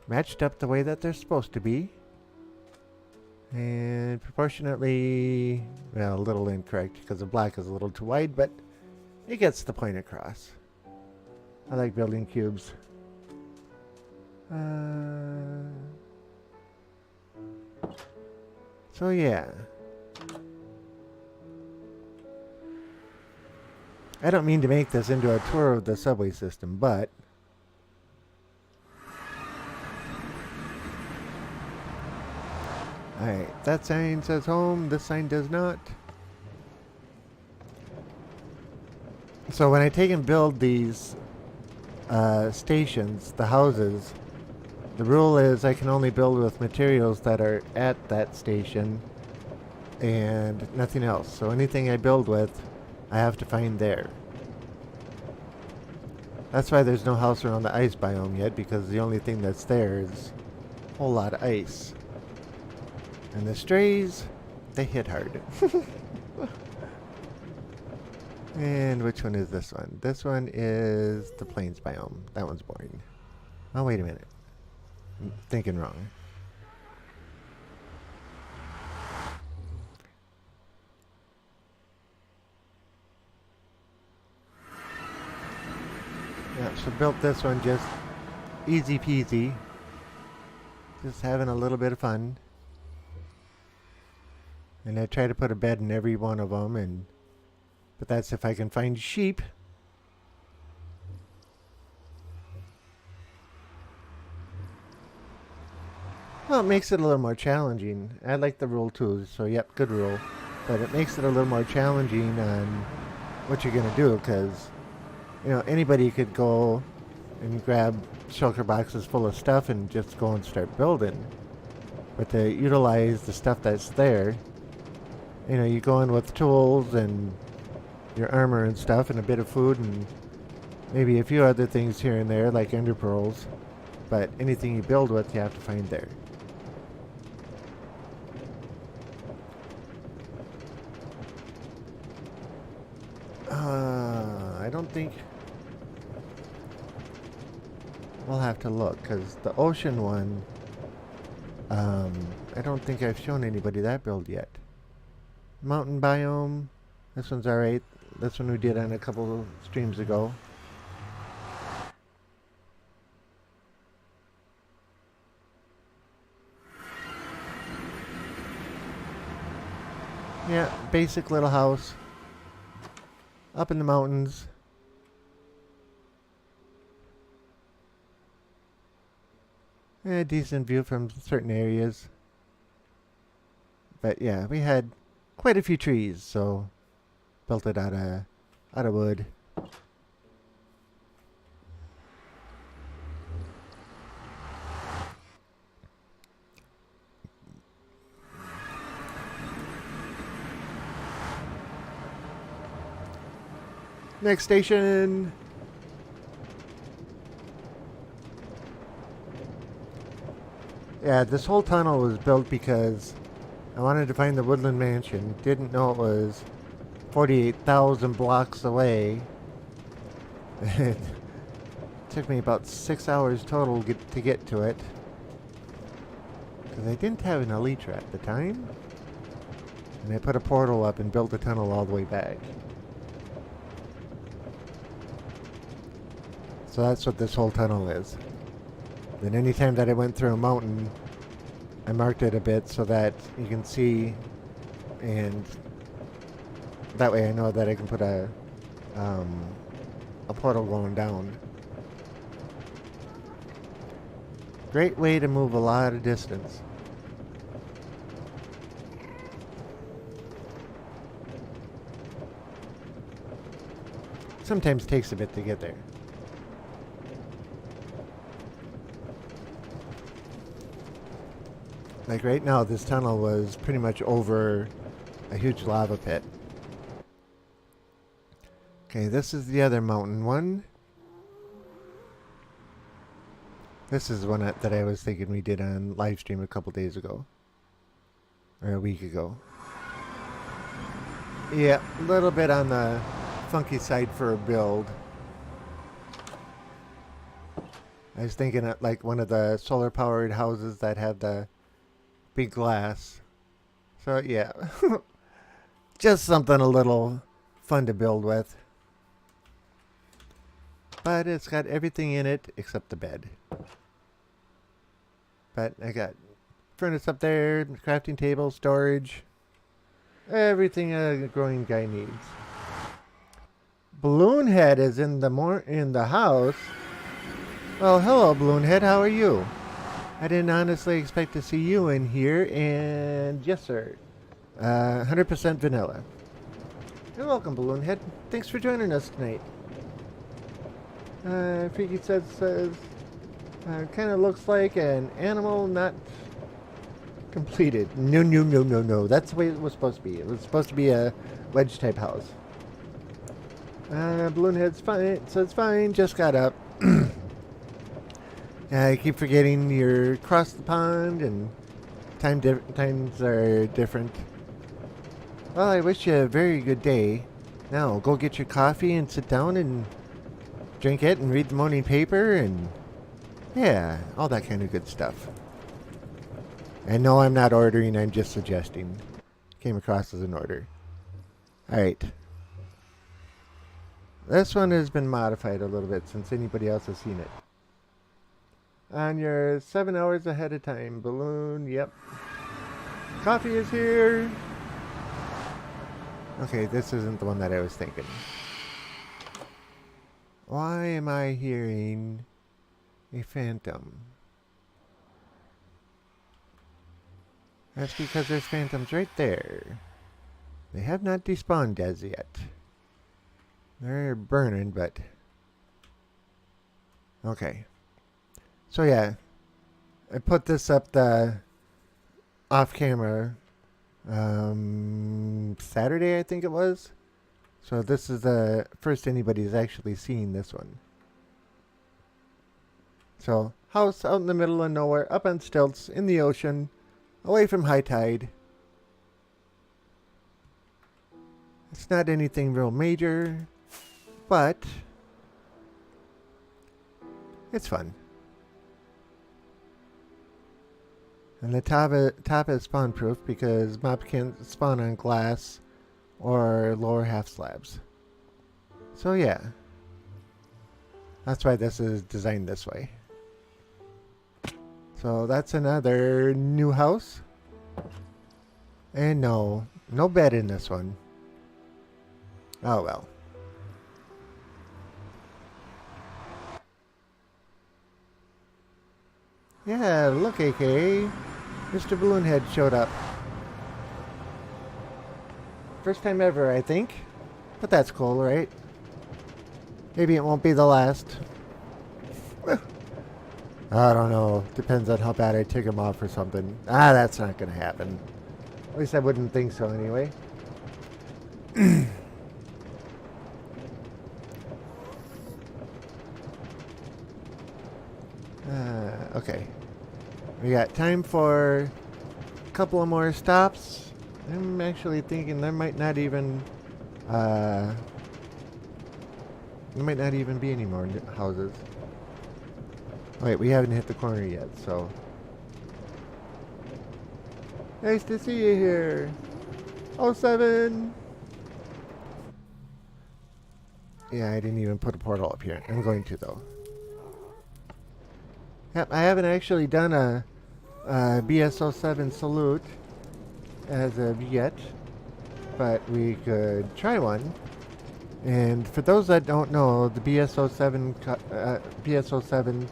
matched up the way that they're supposed to be. And proportionately, well, a little incorrect because the black is a little too wide, but it gets the point across. I like building cubes. So yeah. I don't mean to make this into a tour of the subway system, but alright, that sign says home, this sign does not. So when I take and build these stations, the houses, the rule is I can only build with materials that are at that station and nothing else. So anything I build with, I have to find there. That's why there's no house around the ice biome yet, because the only thing that's there is a whole lot of ice. And the strays, they hit hard. And which one is this one? This one is the plains biome. That one's boring. Oh, wait a minute. I'm thinking wrong. Yeah, so built this one just easy peasy. Just having a little bit of fun. And I try to put a bed in every one of them, but that's if I can find sheep. Well, it makes it a little more challenging. I like the rule too, so yep, good rule. But it makes it a little more challenging on what you're going to do, because, you know, anybody could go and grab shulker boxes full of stuff and just go and start building. But to utilize the stuff that's there, you know, you go in with tools and your armor and stuff and a bit of food and maybe a few other things here and there like ender pearls. But anything you build with, you have to find there. I don't think... We'll have to look, because the ocean one, I don't think I've shown anybody that build yet. Mountain biome, this one's alright. This one we did on a couple of streams ago. Yeah, basic little house. Up in the mountains. A decent view from certain areas. But yeah, we had quite a few trees, so built it out of wood. Next station. Yeah, this whole tunnel was built because I wanted to find the Woodland Mansion. Didn't know it was 48,000 blocks away. It took me about 6 hours total to get to it. Because I didn't have an elytra at the time. And I put a portal up and built a tunnel all the way back. So that's what this whole tunnel is. Then anytime that I went through a mountain, I marked it a bit so that you can see, and that way I know that I can put a portal going down. Great way to move a lot of distance. Sometimes takes a bit to get there. Like right now, this tunnel was pretty much over a huge lava pit. Okay, this is the other mountain one. This is one that I was thinking we did on live stream a couple days ago. Or a week ago. Yeah, a little bit on the funky side for a build. I was thinking of like one of the solar powered houses that had the big glass. So yeah, just something a little fun to build with. But it's got everything in it except the bed. But I got furnace up there, crafting table, storage. Everything a growing guy needs. Balloon Head is in the house. Well, hello, Balloon Head. How are you? I didn't honestly expect to see you in here, and yes, sir. 100% vanilla. You're welcome, Balloon Head. Thanks for joining us tonight. Freaky says kind of looks like an animal not completed. No. That's the way it was supposed to be. It was supposed to be a wedge type house. Balloonhead's fine, so it's fine. Just got up. I keep forgetting you're across the pond and times are different. Well, I wish you a very good day. Now, go get your coffee and sit down and drink it and read the morning paper and yeah, all that kind of good stuff. And no, I'm not ordering, I'm just suggesting. Came across as an order. Alright. This one has been modified a little bit since anybody else has seen it. On your 7 hours ahead of time, Balloon, yep. Coffee is here. Okay, this isn't the one that I was thinking. Why am I hearing a phantom? That's because there's phantoms right there. They have not despawned as yet. They're burning, but... Okay. So yeah, I put this up the off camera Saturday, I think it was. So this is the first anybody's actually seen this one. So house out in the middle of nowhere, up on stilts, in the ocean, away from high tide. It's not anything real major, but it's fun. And the top is spawn proof because mobs can't spawn on glass or lower half slabs. So yeah, that's why this is designed this way. So that's another new house. And no bed in this one. Oh well. Yeah, look, AK. Mr. Balloonhead showed up. First time ever, I think. But that's cool, right? Maybe it won't be the last. I don't know. Depends on how bad I tick him off or something. That's not going to happen. At least I wouldn't think so anyway. Okay. We got time for a couple of more stops. I'm actually thinking there might not even be any more houses. Wait, we haven't hit the corner yet, so nice to see you here. 07. Yeah, I didn't even put a portal up here. I'm going to though. I haven't actually done a BSO7 salute as of yet, but we could try one. And for those that don't know, the BSO7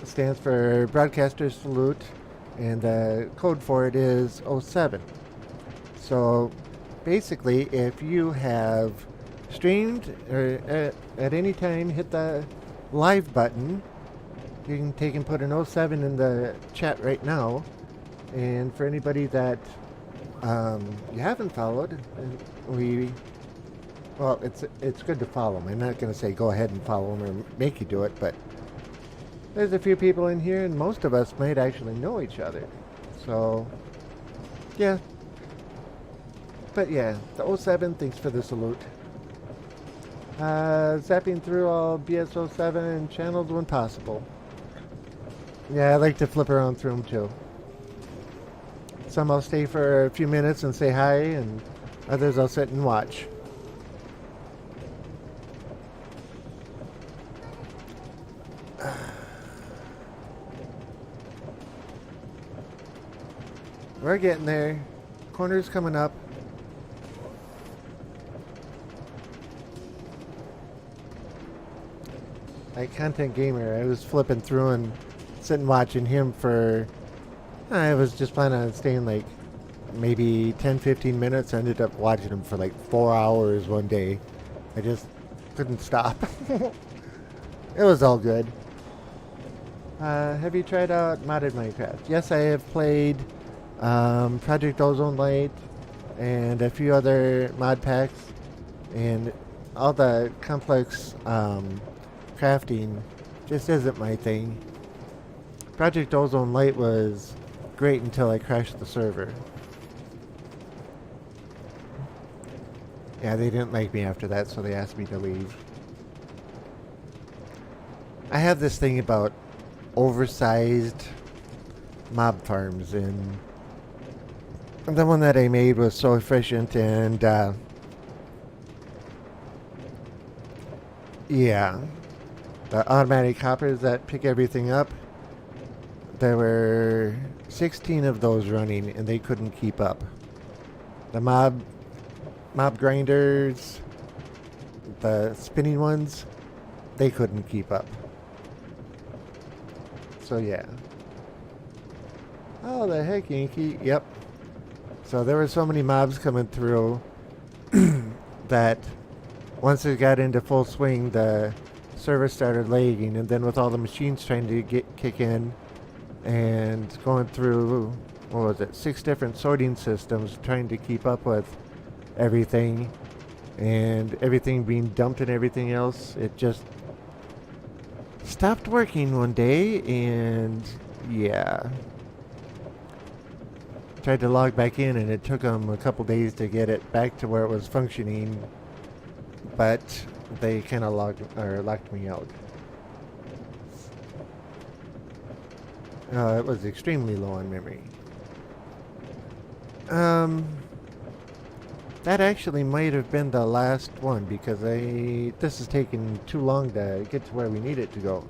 stands for Broadcaster Salute, and the code for it is '07. So basically, if you have streamed or at any time hit the live button, you can take and put an '07 in the chat right now. And for anybody that you haven't followed, well, it's good to follow them. I'm not going to say go ahead and follow them or make you do it, but there's a few people in here, and most of us might actually know each other. So, yeah. But yeah, the '07, thanks for the salute. Zapping through all BS07 channels when possible. Yeah, I like to flip around through them too. Some I'll stay for a few minutes and say hi, and others I'll sit and watch. We're getting there. Corner's coming up. Like Content Gamer, I was flipping through and sitting watching him for... I was just planning on staying like maybe 10-15 minutes. I ended up watching him for like 4 hours one day. I just couldn't stop. It was all good. Have you tried out modded Minecraft? Yes, I have played Project Ozone Light and a few other mod packs, and all the complex crafting just isn't my thing. Project Ozone Light was great until I crashed the server. Yeah, they didn't like me after that, so they asked me to leave. I have this thing about oversized mob farms, and the one that I made was so efficient, and yeah, the automatic hoppers that pick everything up, there were 16 of those running, and they couldn't keep up. The mob grinders, the spinning ones, they couldn't keep up. So yeah. Oh, the heck, Yankee. Yep. So there were so many mobs coming through that once it got into full swing, the server started lagging, and then with all the machines trying to kick in and going through, what was it, 6 different sorting systems trying to keep up with everything, and everything being dumped and everything else, it just stopped working one day, and yeah. Tried to log back in, and it took them a couple days to get it back to where it was functioning, but they kind of locked me out. It was extremely low on memory. That actually might have been the last one, because this is taking too long to get to where we need it to go.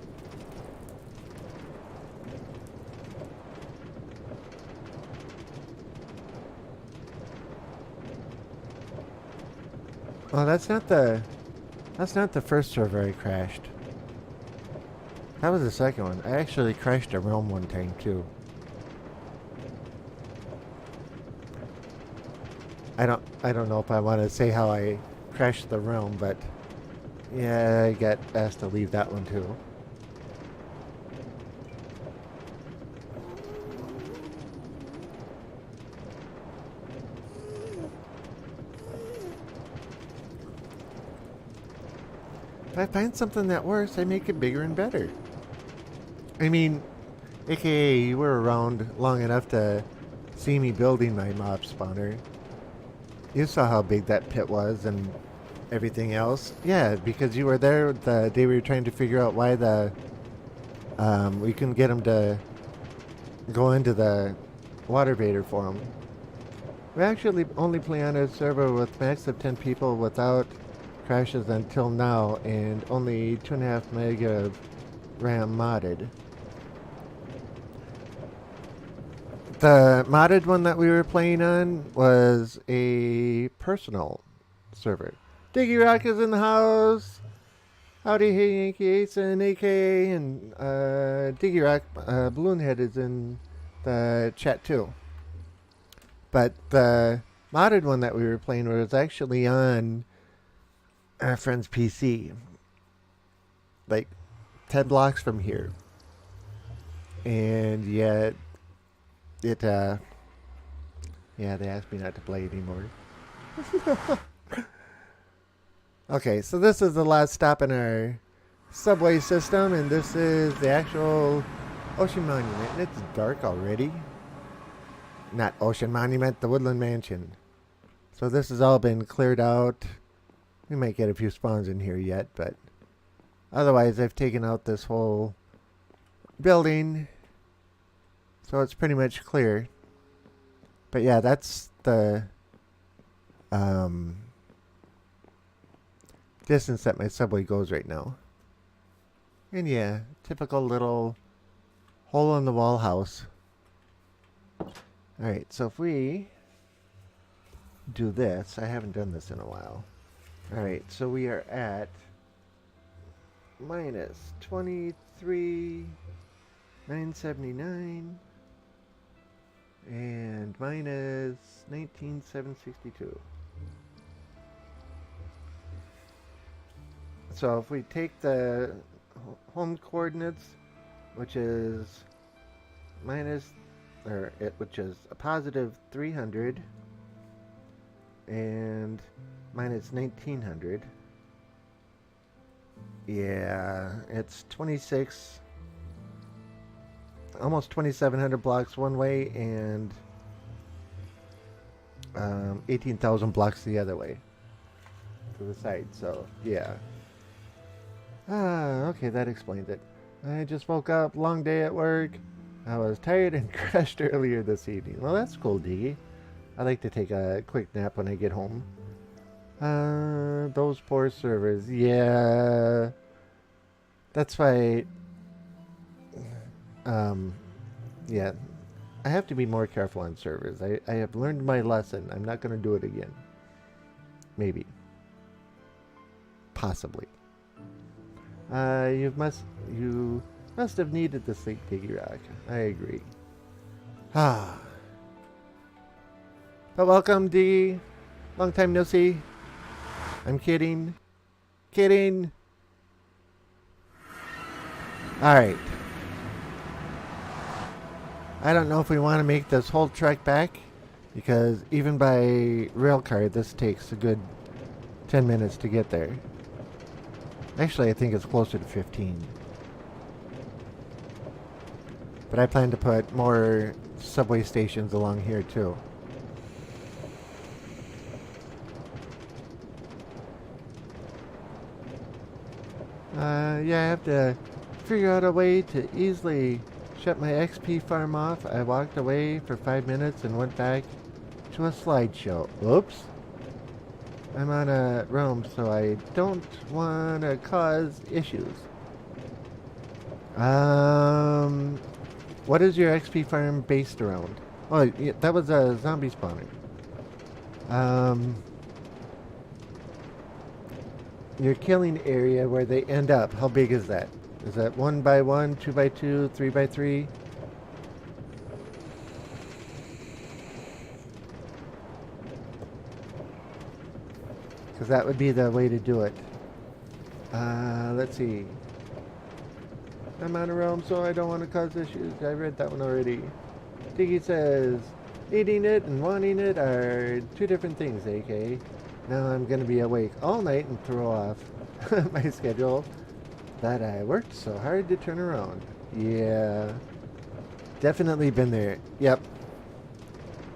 Oh, that's not the first server I crashed. That was the second one. I actually crashed a realm one time too. I don't know if I want to say how I crashed the realm, but yeah, I got asked to leave that one too. If I find something that works, I make it bigger and better. I mean, aka you were around long enough to see me building my mob spawner. You saw how big that pit was and everything else. Yeah, because you were there the day we were trying to figure out why we couldn't get them to go into the water vader for them. We actually only play on a server with max of 10 people without crashes until now, and only 2.5 meg of RAM modded. The modded one that we were playing on was a personal server. Diggy Rock is in the house. Howdy, hey, Yankee Ace and AK, and Diggy Rock Balloonhead is in the chat too. But the modded one that we were playing was actually on our friend's PC, like 10 blocks from here. And yet, they asked me not to play anymore. Okay, so this is the last stop in our subway system, and this is the actual Ocean Monument, and it's dark already. Not Ocean Monument, the Woodland Mansion. So this has all been cleared out. We might get a few spawns in here yet, but otherwise I've taken out this whole building, so it's pretty much clear. But yeah, that's the distance that my subway goes right now. And yeah, typical little hole in the wall house. Alright, so if we do this, I haven't done this in a while. Alright, so we are at minus 23,979 and minus 19,762. So if we take the home coordinates, which is which is a positive 300 and minus 1900. Yeah, it's 26, almost 2,700 blocks one way and 18,000 blocks the other way to the side. So yeah. Okay, that explains it. I just woke up, long day at work. I was tired and crashed earlier this evening. Well, that's cool, Diggy. I like to take a quick nap when I get home. Those poor servers. Yeah. That's why... yeah. I have to be more careful on servers. I have learned my lesson. I'm not going to do it again. Maybe. Possibly. You must have needed the sleep, Diggy Rock. I agree. But welcome, Diggy. Long time no see. I'm kidding. Kidding. Alright. I don't know if we want to make this whole trek back, because even by rail car, this takes a good 10 minutes to get there. Actually, I think it's closer to 15. But I plan to put more subway stations along here too. Yeah, I have to figure out a way to easily shut my XP farm off. I walked away for 5 minutes and went back to a slideshow. Oops. I'm on a roam, so I don't want to cause issues. What is your XP farm based around? Oh, yeah, that was a zombie spawner. Your killing area where they end up, how big is that? Is that 1 by 1, 2 by 2, 3 by 3? Because that would be the way to do it. Let's see. I'm on a roam, so I don't want to cause issues. I read that one already. Diggy says, eating it and wanting it are two different things, AK. Now I'm going to be awake all night and throw off my schedule that I worked so hard to turn around. Yeah. Definitely been there. Yep.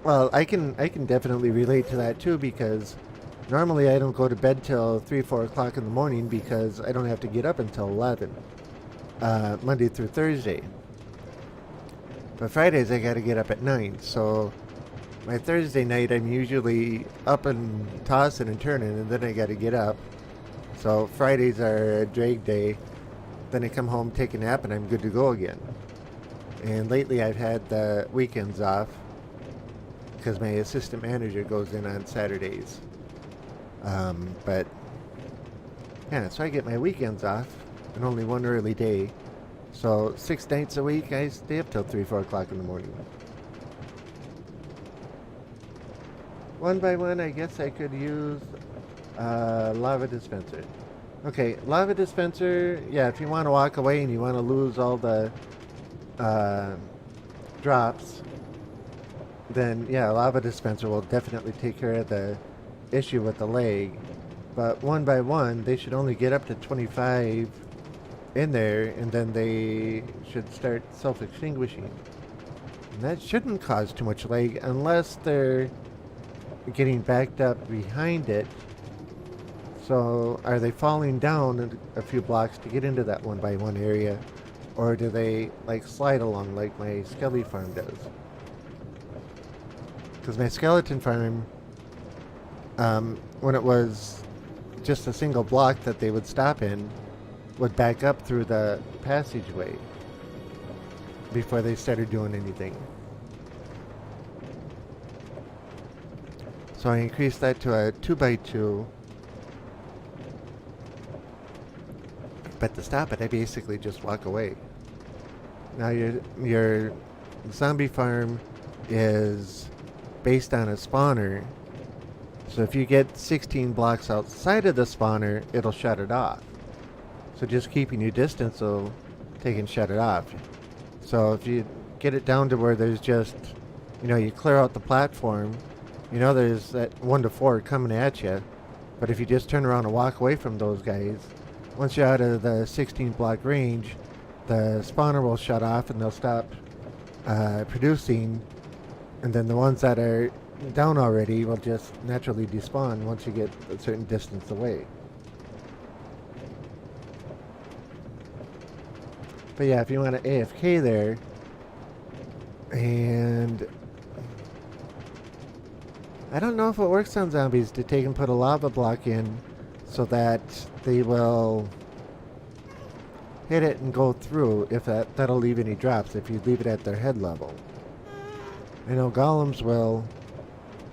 Well, I can definitely relate to that too, because normally I don't go to bed till 3, 4 o'clock in the morning because I don't have to get up until 11. Monday through Thursday. But Fridays I gotta get up at 9, so my Thursday night I'm usually up and tossing and turning, and then I gotta get up. So Fridays are a drag day. Then I come home, take a nap, and I'm good to go again. And lately I've had the weekends off because my assistant manager goes in on Saturdays. But yeah, so I get my weekends off and only one early day. So 6 nights a week I stay up till 3, 4 o'clock in the morning. One by one, I guess I could use lava dispenser. Okay, lava dispenser, yeah, if you want to walk away and you want to lose all the drops, then yeah, lava dispenser will definitely take care of the issue with the lag. But one by one, they should only get up to 25 in there, and then they should start self-extinguishing. And that shouldn't cause too much lag unless they're getting backed up behind it. So are they falling down a few blocks to get into that one by one area, or do they like slide along like my skelly farm does? Because my skeleton farm, when it was just a single block that they would stop in, would back up through the passageway before they started doing anything. So I increased that to a 2x2. But to stop it, I basically just walk away. Now your zombie farm is based on a spawner. So if you get 16 blocks outside of the spawner, it'll shut it off. So just keeping your distance will take and shut it off. So if you get it down to where there's just, you clear out the platform, there's that 1 to 4 coming at you. But if you just turn around and walk away from those guys, once you're out of the 16 block range, the spawner will shut off and they'll stop producing. And then the ones that are down already will just naturally despawn once you get a certain distance away. But yeah, if you want to AFK there, and I don't know if it works on zombies to take and put a lava block in so that they will hit it and go through, if that'll leave any drops if you leave it at their head level. I know golems will,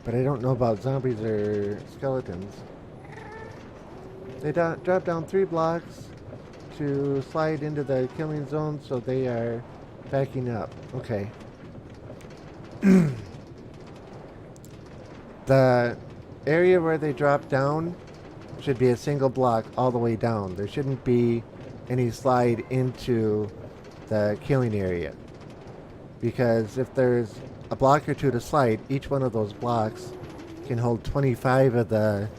but I don't know about zombies or skeletons. They drop down 3 blocks to slide into the killing zone, so they are backing up. Okay. The area where they drop down should be a single block all the way down. There shouldn't be any slide into the killing area. Because if there's a block or two to slide, each one of those blocks can hold 25 of the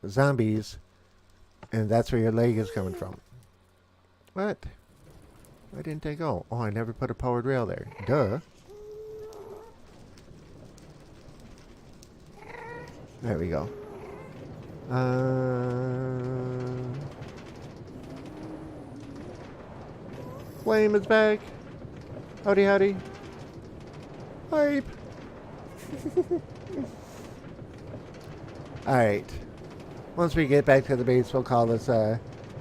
zombies, and that's where your leg is coming from. What? Why didn't I go? Oh, I never put a powered rail there. Duh. There we go. Flame is back. Howdy, howdy. Hype. Alright. Once we get back to the base, we'll call this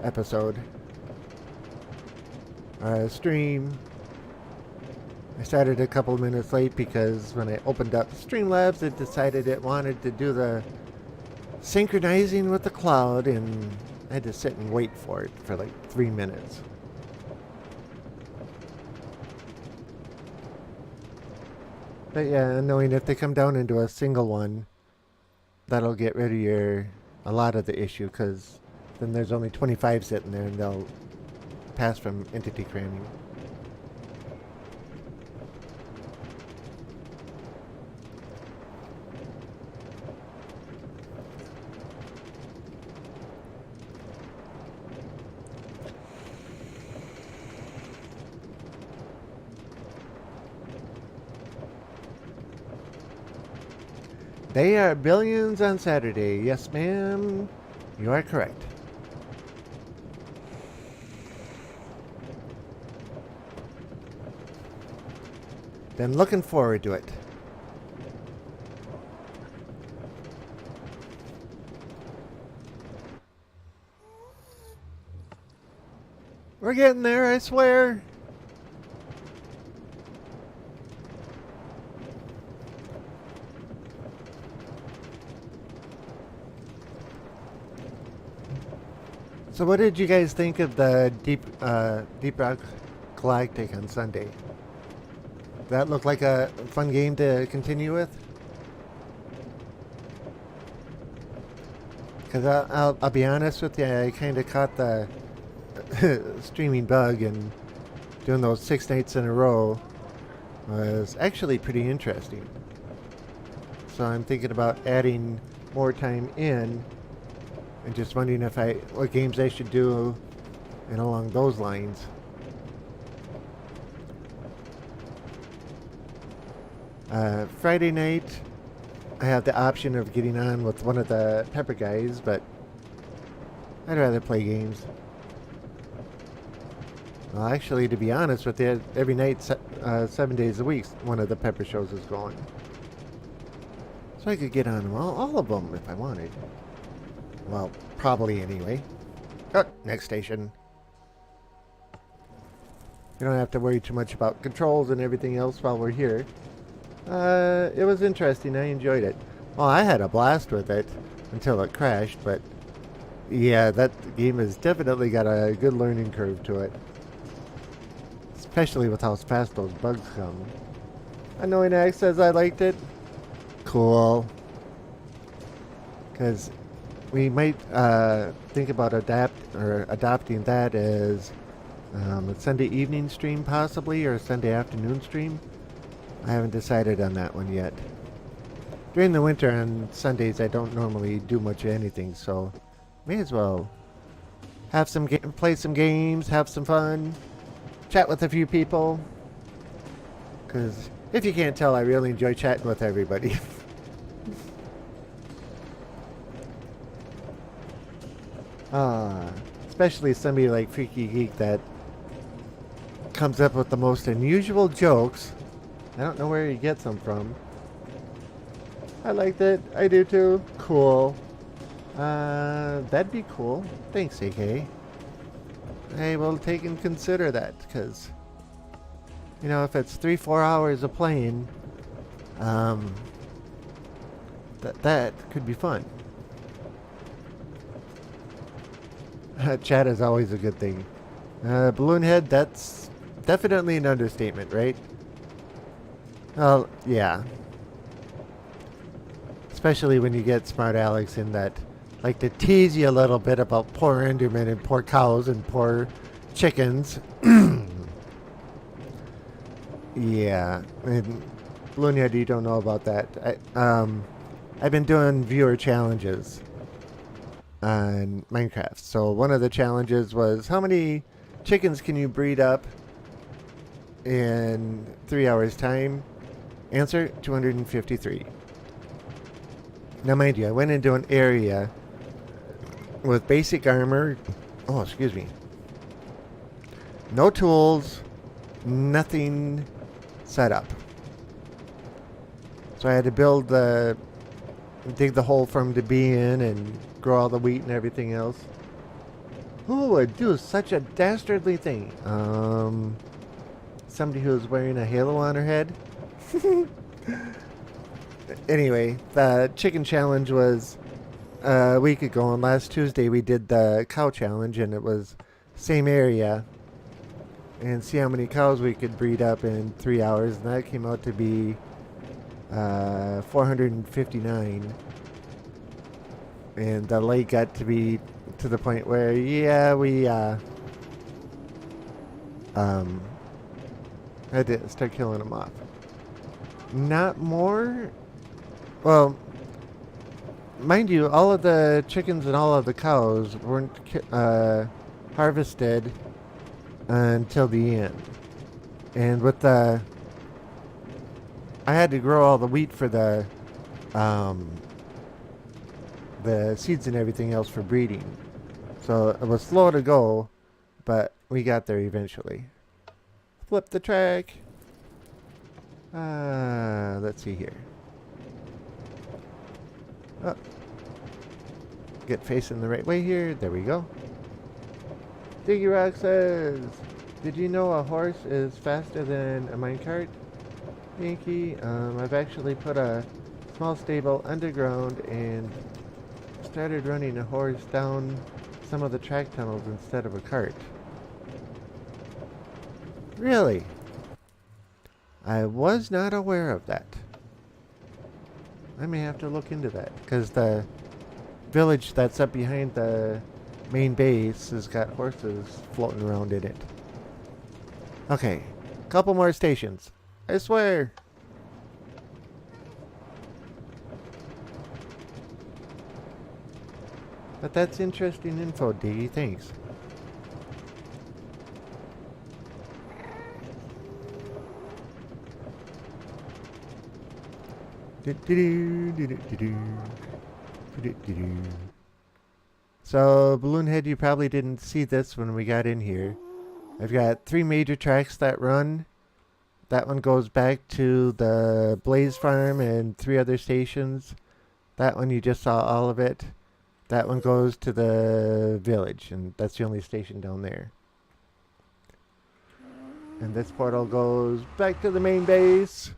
episode. Stream. I started a couple minutes late because when I opened up Streamlabs, it decided it wanted to do the synchronizing with the cloud, and I had to sit and wait for it for like 3 minutes. But yeah, knowing if they come down into a single one, that'll get rid of a lot of the issue, because then there's only 25 sitting there and they'll pass from entity cramming. They are billions on Saturday. Yes, ma'am. You are correct. Been looking forward to it. We're getting there, I swear. So what did you guys think of the Deep Rock Galactic on Sunday? That looked like a fun game to continue with? Because I'll be honest with you, I kind of caught the streaming bug, and doing those 6 nights in a row was actually pretty interesting. So I'm thinking about adding more time in, and just wondering what games I should do and along those lines. Friday night, I have the option of getting on with one of the Pepper guys, but I'd rather play games. Well, actually, to be honest with you, every night, 7 days a week, one of the Pepper shows is going. So I could get on all of them if I wanted. Well, probably anyway. Oh, next station. You don't have to worry too much about controls and everything else while we're here. It was interesting. I enjoyed it. Well, I had a blast with it until it crashed, but yeah, that game has definitely got a good learning curve to it. Especially with how fast those bugs come. Annoying X says I liked it. Cool. Because we might think about adopting that as a Sunday evening stream possibly, or a Sunday afternoon stream. I haven't decided on that one yet. During the winter on Sundays I don't normally do much of anything, so may as well have play some games, have some fun, chat with a few people. Because if you can't tell, I really enjoy chatting with everybody. Especially somebody like Freaky Geek that comes up with the most unusual jokes. I don't know where he gets them from. I liked it. I do too. Cool. That'd be cool. Thanks, AK. I will take and consider that, because, you know, if it's 3-4 hours of playing, that could be fun. Chat is always a good thing. Balloon head, that's definitely an understatement, right? Well, yeah. Especially when you get smart Alex in that like to tease you a little bit about poor Endermen and poor cows and poor chickens. Yeah. And Lunia, you don't know about that. I've been doing viewer challenges on Minecraft. So one of the challenges was, how many chickens can you breed up in 3 hours time? Answer, 253. Now mind you, I went into an area with basic armor. Oh, excuse me. No tools, nothing set up. So I had to dig the hole for him to be in and grow all the wheat and everything else. Who would do such a dastardly thing? Somebody who was wearing a halo on her head? Anyway, the chicken challenge was a week ago, and last Tuesday we did the cow challenge, and it was same area, and see how many cows we could breed up in 3 hours, and that came out to be 459. And the lake got to be to the point where, yeah, we had to start killing them off. Not more. Well, mind you, all of the chickens and all of the cows weren't harvested until the end. And with I had to grow all the wheat for the seeds and everything else for breeding. So it was slow to go, but we got there eventually. Flip the track. Let's see here. Oh. Get facing the right way here. There we go. Diggy Rock says, did you know a horse is faster than a minecart? Yankee, I've actually put a small stable underground and started running a horse down some of the track tunnels instead of a cart. Really? I was not aware of that. I may have to look into that, because the village that's up behind the main base has got horses floating around in it. Okay, couple more stations. I swear. But that's interesting info, D. Thanks. So, Balloonhead, you probably didn't see this when we got in here. I've got 3 major tracks that run. That one goes back to the Blaze Farm and 3 other stations. That one you just saw all of it. That one goes to the village, and that's the only station down there. And this portal goes back to the main base.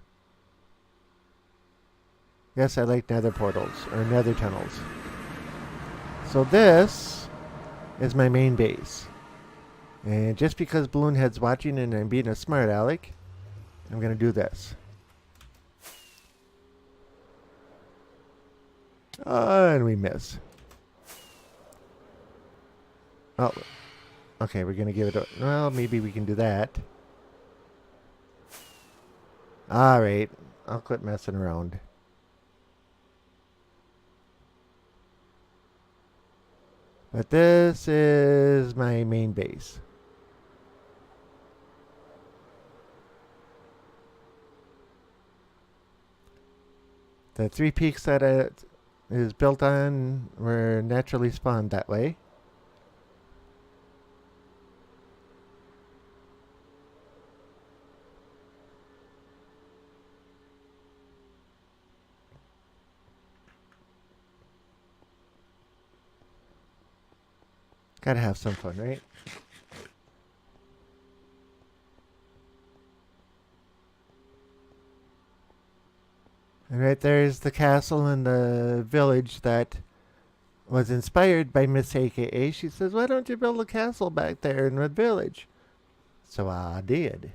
Yes, I like nether portals, or nether tunnels. So this is my main base. And just because Balloonhead's watching and I'm being a smart aleck, I'm going to do this. And we miss. Oh, okay, we're going to give it a... Well, maybe we can do that. Alright, I'll quit messing around. But this is my main base. The 3 peaks that it is built on were naturally spawned that way. Gotta have some fun, right? And right there is the castle and the village that was inspired by Miss AKA. She says, why don't you build a castle back there in the village? So I did.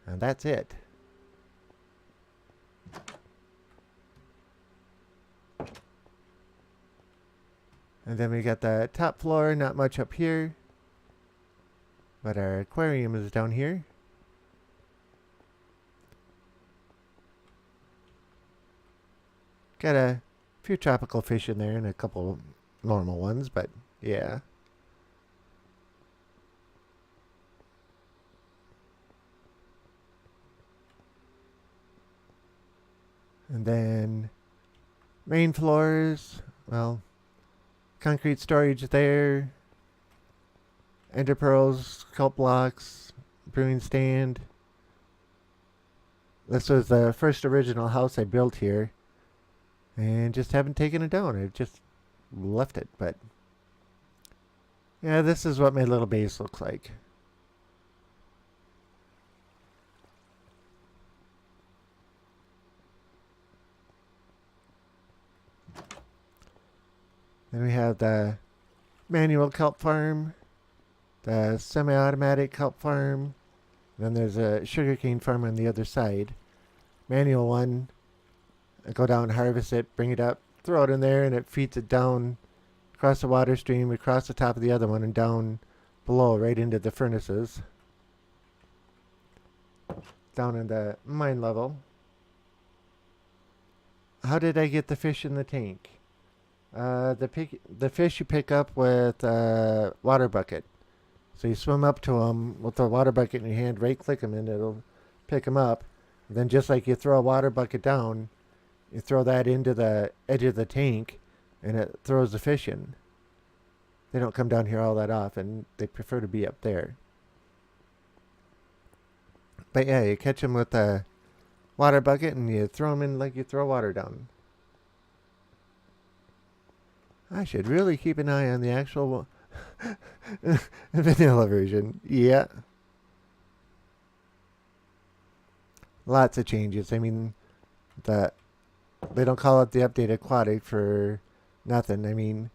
And that's it. And then we got the top floor, not much up here. But our aquarium is down here. Got a few tropical fish in there and a couple normal ones, but yeah. And then main floors, well, concrete storage there, ender pearls, kelp blocks, brewing stand. This was the first original house I built here, and just haven't taken it down. I've just left it, but yeah, this is what my little base looks like. Then we have the manual kelp farm, the semi-automatic kelp farm. Then there's a sugarcane farm on the other side. Manual one, I go down, harvest it, bring it up, throw it in there, and it feeds it down across the water stream, across the top of the other one, and down below, right into the furnaces. Down in the mine level. How did I get the fish in the tank? The fish you pick up with a water bucket. So you swim up to them with the water bucket in your hand, right click them, and it'll pick them up. And then just like you throw a water bucket down, you throw that into the edge of the tank, and it throws the fish in. They don't come down here all that often. They prefer to be up there. But yeah, you catch them with a water bucket, and you throw them in like you throw water down. I should really keep an eye on the actual vanilla version. Yeah. Lots of changes. I mean, they don't call it the update aquatic for nothing. I mean,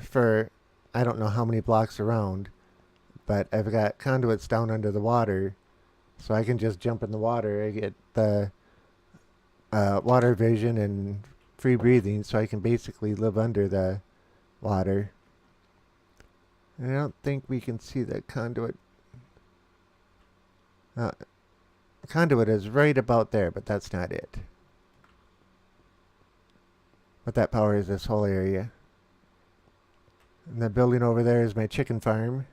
for I don't know how many blocks around, but I've got conduits down under the water, so I can just jump in the water. I get the water vision and free breathing, so I can basically live under the water. And I don't think we can see the conduit. Uh, conduit is right about there, but that's not it. But that powers this whole area. And the building over there is my chicken farm.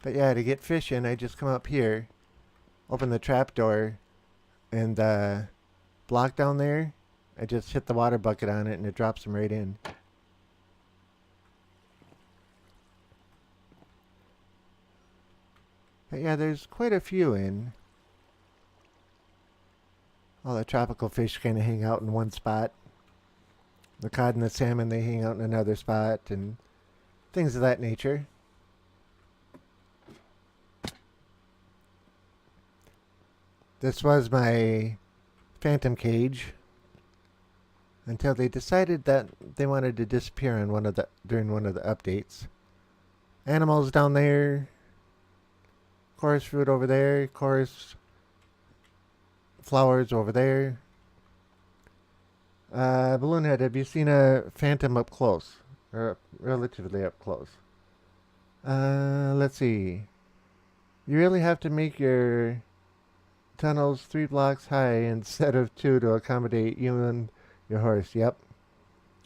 But yeah, to get fish in, I just come up here, open the trap door, and the block down there, I just hit the water bucket on it and it drops them right in. But yeah, there's quite a few in. All the tropical fish kind of hang out in one spot. The cod and the salmon, they hang out in another spot, and things of that nature. This was my phantom cage until they decided that they wanted to disappear on during one of the updates. Animals down there, chorus fruit over there, chorus flowers over there. Balloonhead, have you seen a phantom up close? Or relatively up close? Let's see. You really have to make your tunnels 3 blocks high instead of 2 to accommodate you and your horse. Yep.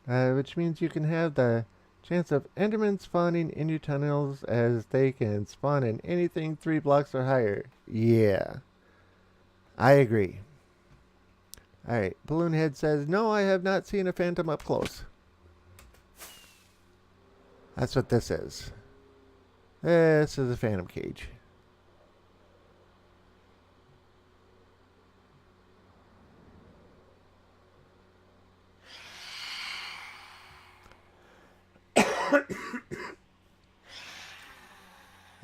Which means you can have the chance of Endermen spawning in your tunnels as they can spawn in anything 3 blocks or higher. Yeah. I agree. Alright, Balloonhead says, no, I have not seen a phantom up close. That's what this is. This is a phantom cage.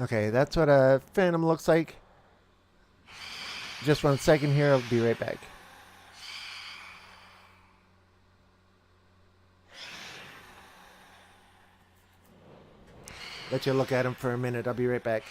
Okay, that's what a phantom looks like. Just 1 second here, I'll be right back. Let you look at him for a minute, I'll be right back.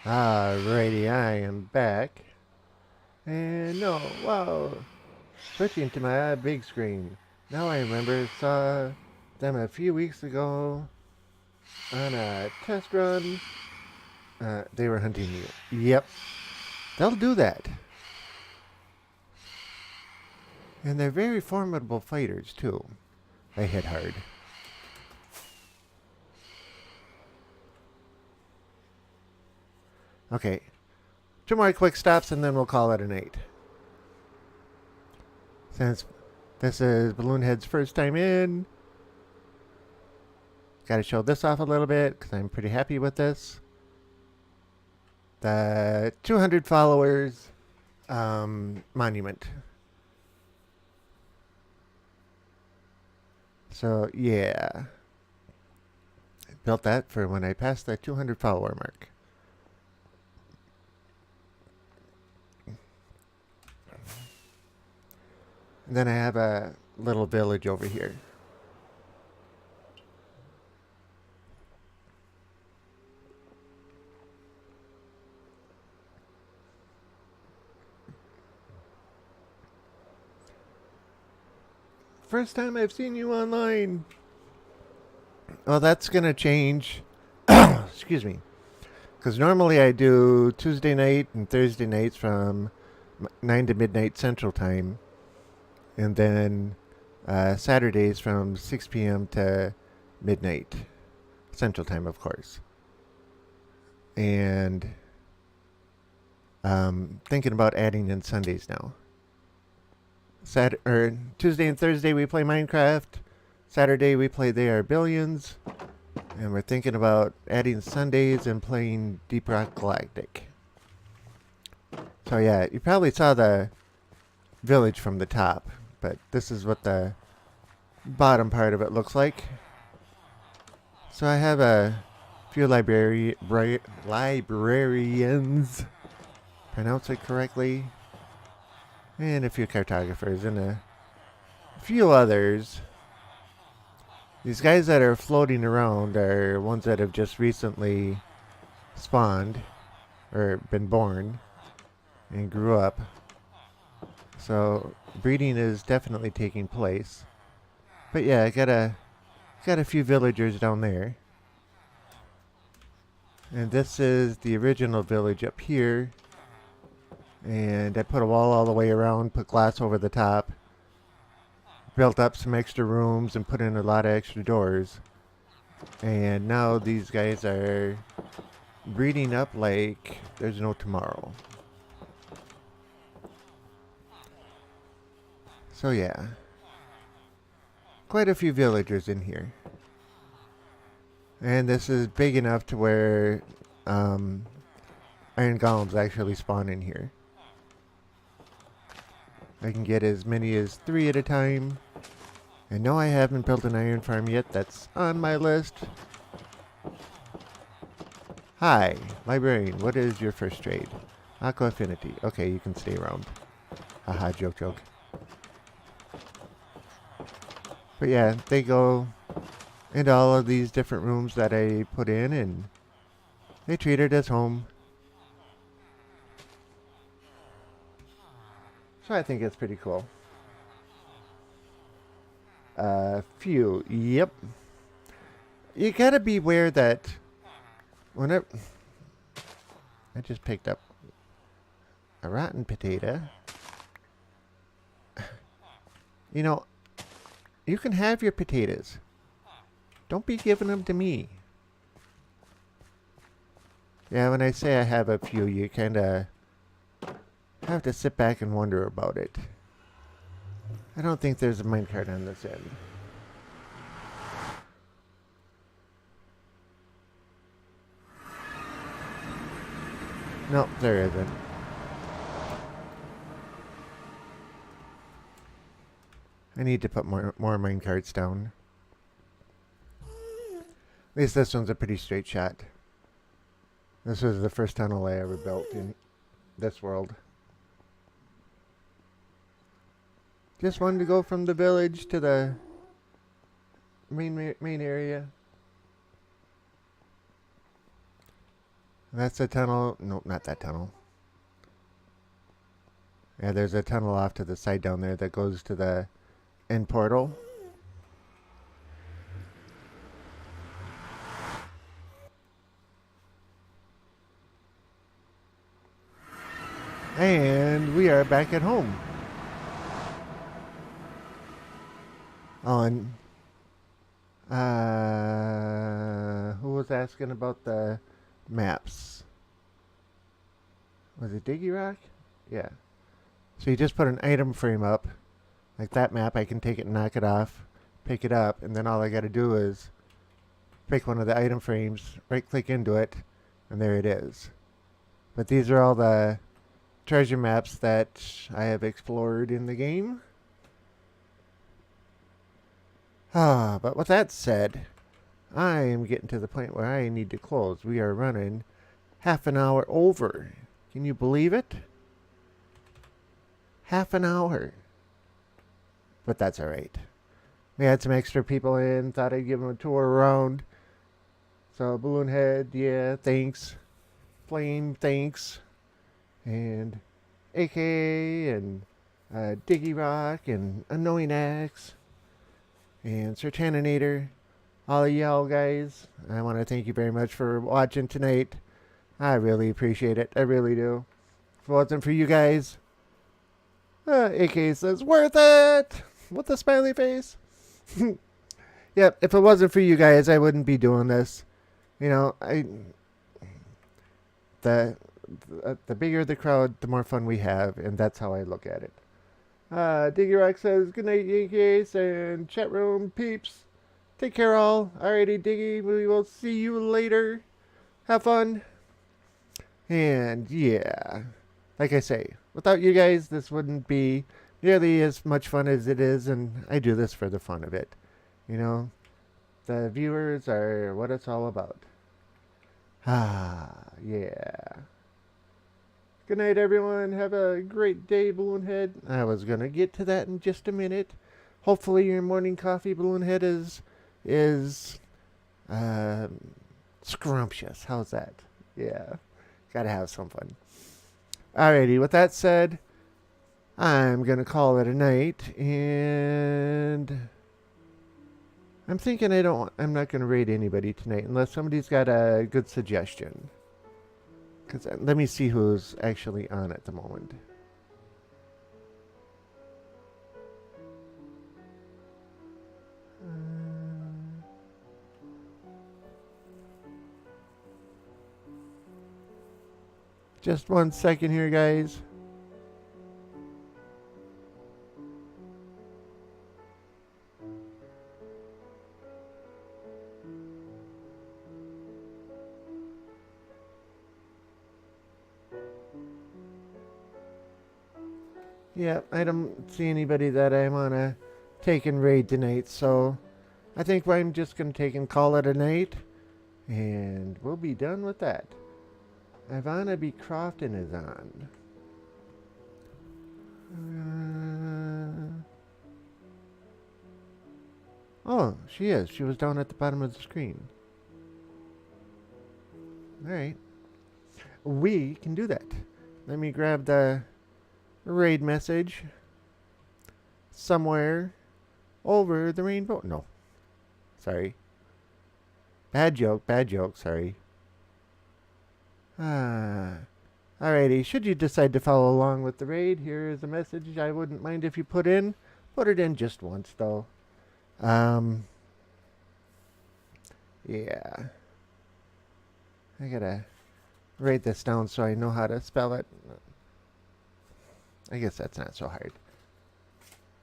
Alrighty, I am back. And no, wow. Switching to my big screen. Now I remember, saw them a few weeks ago on a test run. They were hunting you. Yep, they'll do that. And they're very formidable fighters, too. They hit hard. Okay, 2 more quick stops and then we'll call it a night. Since this is Balloonhead's first time in, gotta show this off a little bit because I'm pretty happy with this. The 200 followers monument. So yeah, I built that for when I passed that 200 follower mark. And then I have a little village over here. First time I've seen you online. Well, that's gonna change. Excuse me. Because normally I do Tuesday night and Thursday nights from 9 to midnight Central Time. And then Saturdays from 6 p.m. to midnight Central Time, of course. And thinking about adding in Sundays now. Tuesday and Thursday we play Minecraft. Saturday we play They Are Billions. And we're thinking about adding Sundays and playing Deep Rock Galactic. So yeah, you probably saw the village from the top. But this is what the bottom part of it looks like. So I have a few librarians, pronounce it correctly, and a few cartographers and a few others. These guys that are floating around are ones that have just recently spawned or been born and grew up. So breeding is definitely taking place. But yeah, I got a few villagers down there. And this is the original village up here. And I put a wall all the way around, put glass over the top, built up some extra rooms and put in a lot of extra doors. And now these guys are breeding up like there's no tomorrow. So yeah, quite a few villagers in here. And this is big enough to where iron golems actually spawn in here. I can get as many as 3 at a time. And no, I haven't built an iron farm yet. That's on my list. Hi, librarian, what is your first trade? Aqua Affinity. Okay, you can stay around. Haha, joke, joke. But yeah, they go into all of these different rooms that I put in, and they treat it as home. So I think it's pretty cool. Few, yep. You gotta beware that whenever I just picked up a rotten potato. You know, you can have your potatoes. Don't be giving them to me. Yeah, when I say I have a few, you kind of have to sit back and wonder about it. I don't think there's a minecart on this end. Nope, there isn't. I need to put more minecarts down. At least this one's a pretty straight shot. This was the first tunnel I ever built in this world. Just wanted to go from the village to the main area. That's the tunnel. Nope, not that tunnel. Yeah, there's a tunnel off to the side down there that goes to the end portal. And we are back at home. On who was asking about the maps? Was it Diggy Rock? Yeah. So you just put an item frame up, like that map. I can take it and knock it off, pick it up, and then all I got to do is pick one of the item frames, right click into it, and there it is. But these are all the treasure maps that I have explored in the game. But with that said, I am getting to the point where I need to close. We are running half an hour over. Can you believe it? Half an hour. But that's alright. We had some extra people in. Thought I'd give them a tour around. So, Balloon Head, yeah, thanks. Flame, thanks. And AK and Diggy Rock and Annoying Axe and Sertaninator. All of y'all guys, I want to thank you very much for watching tonight. I really appreciate it. I really do. If it wasn't for you guys, AK says, worth it! With a smiley face. Yep, if it wasn't for you guys, I wouldn't be doing this. You know, the bigger the crowd, the more fun we have, and that's how I look at it. Diggy Rock says, good night, Yankees, and chat room peeps. Take care, all. Alrighty, Diggy, we will see you later. Have fun. And yeah, like I say, without you guys, this wouldn't be nearly as much fun as it is, and I do this for the fun of it. You know, the viewers are what it's all about. Yeah. Good night, everyone. Have a great day, Balloonhead. I was going to get to that in just a minute. Hopefully your morning coffee, Balloonhead, is scrumptious. How's that? Yeah. Gotta have some fun. Alrighty, with that said, I'm going to call it a night, and I'm thinking I'm not going to raid anybody tonight unless somebody's got a good suggestion. Because let me see who's actually on at the moment. Just 1 second here, guys. Yeah, I don't see anybody that I want to take and raid tonight, so I think I'm just going to take and call it a night, and we'll be done with that. Ivana B. Crofton is on. Oh, she is. She was down at the bottom of the screen. Alright. We can do that. Let me grab the raid message somewhere over the rainbow. No. Sorry. Bad joke, sorry. Alrighty, should you decide to follow along with the raid, here is a message I wouldn't mind if you put in. Put it in just once, though. Yeah. I gotta write this down so I know how to spell it. I guess that's not so hard.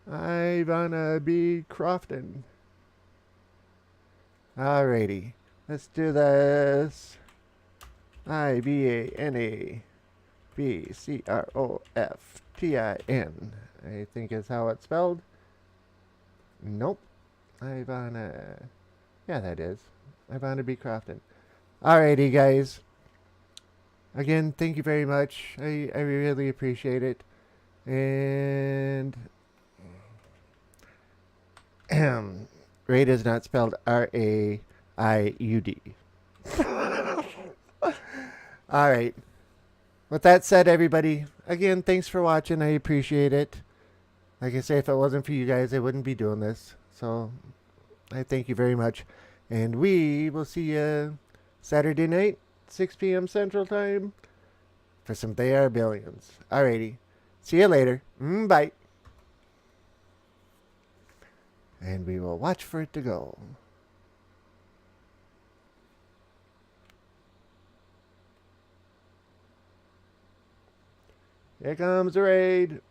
Ivana B. Crofton. Alrighty. Let's do this. Ivanabcroftin. I think is how it's spelled. Nope. Ivana. Yeah, that is. Ivana B. Crofton. Alrighty, guys. Again, thank you very much. I really appreciate it. And raid is not spelled R-A-I-U-D. All right. With that said, everybody, again, thanks for watching. I appreciate it. Like I say, if it wasn't for you guys, I wouldn't be doing this. So I thank you very much. And we will see you Saturday night, 6 p.m. Central Time, for some They Are Billions. Alrighty. See you later. Bye. And we will watch for it to go. Here comes the raid.